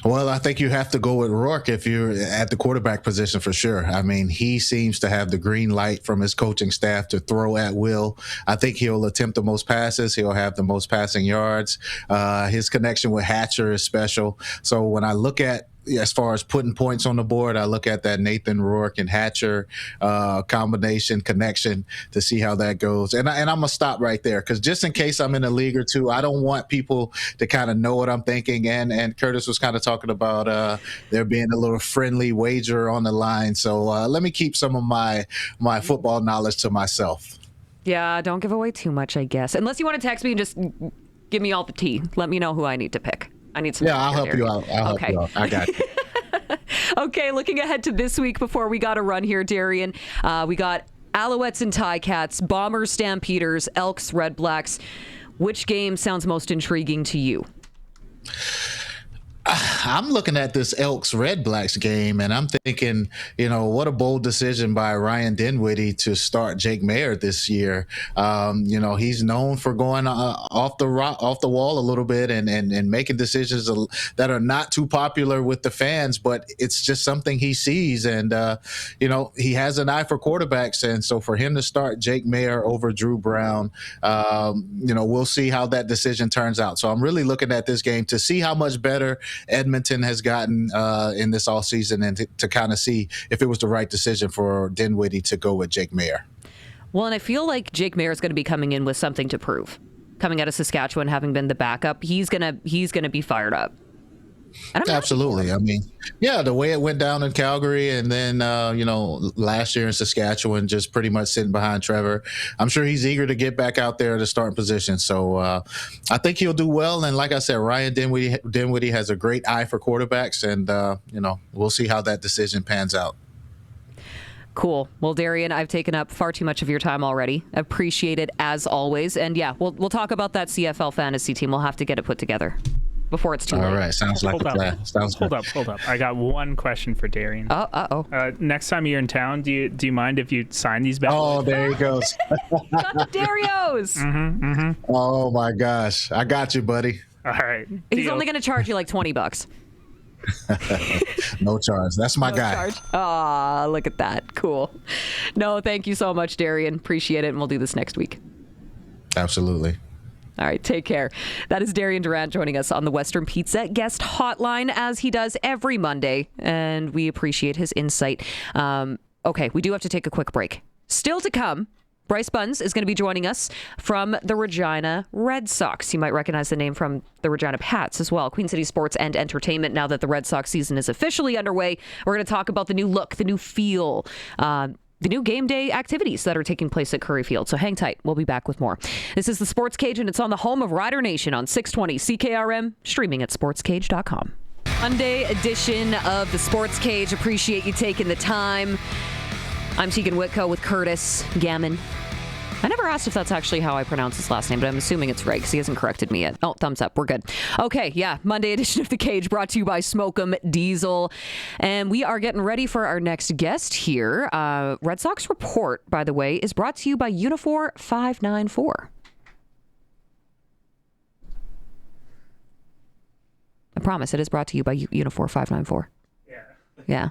Well, I think you have to go with Rourke if you're at the quarterback position for sure. I mean, he seems to have the green light from his coaching staff to throw at will. I think he'll attempt the most passes. He'll have the most passing yards. His connection with Hatcher is special. So when I look at, as far as putting points on the board, I look at that Nathan Rourke and Hatcher combination connection to see how that goes. And I'm going to stop right there, because just in case I'm in a league or two, I don't want people to kind of know what I'm thinking. And Curtis was kind of talking about there being a little friendly wager on the line. So let me keep some of my football knowledge to myself. Yeah, don't give away too much, I guess. Unless you want to text me and just give me all the tea. Let me know who I need to pick. I need some. Yeah, I'll help you out. Help you out. I got you. Okay, looking ahead to this week before we got to run here, Darian. We got Alouettes and Ticats, Bombers, Stampeders, Elks, Red Blacks. Which game sounds most intriguing to you? I'm looking at this Elks Red Blacks game, and I'm thinking, what a bold decision by Ryan Dinwiddie to start Jake Mayer this year. He's known for going off the wall a little bit and making decisions that are not too popular with the fans, but it's just something he sees. And, he has an eye for quarterbacks. And so for him to start Jake Mayer over Drew Brown, we'll see how that decision turns out. So I'm really looking at this game to see how much better Edmonton has gotten in this offseason, and to kind of see if it was the right decision for Dinwiddie to go with Jake Mayer. Well, and I feel like Jake Mayer is going to be coming in with something to prove. Coming out of Saskatchewan, having been the backup, he's gonna be fired up. Absolutely. I mean, yeah, the way it went down in Calgary, and then last year in Saskatchewan, just pretty much sitting behind Trevor. I'm sure he's eager to get back out there to starting position. So I think he'll do well. And like I said, Ryan Dinwiddie has a great eye for quarterbacks, and we'll see how that decision pans out. Cool. Well, Darian, I've taken up far too much of your time already. Appreciate it as always. And yeah, we'll talk about that CFL fantasy team. We'll have to get it put together before it's too late. All right. Sounds like a plan. Hold up. I got one question for Darian. Next time you're in town, do you mind if you sign these back? Oh, there he goes. Got the Darios. Oh my gosh. I got you, buddy. All right. He's only going to charge you like $20. No charge. That's my guy. Aw, look at that. Cool. No, thank you so much, Darian. Appreciate it. And we'll do this next week. Absolutely. All right, take care. That is Darian Durant joining us on the Western Pizza guest hotline, as he does every Monday, and we appreciate his insight. Okay, we do have to take a quick break. Still to come, Bryce Bunz is going to be joining us from the Regina Red Sox. You might recognize the name from the Regina Pats as well. Queen City Sports and Entertainment. Now that the Red Sox season is officially underway, we're going to talk about the new look, the new feel, the new game day activities that are taking place at Curry Field. So hang tight. We'll be back with more. This is the Sports Cage, and it's on the home of Rider Nation on 620 CKRM, streaming at sportscage.com. Monday edition of the Sports Cage. Appreciate you taking the time. I'm Teagan Witko with Curtis Gammon. I never asked if that's actually how I pronounce his last name, but I'm assuming it's right because he hasn't corrected me yet. Oh, thumbs up. We're good. Okay, yeah. Monday edition of The Cage brought to you by Smoke'em Diesel. And we are getting ready for our next guest here. Red Sox Report, by the way, is brought to you by Unifor 594. I promise it is brought to you by Unifor 594. Yeah.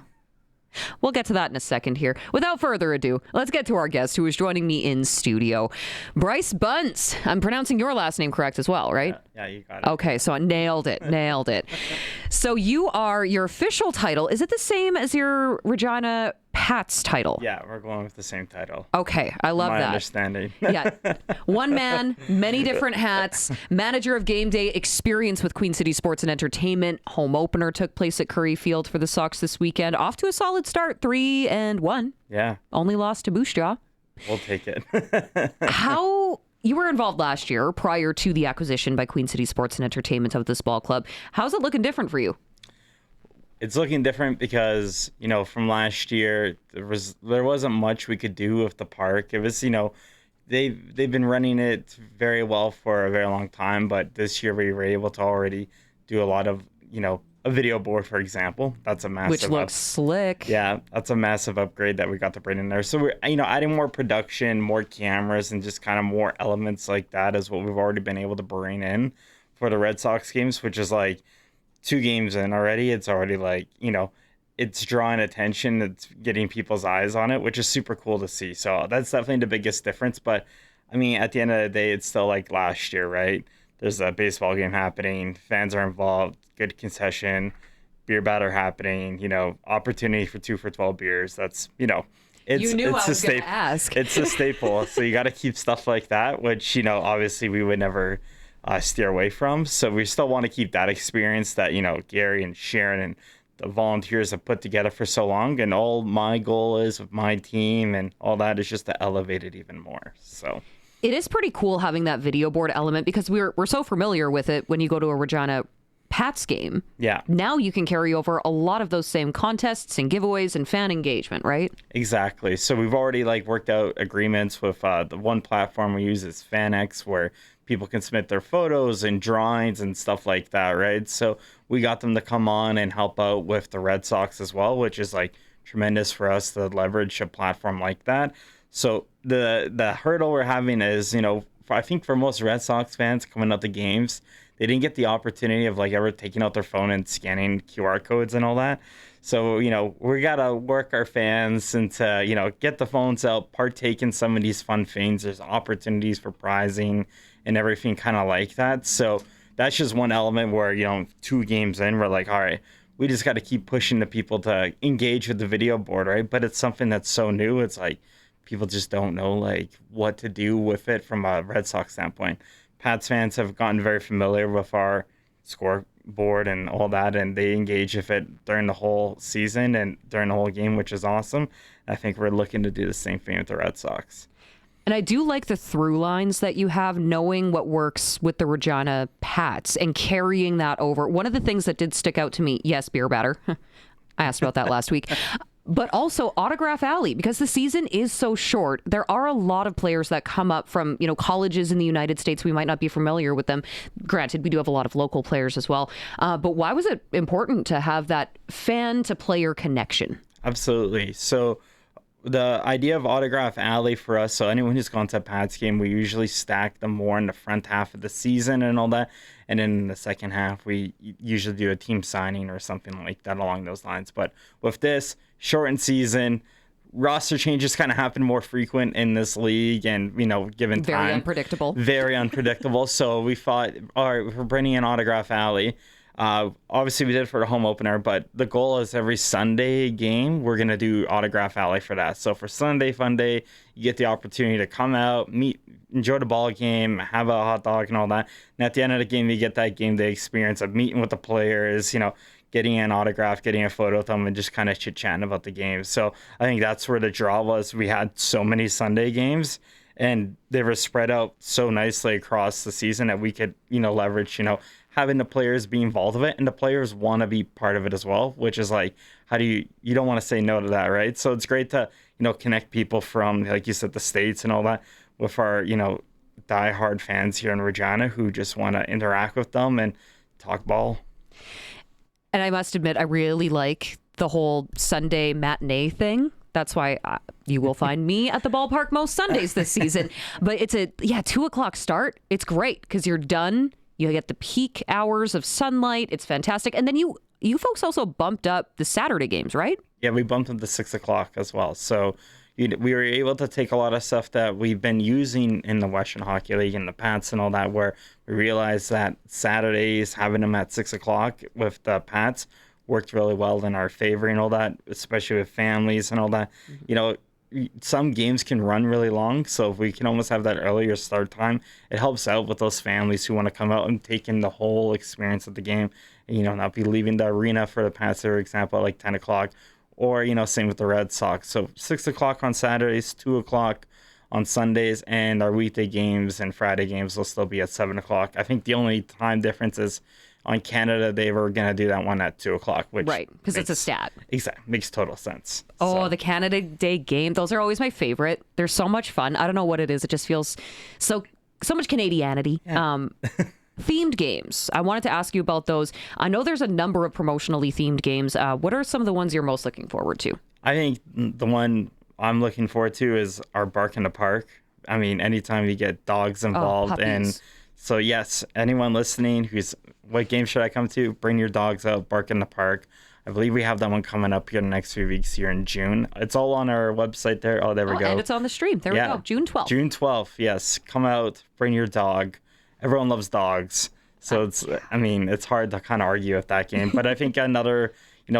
We'll get to that in a second here. Without further ado, let's get to our guest who is joining me in studio. Bryce Bunz. I'm pronouncing your last name correct as well, right? Yeah, you got it. Okay, so I nailed it. So your official title, is it the same as your Regina Pats title? Yeah, we're going with the same title. Okay, I love My that. understanding. Yeah. One man, many different hats, manager of Gameday, experience with Queen City Sports and Entertainment. Home opener took place at Curry Field for the Sox this weekend. Off to a solid start, 3-1. Yeah. Only lost to Boost Jaw. We'll take it. How you were involved last year prior to the acquisition by Queen City Sports and Entertainment of this ball club. How's it looking different for you? It's looking different because, from last year, there wasn't much we could do with the park. It was, they've been running it very well for a very long time, but this year we were able to already do a lot of, a video board, for example. That's a massive Which looks slick. Yeah, that's a massive upgrade that we got to bring in there. So we're, adding more production, more cameras, and just kind of more elements like that is what we've already been able to bring in for the Red Sox games, which is like 2 games in already. It's already like, it's drawing attention. It's getting people's eyes on it, which is super cool to see. So that's definitely the biggest difference. But I mean, at the end of the day, it's still like last year, right? There's a baseball game happening. Fans are involved. Good concession. Beer batter happening. Opportunity for 2 for $12 beers. That's, it's, you knew it's I was going to ask. It's a staple. So you got to keep stuff like that, which, obviously we would never steer away from. So we still want to keep that experience that, Gary and Sharon and the volunteers have put together for so long. And all my goal is with my team and all that is just to elevate it even more. So it is pretty cool having that video board element because we're so familiar with it when you go to a Regina Pats game. Yeah. Now you can carry over a lot of those same contests and giveaways and fan engagement, right? Exactly. So we've already worked out agreements with the one platform we use is FanX, where people can submit their photos and drawings and stuff like that, right? So we got them to come on and help out with the Red Sox as well, which is tremendous for us to leverage a platform like that. So the hurdle we're having is, I think for most Red Sox fans coming out to games, they didn't get the opportunity of ever taking out their phone and scanning QR codes and all that. So, we got to work our fans into, get the phones out, partake in some of these fun things. There's opportunities for prizing and everything kind of like that. So that's just one element where, 2 games in, we're like, all right, we just got to keep pushing the people to engage with the video board, right? But it's something that's so new. It's people just don't know what to do with it from a Red Sox standpoint. Pats fans have gotten very familiar with our scoreboard and all that, and they engage with it during the whole season and during the whole game, which is awesome. I think we're looking to do the same thing with the Red Sox. And I do like the through lines that you have, knowing what works with the Regina Pats and carrying that over. One of the things that did stick out to me, yes, beer batter. I asked about that last week. But also Autograph Alley, because the season is so short. There are a lot of players that come up from, colleges in the United States. We might not be familiar with them. Granted, we do have a lot of local players as well. But why was it important to have that fan to player connection? Absolutely. So the idea of Autograph Alley for us, so anyone who's gone to a Pats game, we usually stack them more in the front half of the season and all that. And then in the second half, we usually do a team signing or something like that along those lines. But with this shortened season, roster changes kind of happen more frequent in this league and, given time. Very unpredictable. So we thought, all right, we're bringing in Autograph Alley. Obviously, we did it for the home opener, but the goal is every Sunday game, we're going to do Autograph Alley for that. So for Sunday Fun Day, you get the opportunity to come out, meet, enjoy the ball game, have a hot dog and all that. And at the end of the game, you get that game day experience of meeting with the players, getting an autograph, getting a photo with them, and just kind of chit-chatting about the game. So I think that's where the draw was. We had so many Sunday games, and they were spread out so nicely across the season that we could, leverage, having the players be involved with it, and the players want to be part of it as well, which is how do you don't want to say no to that, right? So it's great to, connect people from, like you said, the States and all that with our, diehard fans here in Regina who just want to interact with them and talk ball. And I must admit, I really like the whole Sunday matinee thing. That's why you will find me at the ballpark most Sundays this season. But it's a 2:00 start. It's great because you're done. You get the peak hours of sunlight. It's fantastic. And then you folks also bumped up the Saturday games, right? Yeah, we bumped them to 6 o'clock as well. So we were able to take a lot of stuff that we've been using in the Western Hockey League and the Pats and all that, where we realized that Saturdays, having them at 6 o'clock with the Pats worked really well in our favor and all that, especially with families and all that. Some games can run really long, so if we can almost have that earlier start time, it helps out with those families who want to come out and take in the whole experience of the game, and, not be leaving the arena for the Pats, for example, at like 10 o'clock, or, same with the Red Sox. So 6 o'clock on Saturdays, 2 o'clock on Sundays, and our weekday games and Friday games will still be at 7 o'clock. I think the only time difference is on Canada, they were going to do that one at 2 o'clock. Which right, because it's a stat. Exactly. Makes total sense. Oh, the Canada Day game. Those are always my favorite. They're so much fun. I don't know what it is. It just feels so much Canadianity. Yeah. Themed games. I wanted to ask you about those. I know there's a number of promotionally themed games. What are some of the ones you're most looking forward to? I think the one I'm looking forward to is our Bark in the Park. I mean, anytime you get dogs involved. And so, yes, anyone listening what game should I come to? Bring your dogs out, Bark in the Park. I believe we have that one coming up here in the next few weeks here in June. It's all on our website there. Oh, there we go. And it's on the stream. There we go. June 12th. June 12th, yes. Come out, bring your dog. Everyone loves dogs. So it's hard to kind of argue with that game. But I think another,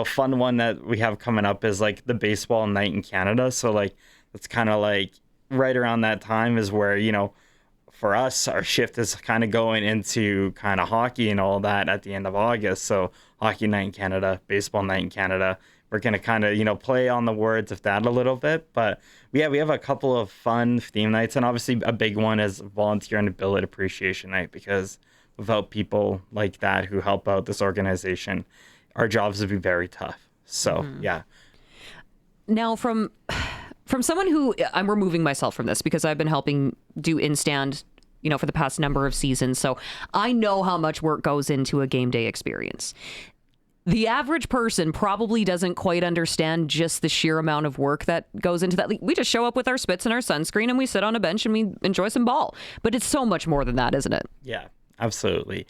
fun one that we have coming up is like the baseball night in Canada. So like, it's kind of like right around that time is where, for us, our shift is kind of going into kind of hockey and all that at the end of August. So hockey night in Canada, baseball night in Canada. We're going to kind of, play on the words of that a little bit. But we have a couple of fun theme nights. And obviously a big one is Volunteer and Billet Appreciation Night, because without people like that who help out this organization, our jobs would be very tough. So, yeah. Now, from someone who, I'm removing myself from this because I've been helping do in-stand, for the past number of seasons. So I know how much work goes into a game day experience. The average person probably doesn't quite understand just the sheer amount of work that goes into that. We just show up with our spits and our sunscreen and we sit on a bench and we enjoy some ball. But it's so much more than that, isn't it? Yeah, absolutely.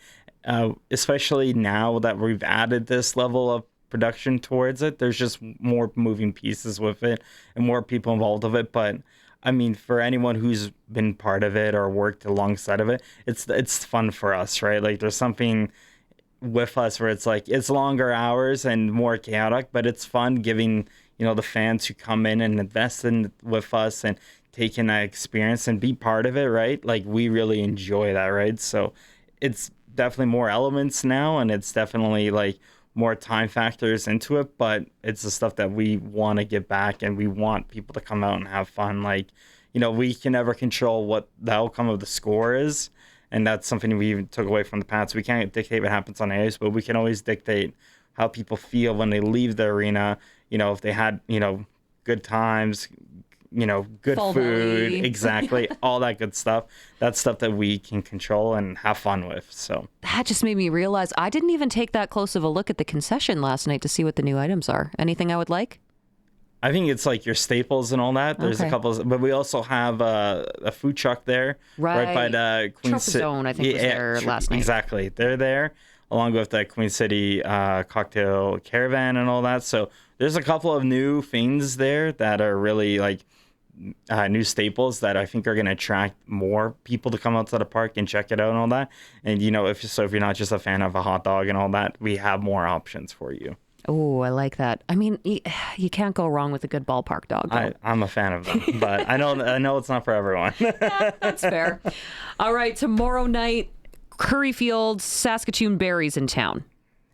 Especially now that we've added this level of production towards it, there's just more moving pieces with it and more people involved with it. But I mean, for anyone who's been part of it or worked alongside of it, it's fun for us, right? Like there's something with us where it's like it's longer hours and more chaotic, but it's fun giving the fans who come in and invest in with us and take in that experience and be part of it, right? Like we really enjoy that, right? So it's definitely more elements now, and it's definitely like more time factors into it, but it's the stuff that we want to get back and we want people to come out and have fun. Like, we can never control what the outcome of the score is. And that's something we even took away from the Pats. We can't dictate what happens on the ice, but we can always dictate how people feel when they leave the arena. If they had, good times, good Full food, belly. Exactly, all that good stuff. That's stuff that we can control and have fun with. So that just made me realize I didn't even take that close of a look at the concession last night to see what the new items are. Anything I would like? I think it's like your staples and all that. There's a couple, but we also have a food truck there, right by the Queen City Zone. I think was there last night. Exactly, they're there along with the Queen City cocktail caravan and all that. So there's a couple of new things there that are really like new staples that I think are going to attract more people to come out to the park and check it out and all that. And if you're not just a fan of a hot dog and all that, we have more options for you. Oh, I like that. I mean, you can't go wrong with a good ballpark dog. I'm a fan of them, but I know it's not for everyone. That's fair. All right, tomorrow night, Curryfield, Saskatchewan Berries in town.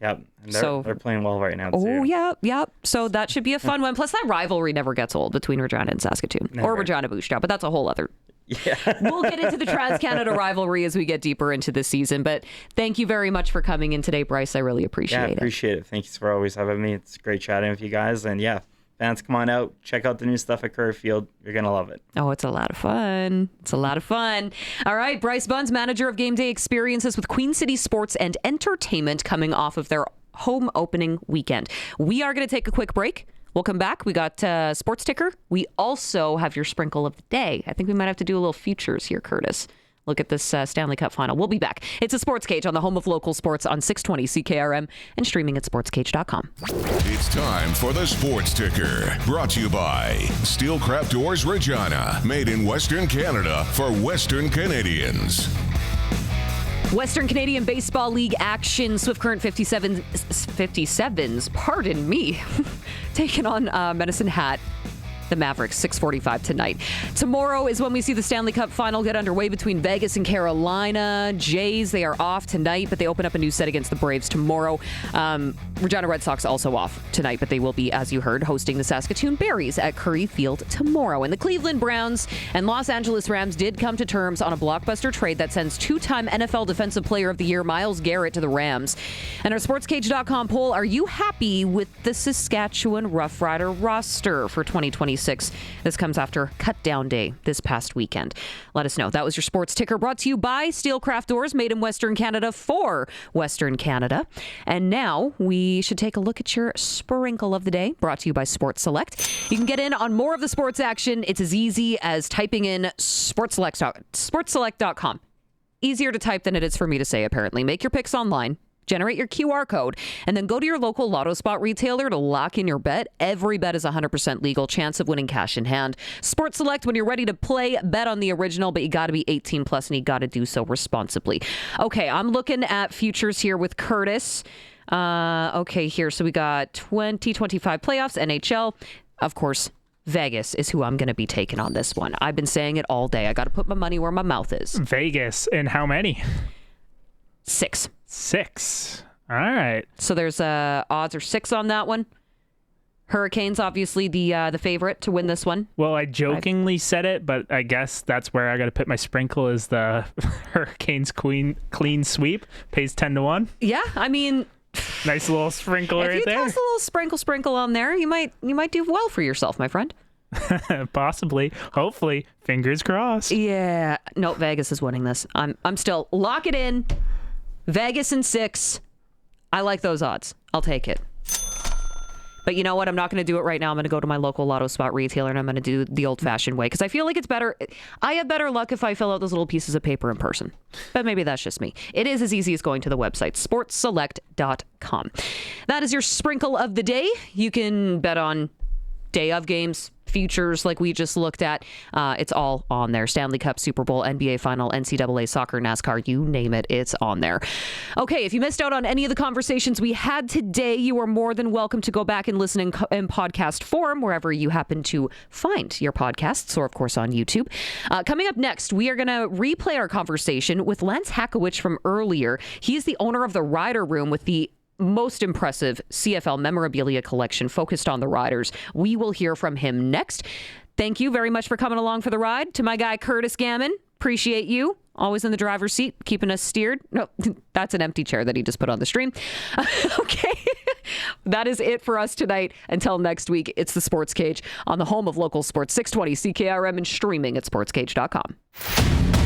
Yep, and they're playing well right now too. Oh, yeah. So that should be a fun one. Plus, that rivalry never gets old between Regina and Saskatoon. Never. Or Regina Boost, but that's a whole other... Yeah. We'll get into the Trans-Canada rivalry as we get deeper into this season, but thank you very much for coming in today, Bryce. I really appreciate it. Yeah, I appreciate it. Thanks for always having me. It's great chatting with you guys. And yeah, fans, come on out. Check out the new stuff at Curryfield. You're going to love it. Oh, it's a lot of fun. All right, Bryce Bunz, manager of Gameday Experiences with Queen City Sports and Entertainment, coming off of their home opening weekend. We are going to take a quick break. We'll come back. We got Sports Ticker. We also have your sprinkle of the day. I think we might have to do a little futures here, Curtis. look at this Stanley Cup final. We'll be back. It's a Sports Cage on the home of local sports on 620 CKRM and streaming at sportscage.com. It's time for the Sports Ticker, brought to you by Steelcraft Doors Regina, made in Western Canada for Western Canadians. Western Canadian Baseball League action. Swift Current 57s, pardon me, taking on Medicine Hat. The Mavericks, 6:45 tonight. Tomorrow is when we see the Stanley Cup final get underway between Vegas and Carolina. Jays, they are off tonight, but they open up a new set against the Braves tomorrow. Regina Red Sox also off tonight, but they will be, as you heard, hosting the Saskatoon Berries at Curry Field tomorrow. And the Cleveland Browns and Los Angeles Rams did come to terms on a blockbuster trade that sends two-time NFL Defensive Player of the Year Myles Garrett to the Rams. And our SportsCage.com poll, are you happy with the Saskatchewan Roughrider roster for 2026? This comes after Cut Down Day this past weekend. Let us know. That was your Sports Ticker, brought to you by Steelcraft Doors, made in Western Canada for Western Canada. And now we should take a look at your Sprinkle of the Day, brought to you by Sports Select. You can get in on more of the sports action. It's as easy as typing in sportselect.com. Easier to type than it is for me to say, apparently. Make your picks online. Generate your QR code, and then go to your local Lotto Spot retailer to lock in your bet. Every bet is 100% legal, chance of winning cash in hand. Sports Select, when you're ready to play, bet on the original, but you got to be 18 plus, and you got to do so responsibly. Okay, I'm looking at futures here with Curtis. Okay, here, so we got 2025 playoffs, NHL. Of course, Vegas is who I'm going to be taking on this one. I've been saying it all day. I got to put my money where my mouth is. Vegas, and how many? 6. 6. All right. So there's odds are 6 on that one. Hurricanes, obviously the favorite to win this one. Well, I jokingly said it, but I guess that's where I got to put my sprinkle is the Hurricanes clean sweep. Pays 10-1. Yeah, I mean, nice little sprinkle right there. If you toss a little sprinkle on there, you might do well for yourself, my friend. Possibly. Hopefully. Fingers crossed. Yeah. No, Vegas is winning this. I'm still lock it in. Vegas in 6. I like those odds. I'll take it. But you know what? I'm not going to do it right now. I'm going to go to my local Lotto Spot retailer, and I'm going to do the old-fashioned way because I feel like it's better. I have better luck if I fill out those little pieces of paper in person. But maybe that's just me. It is as easy as going to the website, sportselect.com. That is your Sprinkle of the Day. You can bet on day of games, futures like we just looked at. It's all on there. Stanley Cup, Super Bowl, NBA Final, NCAA soccer, NASCAR, you name it, it's on there. Okay, if you missed out on any of the conversations we had today, you are more than welcome to go back and listen in podcast form wherever you happen to find your podcasts, or of course on YouTube. Coming up next, we are going to replay our conversation with Lance Hackewich from earlier. He is the owner of the Rider Room with the most impressive CFL memorabilia collection focused on the Riders. We will hear from him next. Thank you very much for coming along for the ride. To my guy, Curtis Gammon, appreciate you. Always in the driver's seat, keeping us steered. No, that's an empty chair that he just put on the stream. Okay. That is it for us tonight. Until next week, it's the Sports Cage on the home of local sports, 620 CKRM and streaming at sportscage.com.